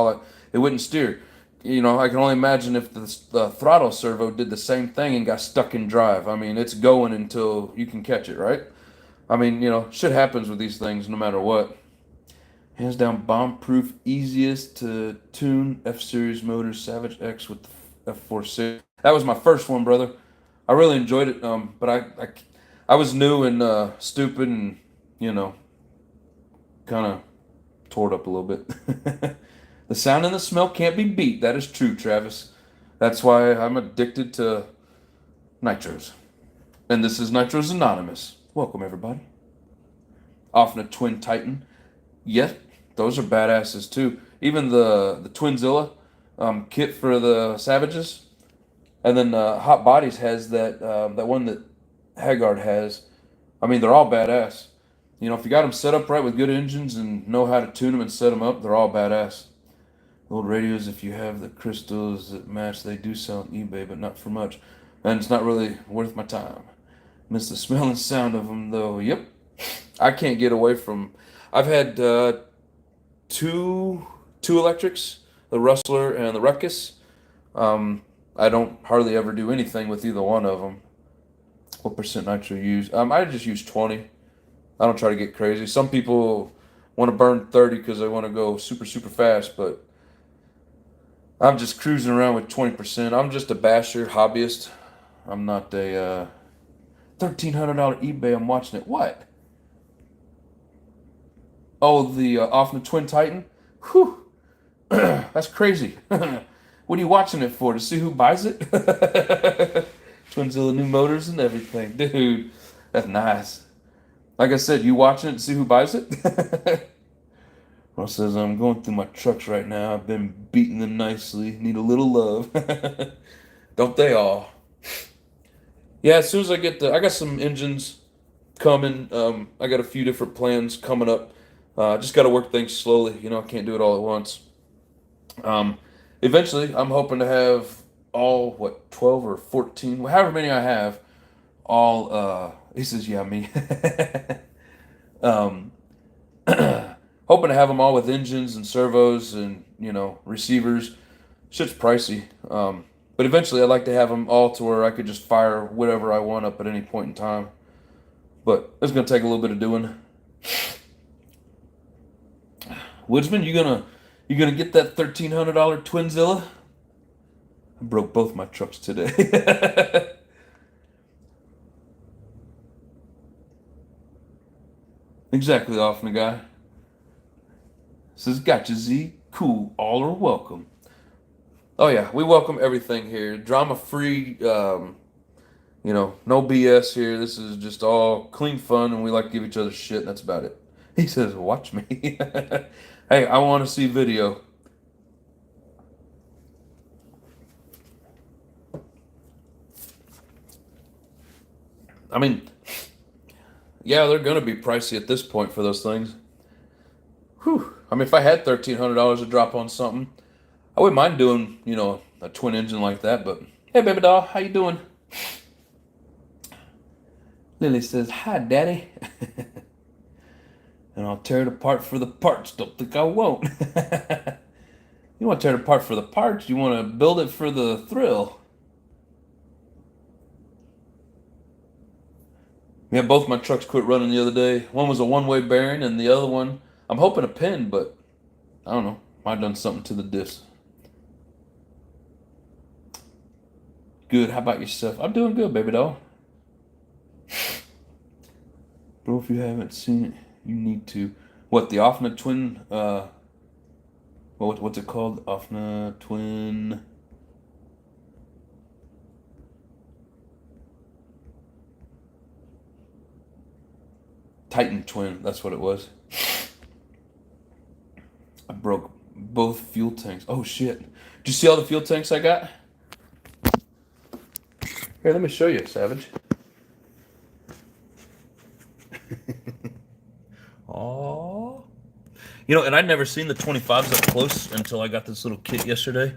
it wouldn't steer. I can only imagine if the throttle servo did the same thing and got stuck in drive. I mean, it's going until you can catch it, right? I mean, shit happens with these things no matter what. Hands down, bomb-proof, easiest to tune F-Series motor, Savage X with the F46. That was my first one, brother. I really enjoyed it, but I was new and stupid and, kind of tore it up a little bit. The sound and the smell can't be beat. That is true, Travis. That's why I'm addicted to Nitros. And this is Nitros Anonymous. Welcome, everybody. Often a Twin Titan. Yes, those are badasses, too. Even the Twinzilla kit for the Savages. And then Hot Bodies has that one that Haggard has. I mean, they're all badass. If you got them set up right with good engines and know how to tune them and set them up, they're all badass. Old radios, if you have the crystals that match, they do sell on eBay, but not for much. And it's not really worth my time. Miss the smell and sound of them, though. Yep. I can't get away from... I've had two electrics, the Rustler and the Ruckus. I don't hardly ever do anything with either one of them. What percent nitro use? I just use 20. I don't try to get crazy. Some people want to burn 30 because they want to go super, super fast, but I'm just cruising around with 20%. I'm just a basher, hobbyist. I'm not a $1,300 eBay. I'm watching it. What? Oh, the off the Twin Titan? Whew. That's crazy. What are you watching it for? To see who buys it? Twinzilla new motors and everything. Dude, that's nice. Like I said, you watching it to see who buys it? Well, says, I'm going through my trucks right now. I've been beating them nicely. Need a little love. Don't they all? Yeah, as soon as I I got some engines coming. I got a few different plans coming up. Just got to work things slowly. I can't do it all at once. Eventually, I'm hoping to have all, 12 or 14, however many I have, all, he says, yeah, me. Hoping to have them all with engines and servos and, receivers. Shit's pricey. But eventually I'd like to have them all to where I could just fire whatever I want up at any point in time. But it's going to take a little bit of doing. Woodsman, you gonna get that $1,300 Twinzilla? I broke both my trucks today. Exactly, off the guy. Says, gotcha, Z. Cool. All are welcome. Oh, yeah. We welcome everything here. Drama-free, no BS here. This is just all clean fun, and we like to give each other shit, and that's about it. He says, watch me. Hey, I want to see video. I mean, yeah, they're going to be pricey at this point for those things. Whew. I mean, if I had $1,300 to drop on something, I wouldn't mind doing, a twin engine like that. But, hey, baby doll, how you doing? Lily says, hi, daddy. And I'll tear it apart for the parts. Don't think I won't. You want to tear it apart for the parts? You want to build it for the thrill? Yeah, both my trucks quit running the other day. One was a one-way bearing, and the other one, I'm hoping a pin, but I don't know. Might have done something to the diffs. Good. How about yourself? I'm doing good, baby doll. Bro, if you haven't seen it, you need to. What, the Offna twin? What's it called? Offna twin. Titan twin. That's what it was. I broke both fuel tanks. Oh shit! Did you see all the fuel tanks I got? Here, let me show you, Savage. Oh. You know, and I'd never seen the 25s up close until I got this little kit yesterday.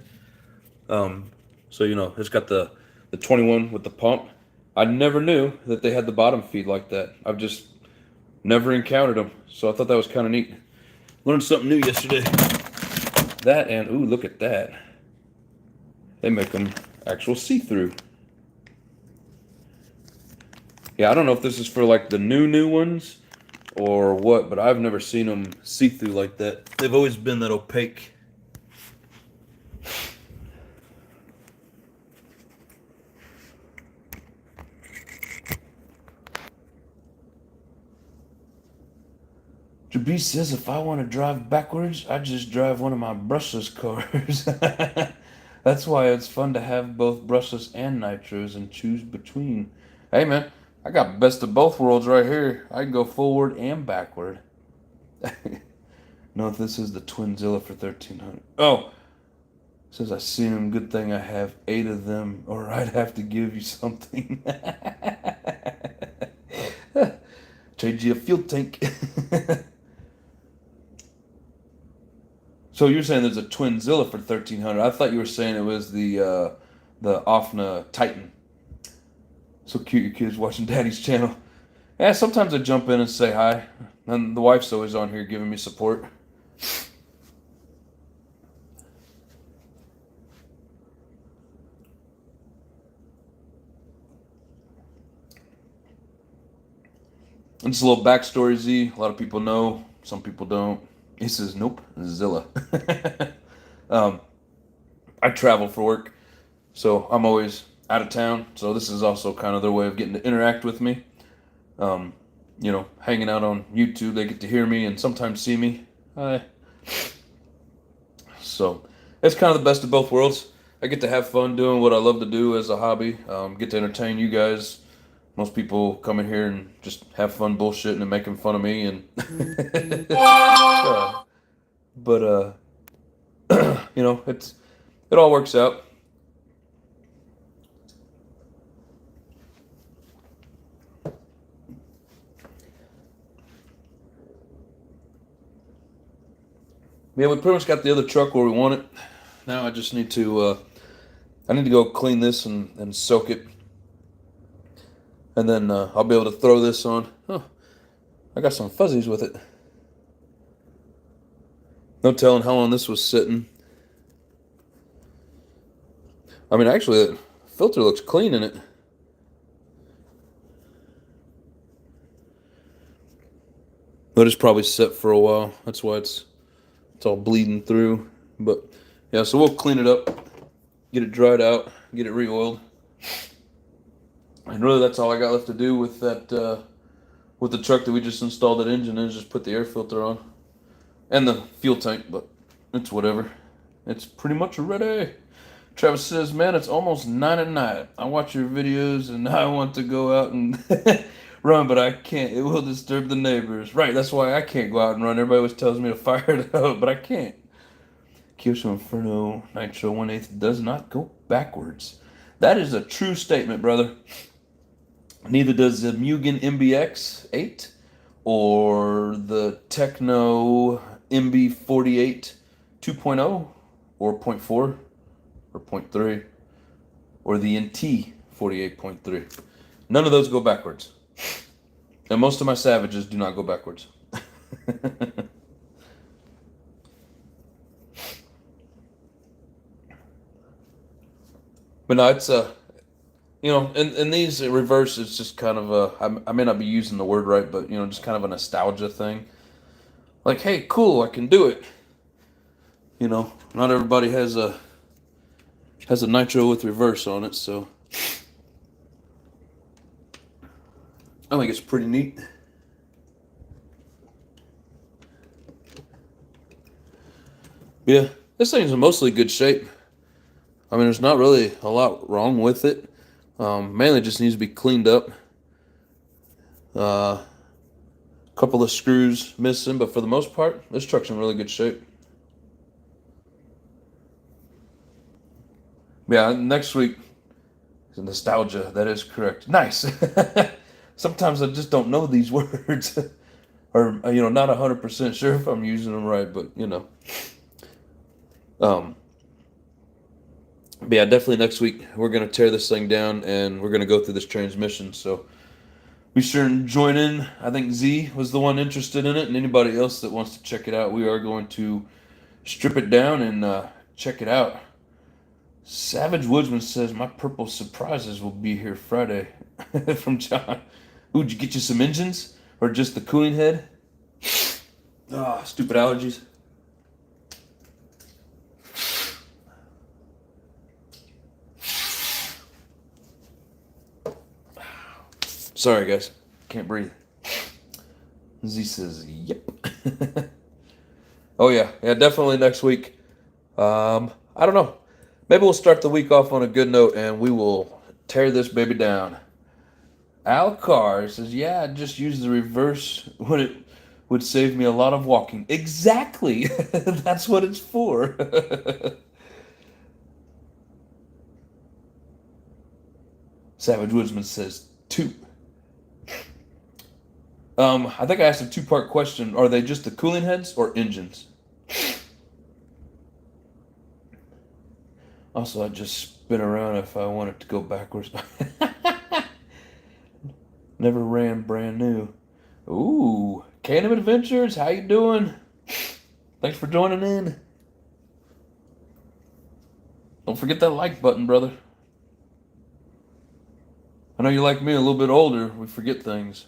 So you know, it's got the 21 with the pump. I never knew that they had the bottom feed like that. I've just never encountered them, so I thought that was kind of neat. Learned something new yesterday. That and ooh, look at that. They make them actual see-through. Yeah, I don't know if this is for like the new ones or what, but I've never seen them see-through like that. They've always been that opaque. Jabi says if I want to drive backwards, I just drive one of my brushless cars. That's why it's fun to have both brushless and nitros and choose between. Hey man, I got best of both worlds right here. I can go forward and backward. No, this is the Twinzilla for 1300. Oh, says I seen him. Good thing I have 8 of them, or I'd have to give you something. Trade you a fuel tank. So you're saying there's a Twinzilla for 1300? I thought you were saying it was the Offna Titan. So cute, your kids watching Daddy's channel. Yeah, sometimes I jump in and say hi, and the wife's always on here giving me support. And just a little backstory, Z. A lot of people know, some people don't. He says, nope, Zilla. I travel for work, so I'm always out of town. So this is also kind of their way of getting to interact with me. You know, hanging out on YouTube, they get to hear me and sometimes see me. So it's kind of the best of both worlds. I get to have fun doing what I love to do as a hobby. Get to entertain you guys. Most people come in here and just have fun bullshitting and making fun of me, and but you know, it all works out. Yeah, we pretty much got the other truck where we want it. Now I just need to I need to go clean this and soak it, and then I'll be able to throw this on. Oh, I got some fuzzies with it. No telling how long this was sitting. I mean, actually, the filter looks clean in it. But it's probably set for a while. That's why it's all bleeding through. But yeah, so we'll clean it up, get it dried out, get it re-oiled. And really, that's all I got left to do with that, with the truck that we just installed that engine in, is just put the air filter on. And the fuel tank, but it's whatever. It's pretty much ready. Travis says, man, it's almost 9 at night. I watch your videos and I want to go out and run, but I can't. It will disturb the neighbors. Right, that's why I can't go out and run. Everybody always tells me to fire it up, but I can't. Kyosho Inferno Nitro 1/8 does not go backwards. That is a true statement, brother. Neither does the Mugen MBX 8 or the Techno MB48 2.0 or 0.4 or 0.3 or the NT 48.3. None of those go backwards. And most of my Savages do not go backwards. But no, you know, in these reverse, it's just kind of I may not be using the word right, but, you know, just kind of a nostalgia thing. Like, hey, cool, I can do it. You know, not everybody has a nitro with reverse on it, so I think it's pretty neat. Yeah, this thing's in mostly good shape. I mean, there's not really a lot wrong with it. Mainly just needs to be cleaned up. A couple of screws missing, but for the most part, this truck's in really good shape. Yeah, next week, nostalgia, that is correct. Nice. Sometimes I just don't know these words. Or, you know, not 100% sure if I'm using them right, but, you know. But yeah, definitely next week we're going to tear this thing down and we're going to go through this transmission. So be sure and join in. I think Z was the one interested in it, and anybody else that wants to check it out, we are going to strip it down and check it out. Savage Woodsman says, my purple surprises will be here Friday. From John. Ooh, did you get you some engines? Or just the cooling head? Ah, oh, stupid allergies. Sorry, guys. Can't breathe. Z says, yep. Oh, yeah. Yeah, definitely next week. I don't know. Maybe we'll start the week off on a good note and we will tear this baby down. Al Carr says, yeah, I just use the reverse when it would save me a lot of walking. Exactly. That's what it's for. Savage Woodsman says, 2. I think I asked a 2-part question. Are they just the cooling heads or engines? Also, I just spin around if I want it to go backwards. Never ran brand new. Ooh, Canam Adventures, how you doing? Thanks for joining in. Don't forget that like button, brother. I know you're like me, a little bit older. We forget things.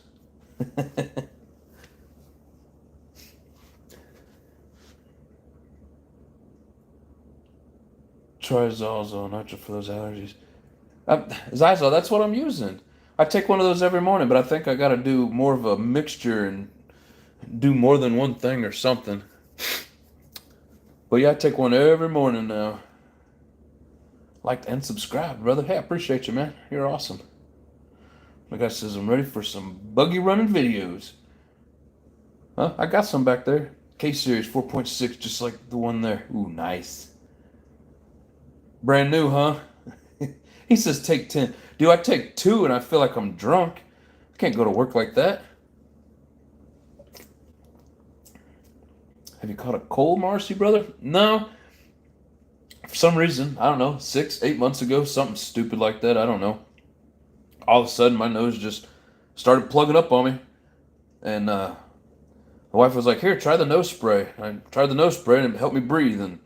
Try Zolzo, nitro for those allergies. Zyzol, that's what I'm using. I take one of those every morning, but I think I got to do more of a mixture and do more than one thing or something. But yeah, I take one every morning now. Like and subscribe, brother. Hey, I appreciate you, man. You're awesome. My guy says I'm ready for some buggy running videos. Huh? I got some back there. K-Series 4.6, just like the one there. Ooh, nice. Brand new, huh? He says take 10. Dude, I take 2 and I feel like I'm drunk. I can't go to work like that. Have you caught a cold, Marcy, brother? No. For some reason, I don't know, 6, 8 months ago, something stupid like that, I don't know. All of a sudden, my nose just started plugging up on me. And my wife was like, here, try the nose spray. I tried the nose spray and it helped me breathe. And,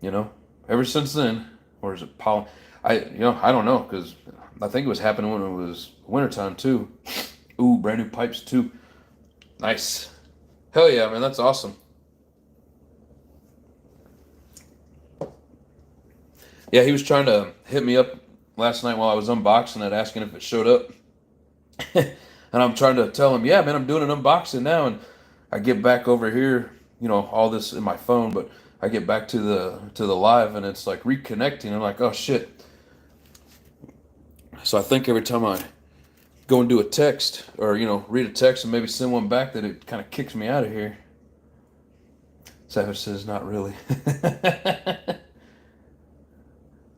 you know, ever since then, or is it pollen? I don't know, because I think it was happening when it was wintertime, too. Ooh, brand new pipes, too. Nice. Hell yeah, man, that's awesome. Yeah, he was trying to hit me up last night while I was unboxing it, asking if it showed up. And I'm trying to tell him, yeah, man, I'm doing an unboxing now. And I get back over here, you know, all this in my phone, but I get back to the live and it's like reconnecting. I'm like, oh shit. So I think every time I go and do a text or, you know, read a text and maybe send one back that it kind of kicks me out of here. Savage says, not really.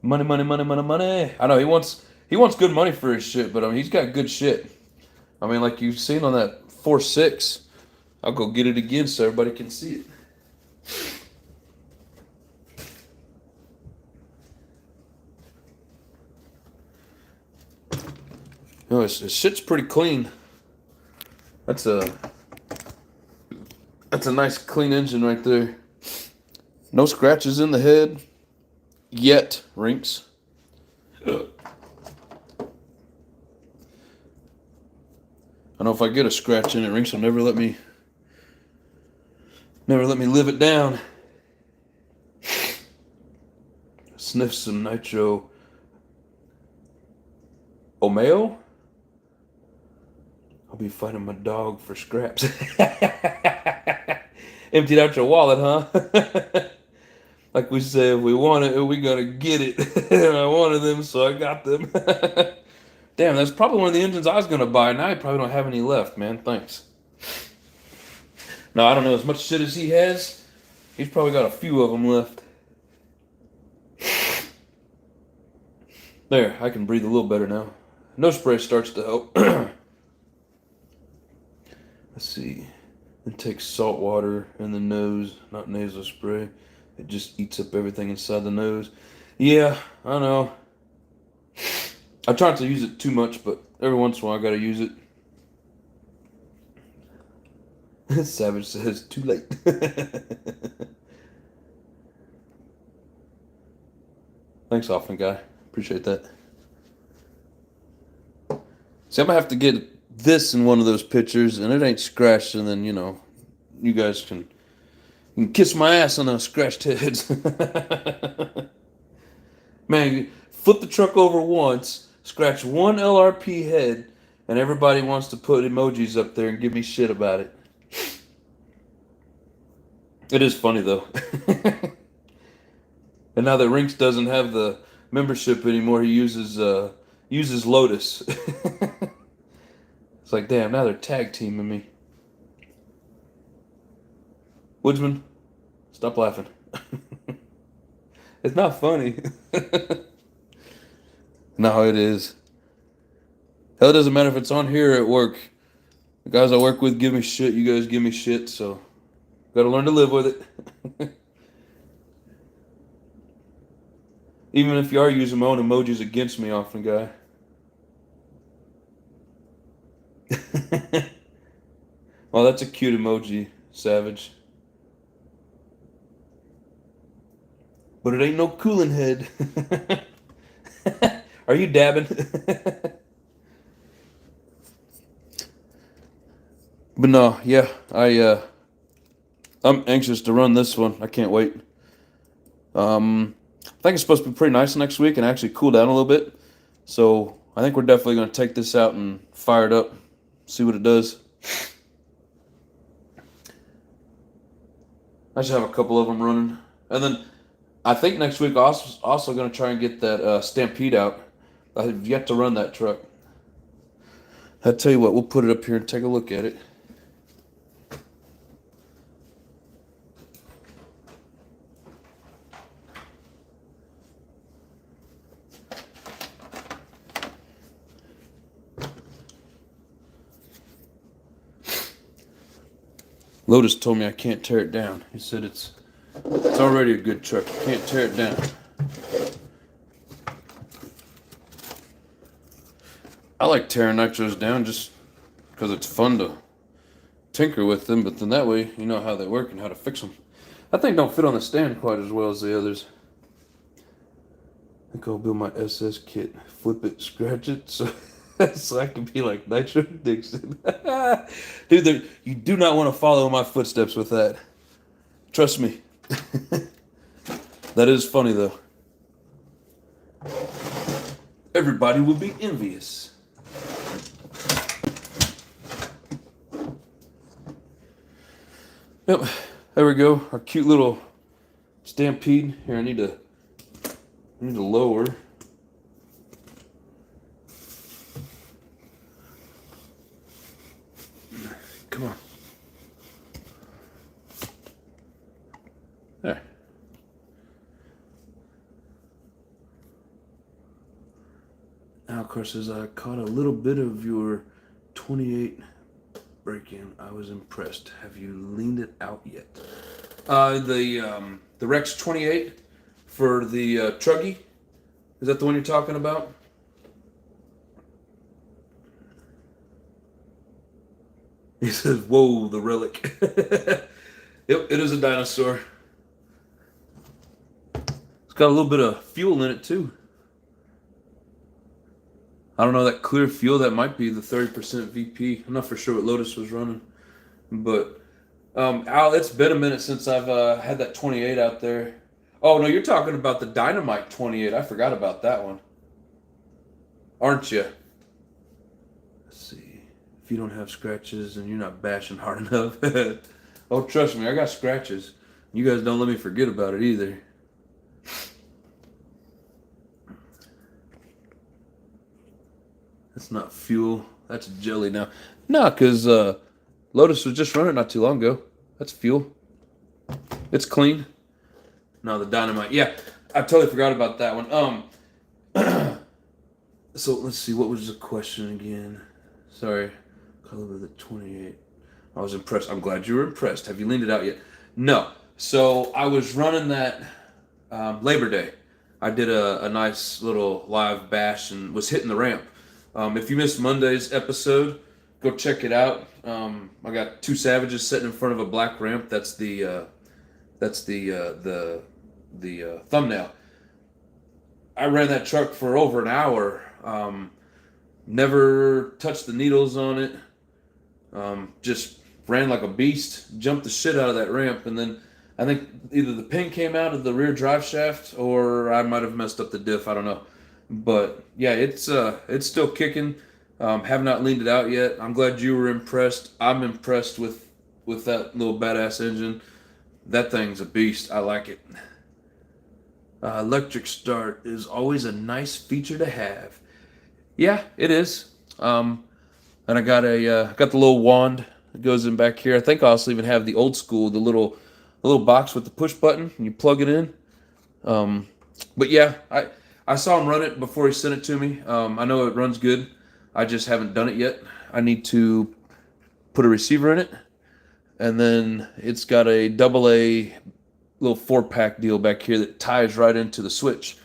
Money, money, money, money, money. I know he wants good money for his shit, but I mean he's got good shit. I mean, like you've seen on that 4.6. I'll go get it again so everybody can see it. You know, his shit's pretty clean. That's a nice clean engine right there. No scratches in the head. Yet, Rinks. I know if I get a scratch in it, Rinks will never let me live it down. Sniff some Nitro Omeo. I'll be fighting my dog for scraps. Emptied out your wallet, huh? Like we said, if we want it, we gotta get it. And I wanted them, so I got them. Damn, that's probably one of the engines I was gonna buy. Now I probably don't have any left, man. Thanks. No, I don't know. As much shit as he has, he's probably got a few of them left. There, I can breathe a little better now. No spray starts to help. Let's see. It takes salt water in the nose, not nasal spray. It just eats up everything inside the nose. Yeah, I know. I try not to use it too much, but every once in a while I gotta use it. Savage says, too late. Thanks, Often Guy. Appreciate that. See, I'm gonna have to get this in one of those pictures, and it ain't scratched, and then, you know, you guys can kiss my ass on those scratched heads. Man, flip the truck over once, scratch one LRP head, and everybody wants to put emojis up there and give me shit about it. It is funny, though. And now that Rinks doesn't have the membership anymore, he uses Lotus. It's like, damn, now they're tag teaming me. Woodsman, stop laughing. It's not funny. No, it is. Hell, it doesn't matter if it's on here or at work. The guys I work with give me shit, you guys give me shit, so gotta learn to live with it. Even if you are using my own emojis against me, Often Guy. Well, that's a cute emoji, Savage. But it ain't no cooling head. Are you dabbing? But no, yeah, I'm anxious to run this one. I can't wait. I think it's supposed to be pretty nice next week and actually cool down a little bit. So I think we're definitely going to take this out and fire it up, see what it does. I should have a couple of them running. And then I think next week also going to try and get that Stampede out. I have yet to run that truck. I'll tell you what, we'll put it up here and take a look at it. Lotus told me I can't tear it down. He said it's already a good truck. You can't tear it down. I like tearing nitros down just because it's fun to tinker with them, but then that way you know how they work and how to fix them. That thing don't fit on the stand quite as well as the others. I think I'll build my SS kit, flip it, scratch it, so I can be like Nitro Addiction. Dude, you do not want to follow my footsteps with that. Trust me. That is funny, though. Everybody will be envious. Yep, there we go. Our cute little Stampede. Here, I need to lower. Come on. There. Now, of course, as I caught a little bit of your 28 break-in, I was impressed. Have you leaned it out yet? The Rex 28 for the Truggy. Is that the one you're talking about? He says, whoa, the relic. Yep, it is a dinosaur. It's got a little bit of fuel in it, too. I don't know, that clear fuel, that might be the 30% VP. I'm not for sure what Lotus was running. But, Al, it's been a minute since I've had that 28 out there. Oh, no, you're talking about the Dynamite 28. I forgot about that one. Aren't you? Let's see. If you don't have scratches and you're not bashing hard enough. Oh, trust me, I got scratches. You guys don't let me forget about it either. That's not fuel. That's jelly now. No, because Lotus was just running not too long ago. That's fuel. It's clean. No, the Dynamite. Yeah, I totally forgot about that one. So let's see. What was the question again? Sorry. Color of the 28. I was impressed. I'm glad you were impressed. Have you leaned it out yet? No. So I was running that Labor Day. I did a nice little live bash and was hitting the ramp. If you missed Monday's episode, go check it out. I got two savages sitting in front of a black ramp. That's the thumbnail. I ran that truck for over an hour. Never touched the needles on it. Just ran like a beast. Jumped the shit out of that ramp, and then I think either the pin came out of the rear drive shaft, or I might have messed up the diff. I don't know. But yeah, it's still kicking. Have not leaned it out yet. I'm glad you were impressed. I'm impressed with that little badass engine. That thing's a beast. I like it. Electric start is always a nice feature to have. Yeah, it is. And I got got the little wand that goes in back here. I think I also even have the old school, the little box with the push button, and you plug it in. But yeah, I saw him run it before he sent it to me. I know it runs good. I just haven't done it yet. I need to put a receiver in it, and then it's got a AA little 4-pack deal back here that ties right into the switch.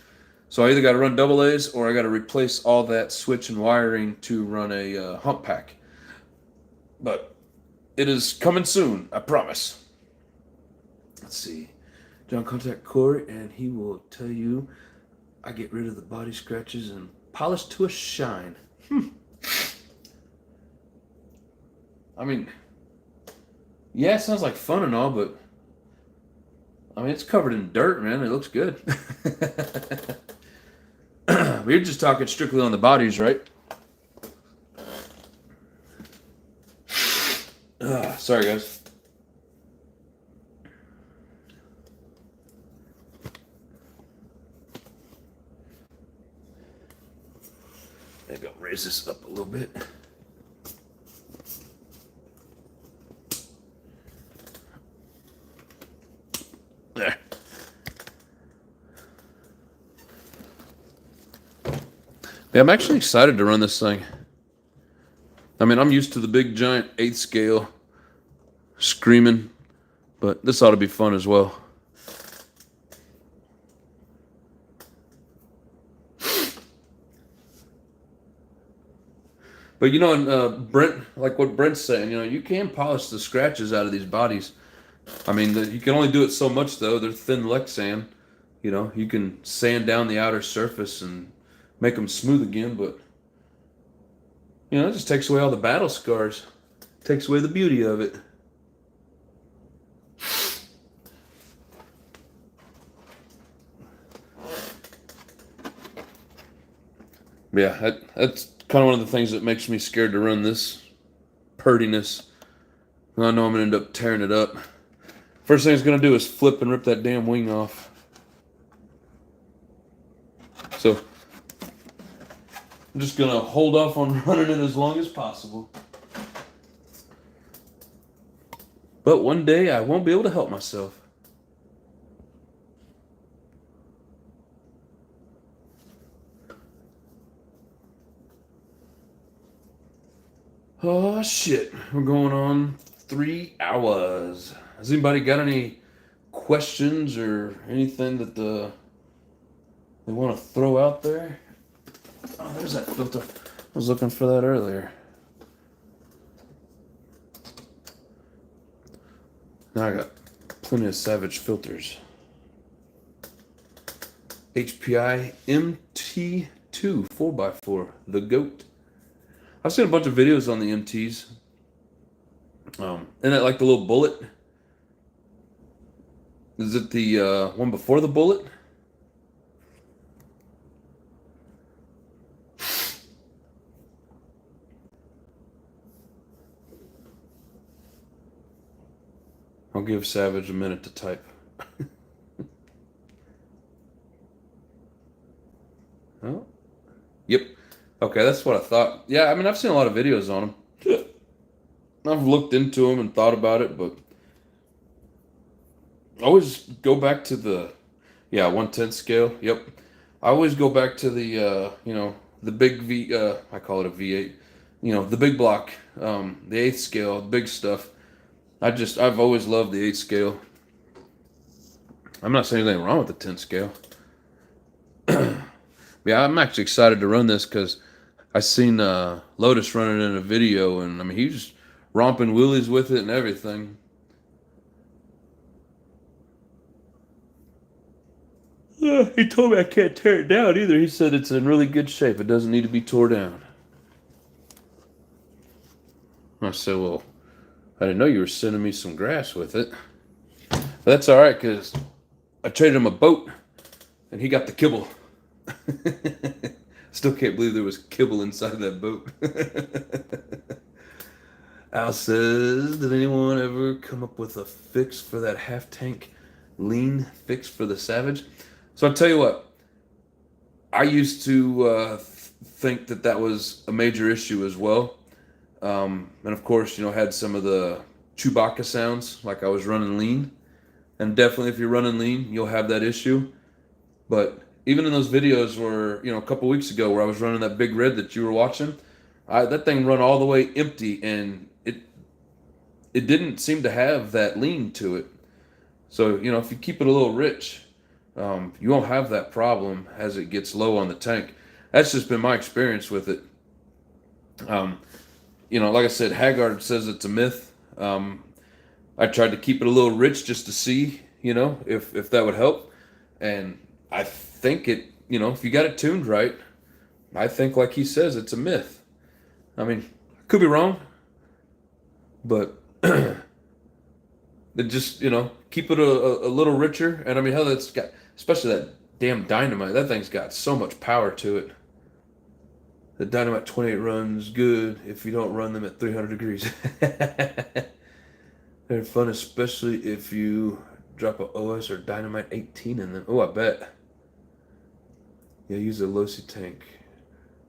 So I either got to run AA's or I got to replace all that switch and wiring to run a hump pack. But it is coming soon, I promise. Let's see. John, contact Corey and he will tell you I get rid of the body scratches and polish to a shine. I mean, yeah, it sounds like fun and all, but I mean, it's covered in dirt, man. It looks good. We're just talking strictly on the bodies, right? Sorry, guys. Maybe I'll raise this up a little bit. There. Yeah, I'm actually excited to run this thing. I mean, I'm used to the big giant 8th scale screaming, but this ought to be fun as well. But you know, and Brent, like what Brent's saying, you know, you can polish the scratches out of these bodies. I mean, you can only do it so much though. They're thin Lexan. You know, you can sand down the outer surface and make them smooth again, but you know, it just takes away all the battle scars. Takes away the beauty of it. Yeah, that's kind of one of the things that makes me scared to run this purtiness. I know I'm gonna end up tearing it up. First thing it's gonna do is flip and rip that damn wing off. So I'm just gonna hold off on running it as long as possible. But one day I won't be able to help myself. Oh shit, we're going on 3 hours. Has anybody got any questions or anything that they want to throw out there? Oh, there's that filter. I was looking for that earlier. Now I got plenty of Savage filters. HPI MT2 2 4x4, the GOAT. I've seen a bunch of videos on the MTs. And it like the little bullet. Is it the one before the bullet? I'll give Savage a minute to type. Oh, yep. Okay, that's what I thought. Yeah, I mean, I've seen a lot of videos on them. I've looked into them and thought about it, but I always go back to the, 1/10 scale. Yep. I always go back to the, the big I call it a V8, the big block, the 8th scale, the big stuff. I've always loved the 8th scale. I'm not saying anything wrong with the 10th scale. Yeah, I'm actually excited to run this because I seen Lotus running in a video, and I mean, he was romping wheelies with it and everything. He told me I can't tear it down either. He said it's in really good shape. It doesn't need to be tore down. I said, well, I didn't know you were sending me some grass with it. But that's all right, because I traded him a boat, and he got the kibble. Still can't believe there was kibble inside of that boat. Al says, did anyone ever come up with a fix for that half-tank lean fix for the Savage? So I'll tell you what, I used to think that was a major issue as well. And of course, had some of the Chewbacca sounds, like I was running lean. And definitely if you're running lean, you'll have that issue. But even in those videos where, a couple weeks ago where I was running that big red that you were watching, that thing run all the way empty, and it didn't seem to have that lean to it. So, if you keep it a little rich, you won't have that problem as it gets low on the tank. That's just been my experience with it. Like I said, Haggard says it's a myth. I tried to keep it a little rich just to see, if that would help. And I think it, if you got it tuned right, I think like he says, it's a myth. I mean, I could be wrong, but it just, keep it a little richer. And I mean, hell, that's got, especially that damn dynamite, that thing's got so much power to it. The Dynamite 28 runs good if you don't run them at 300 degrees. They're fun, especially if you drop a OS or Dynamite 18 in them. Oh, I bet. Yeah, use a Losi tank.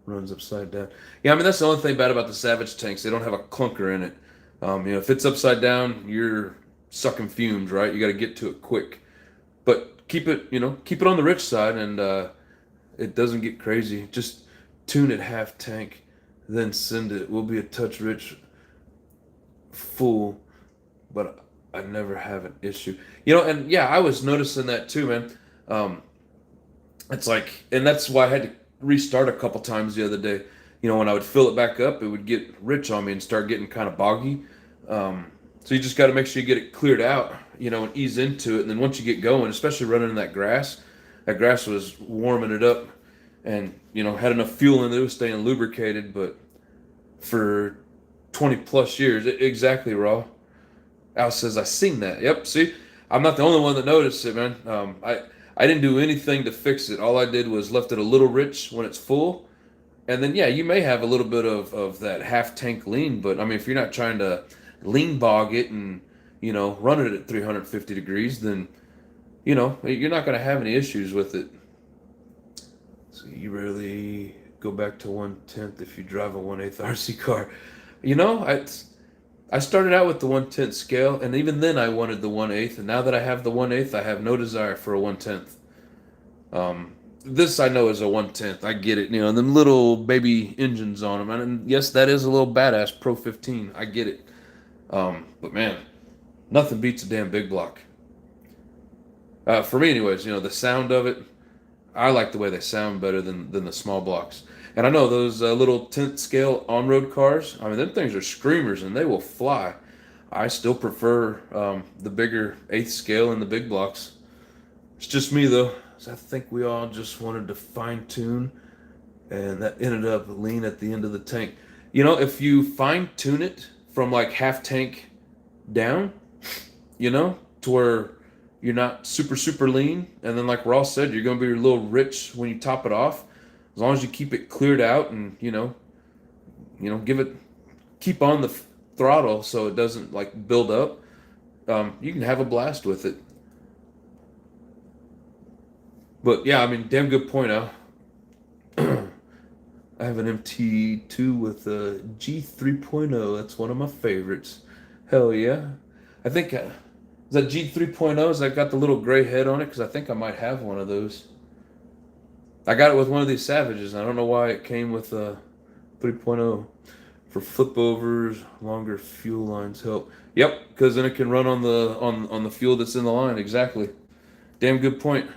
Runs upside down. Yeah, I mean, that's the only thing bad about the Savage tanks. They don't have a clunker in it. If it's upside down, you're sucking fumes, right? You got to get to it quick. But keep it on the rich side, and it doesn't get crazy. Just tune it half tank, then send it. We'll be a touch rich full, but I never have an issue. And yeah, I was noticing that too, man. It's like, and that's why I had to restart a couple times the other day. When I would fill it back up, it would get rich on me and start getting kind of boggy. So you just got to make sure you get it cleared out, and ease into it. And then once you get going, especially running in that grass was warming it up, and had enough fuel in it, it was staying lubricated. But for 20 plus years, exactly, Raw. Al says, I seen that. Yep, see, I'm not the only one that noticed it, man. I didn't do anything to fix it. All I did was left it a little rich when it's full. And then, yeah, you may have a little bit of that half tank lean, but I mean, if you're not trying to lean bog it and, run it at 350 degrees, then, you're not going to have any issues with it. So you rarely go back to 1/10 if you drive a 1/8 RC car. I started out with the 1/10 scale, and even then I wanted the 1/8, and now that I have the 1/8, I have no desire for a 1/10. This I know is a 1/10. I get it, and them little baby engines on them, and yes, that is a little badass Pro 15. I get it, but man, nothing beats a damn big block. For me, anyways, the sound of it, I like the way they sound better than the small blocks. And I know those little 10th scale on-road cars, I mean, them things are screamers and they will fly. I still prefer the bigger 8th scale and the big blocks. It's just me, though. So I think we all just wanted to fine-tune and that ended up lean at the end of the tank. You know, if you fine tune it from like half tank down, you know, to where you're not super lean, and then like Ross said, you're gonna be a little rich when you top it off. As long as you keep it cleared out and keep on the throttle so it doesn't like build up. You can have a blast with it. But yeah, I mean, damn good point. I have an MT2 with a G3.0. That's one of my favorites. Hell yeah. I think, is that G3.0? Has that got the little gray head on it? Because I think I might have one of those. I got it with one of these Savages, and I don't know why it came with a 3.0. For flip overs, longer fuel lines help. Yep, because then it can run on the fuel that's in the line. Exactly. Damn good point.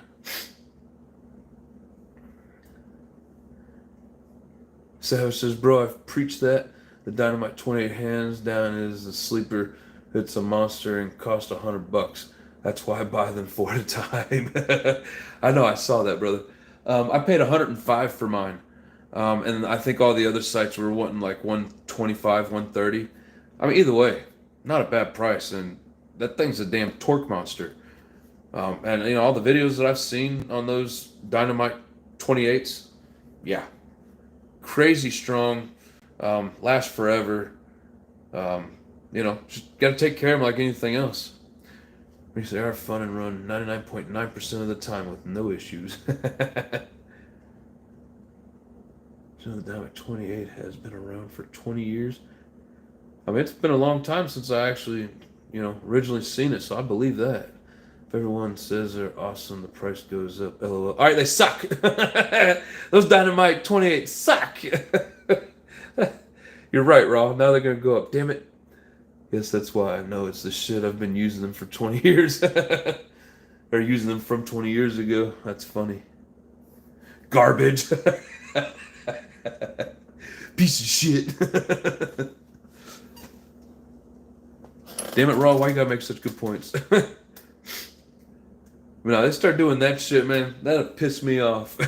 Savage says, bro, I've preached that. The Dynamite 28 hands down is a sleeper. It's a monster and cost $100. That's why I buy them 4 at a time. I know, I saw that, brother. I paid $105 for mine. And I think all the other sites were wanting like 125, 130. I mean, either way, not a bad price. And that thing's a damn torque monster. And you know, all the videos that I've seen on those Dynamite 28s, yeah, crazy strong, last forever. You know, just got to take care of them like anything else. They are fun and run 99.9% of the time with no issues. So the Dynamite 28 has been around for 20 years. I mean, it's been a long time since I actually, originally seen it, so I believe that. If everyone says they're awesome, the price goes up. LOL. All right, they suck. Those Dynamite 28 suck. You're right, Raw. Now they're going to go up. Damn it. Yes, that's why I know it's the shit. I've been using them for 20 years. Or using them from 20 years ago. That's funny. Garbage. Piece of shit. Damn it, Raw. Why you gotta make such good points? When they start doing that shit, man, that'll piss me off.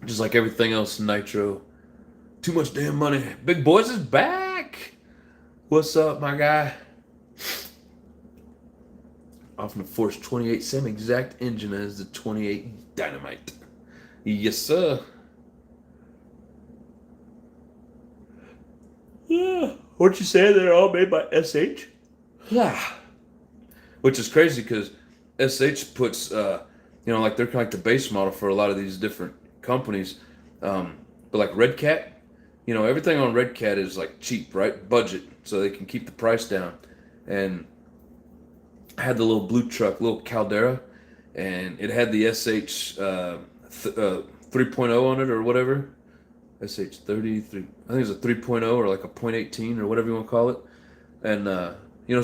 Just like everything else in Nitro. Too much damn money. Big Boys is back. What's up, my guy? Off in the Force 28, same exact engine as the 28 Dynamite. Yes, sir. Yeah. What you say? They're all made by SH? Yeah. Which is crazy because SH puts, like they're kind of like the base model for a lot of these different companies. But like Red Cat, everything on Red Cat is like cheap, right? Budget, so they can keep the price down. And I had the little blue truck, little Caldera, and it had the SH 3.0 on it or whatever. SH 33, I think it's a 3.0 or like a .18 or whatever you want to call it. And,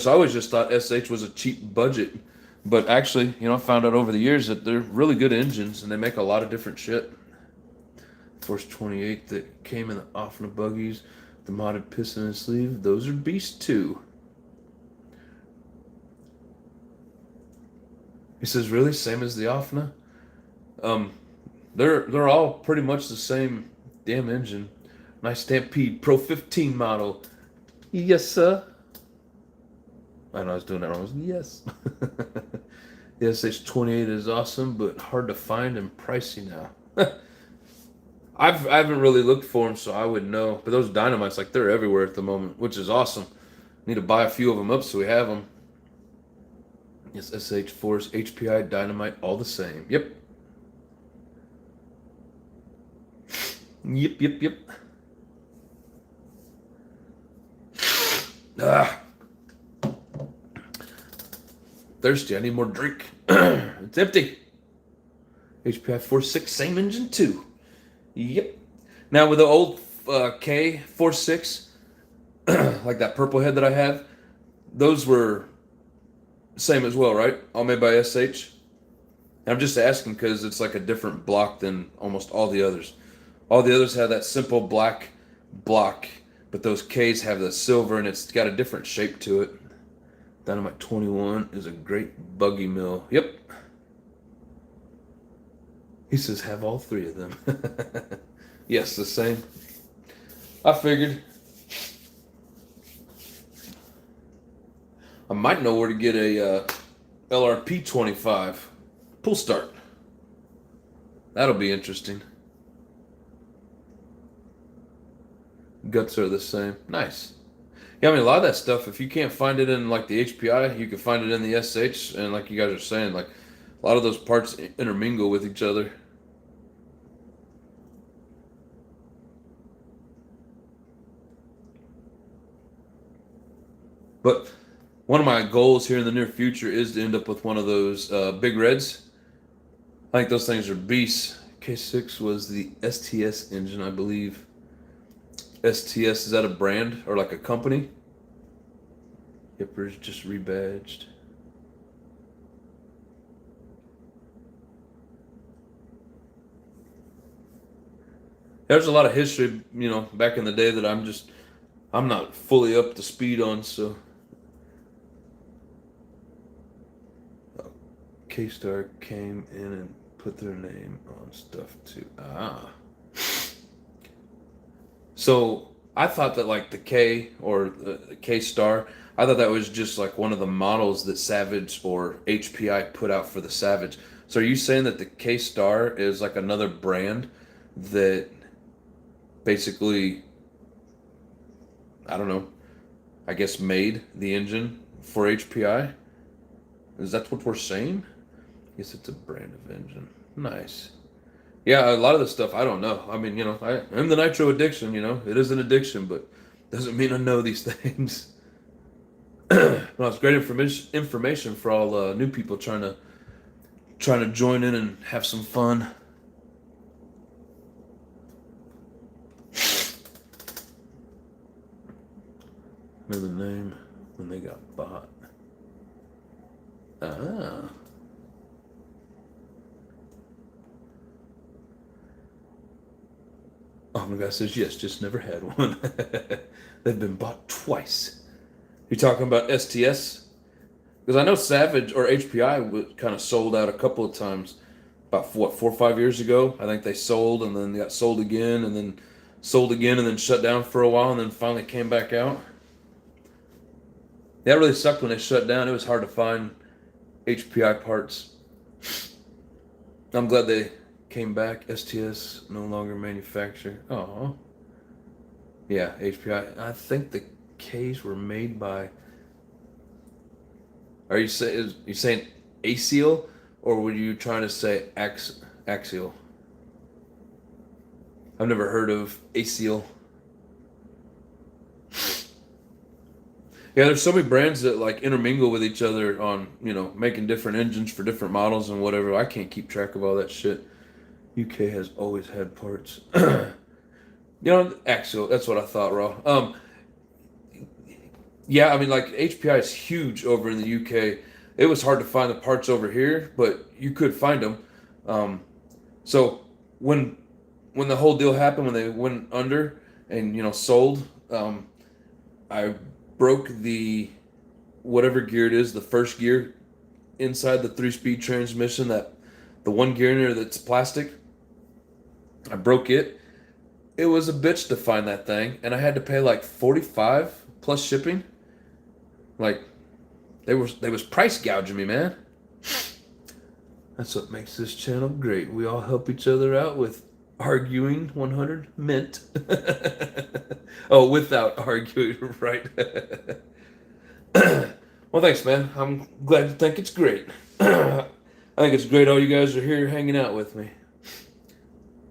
so I always just thought SH was a cheap budget. But actually, I found out over the years that they're really good engines and they make a lot of different shit. Force 28 that came in the Offna buggies, the modded piston and sleeve, those are beasts too. He says, really? Same as the Offna? They're all pretty much the same damn engine. Nice Stampede Pro 15 model. Yes, sir. I know I was doing that wrong. Yes. The SH28 is awesome, but hard to find and pricey now. I haven't really looked for them, so I would know. But those Dynamites, like, they're everywhere at the moment, which is awesome. Need to buy a few of them up so we have them. Yes, SH Force, HPI, Dynamite, all the same. Yep. Yep. Thirsty, I need more drink. It's empty. HPI 4.6, same engine too. Yep. Now with the old K 4.6, like that purple head that I have, those were same as well, right? All made by SH. I'm just asking because it's like a different block than almost all the others. All the others have that simple black block, but those Ks have the silver and it's got a different shape to it. Dynamite 21 is a great buggy mill. Yep. He says, have all three of them. Yes, the same. I figured. I might know where to get a LRP 25 pull start. That'll be interesting. Guts are the same. Nice. Yeah, I mean, a lot of that stuff, if you can't find it in like the HPI, you can find it in the SH. And like you guys are saying, like a lot of those parts intermingle with each other. But one of my goals here in the near future is to end up with one of those big reds. I think those things are beasts. K6 was the STS engine, I believe. STS, is that a brand or like a company? Yipper's just rebadged. There's a lot of history, you know, back in the day that I'm not fully up to speed on, so. K-Star came in and put their name on stuff too. Ah. So I thought that like the K or the K-Star, I thought that was just like one of the models that Savage or HPI put out for the Savage. So are you saying that the K-Star is like another brand that basically, I don't know, I guess made the engine for HPI? Is that what we're saying? I guess it's a brand of engine. Nice. Yeah, a lot of the stuff I don't know. I mean, you know, I'm the Nitro Addiction, you know. It is an addiction, but doesn't mean I know these things. Well, it's great information for all new people trying to join in and have some fun. Remember the name when they got bought. Ah. Oh my God says yes, just never had one. They've been bought twice. You talking about STS? Because I know Savage or HPI was kind of sold out a couple of times. About what, 4 or 5 years ago? I think they sold and then they got sold again and then sold again and then shut down for a while and then finally came back out. That really sucked when they shut down. It was hard to find HPI parts. I'm glad they came back. STS no longer manufactured. Oh, yeah, HPI. I think the K's were made by. Are you saying Axial, or were you trying to say Axial? I've never heard of Axial. Yeah, there's so many brands that like intermingle with each other on, you know, making different engines for different models and whatever. I can't keep track of all that shit. UK has always had parts. You know, Axial, that's what I thought, Raw. Yeah, I mean, like, HPI is huge over in the UK. It was hard to find the parts over here, but you could find them. So when the whole deal happened, when they went under and, you know, sold, I broke the, whatever gear it is, the first gear inside the 3-speed transmission, that the one gear in there that's plastic. I broke it. It was a bitch to find that thing, and I had to pay like $45 plus shipping. Like, they was price gouging me, man. That's what makes this channel great. We all help each other out with arguing 100 mint. Oh, without arguing, right? Well, thanks, man. I'm glad you think it's great. I think it's great all you guys are here hanging out with me.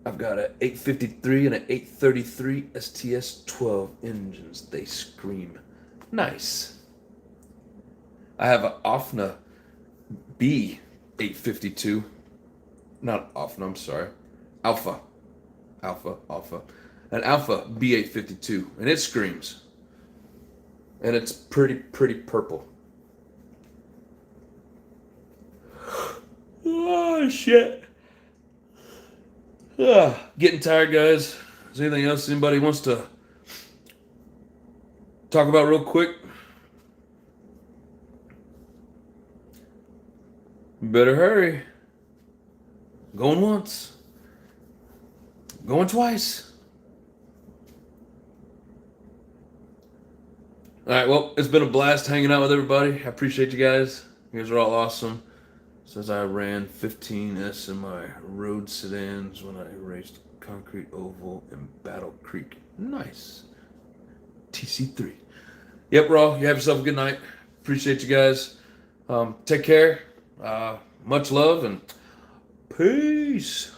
I've got an 853 and an 833 STS-12 engines. They scream. Nice. I have an OFNA B852. Not OFNA, I'm sorry. Alpha. An Alpha B852. And it screams. And it's pretty purple. Oh, shit. Getting tired, guys. Is there anything else anybody wants to talk about real quick? Better hurry. Going once. Going twice. All right, well, it's been a blast hanging out with everybody. I appreciate you guys. You guys are all awesome. Says I ran 15 SMI road sedans when I raced Concrete Oval in Battle Creek. Nice. TC3. Yep, Raw, you have yourself a good night. Appreciate you guys. Take care. Much love and peace.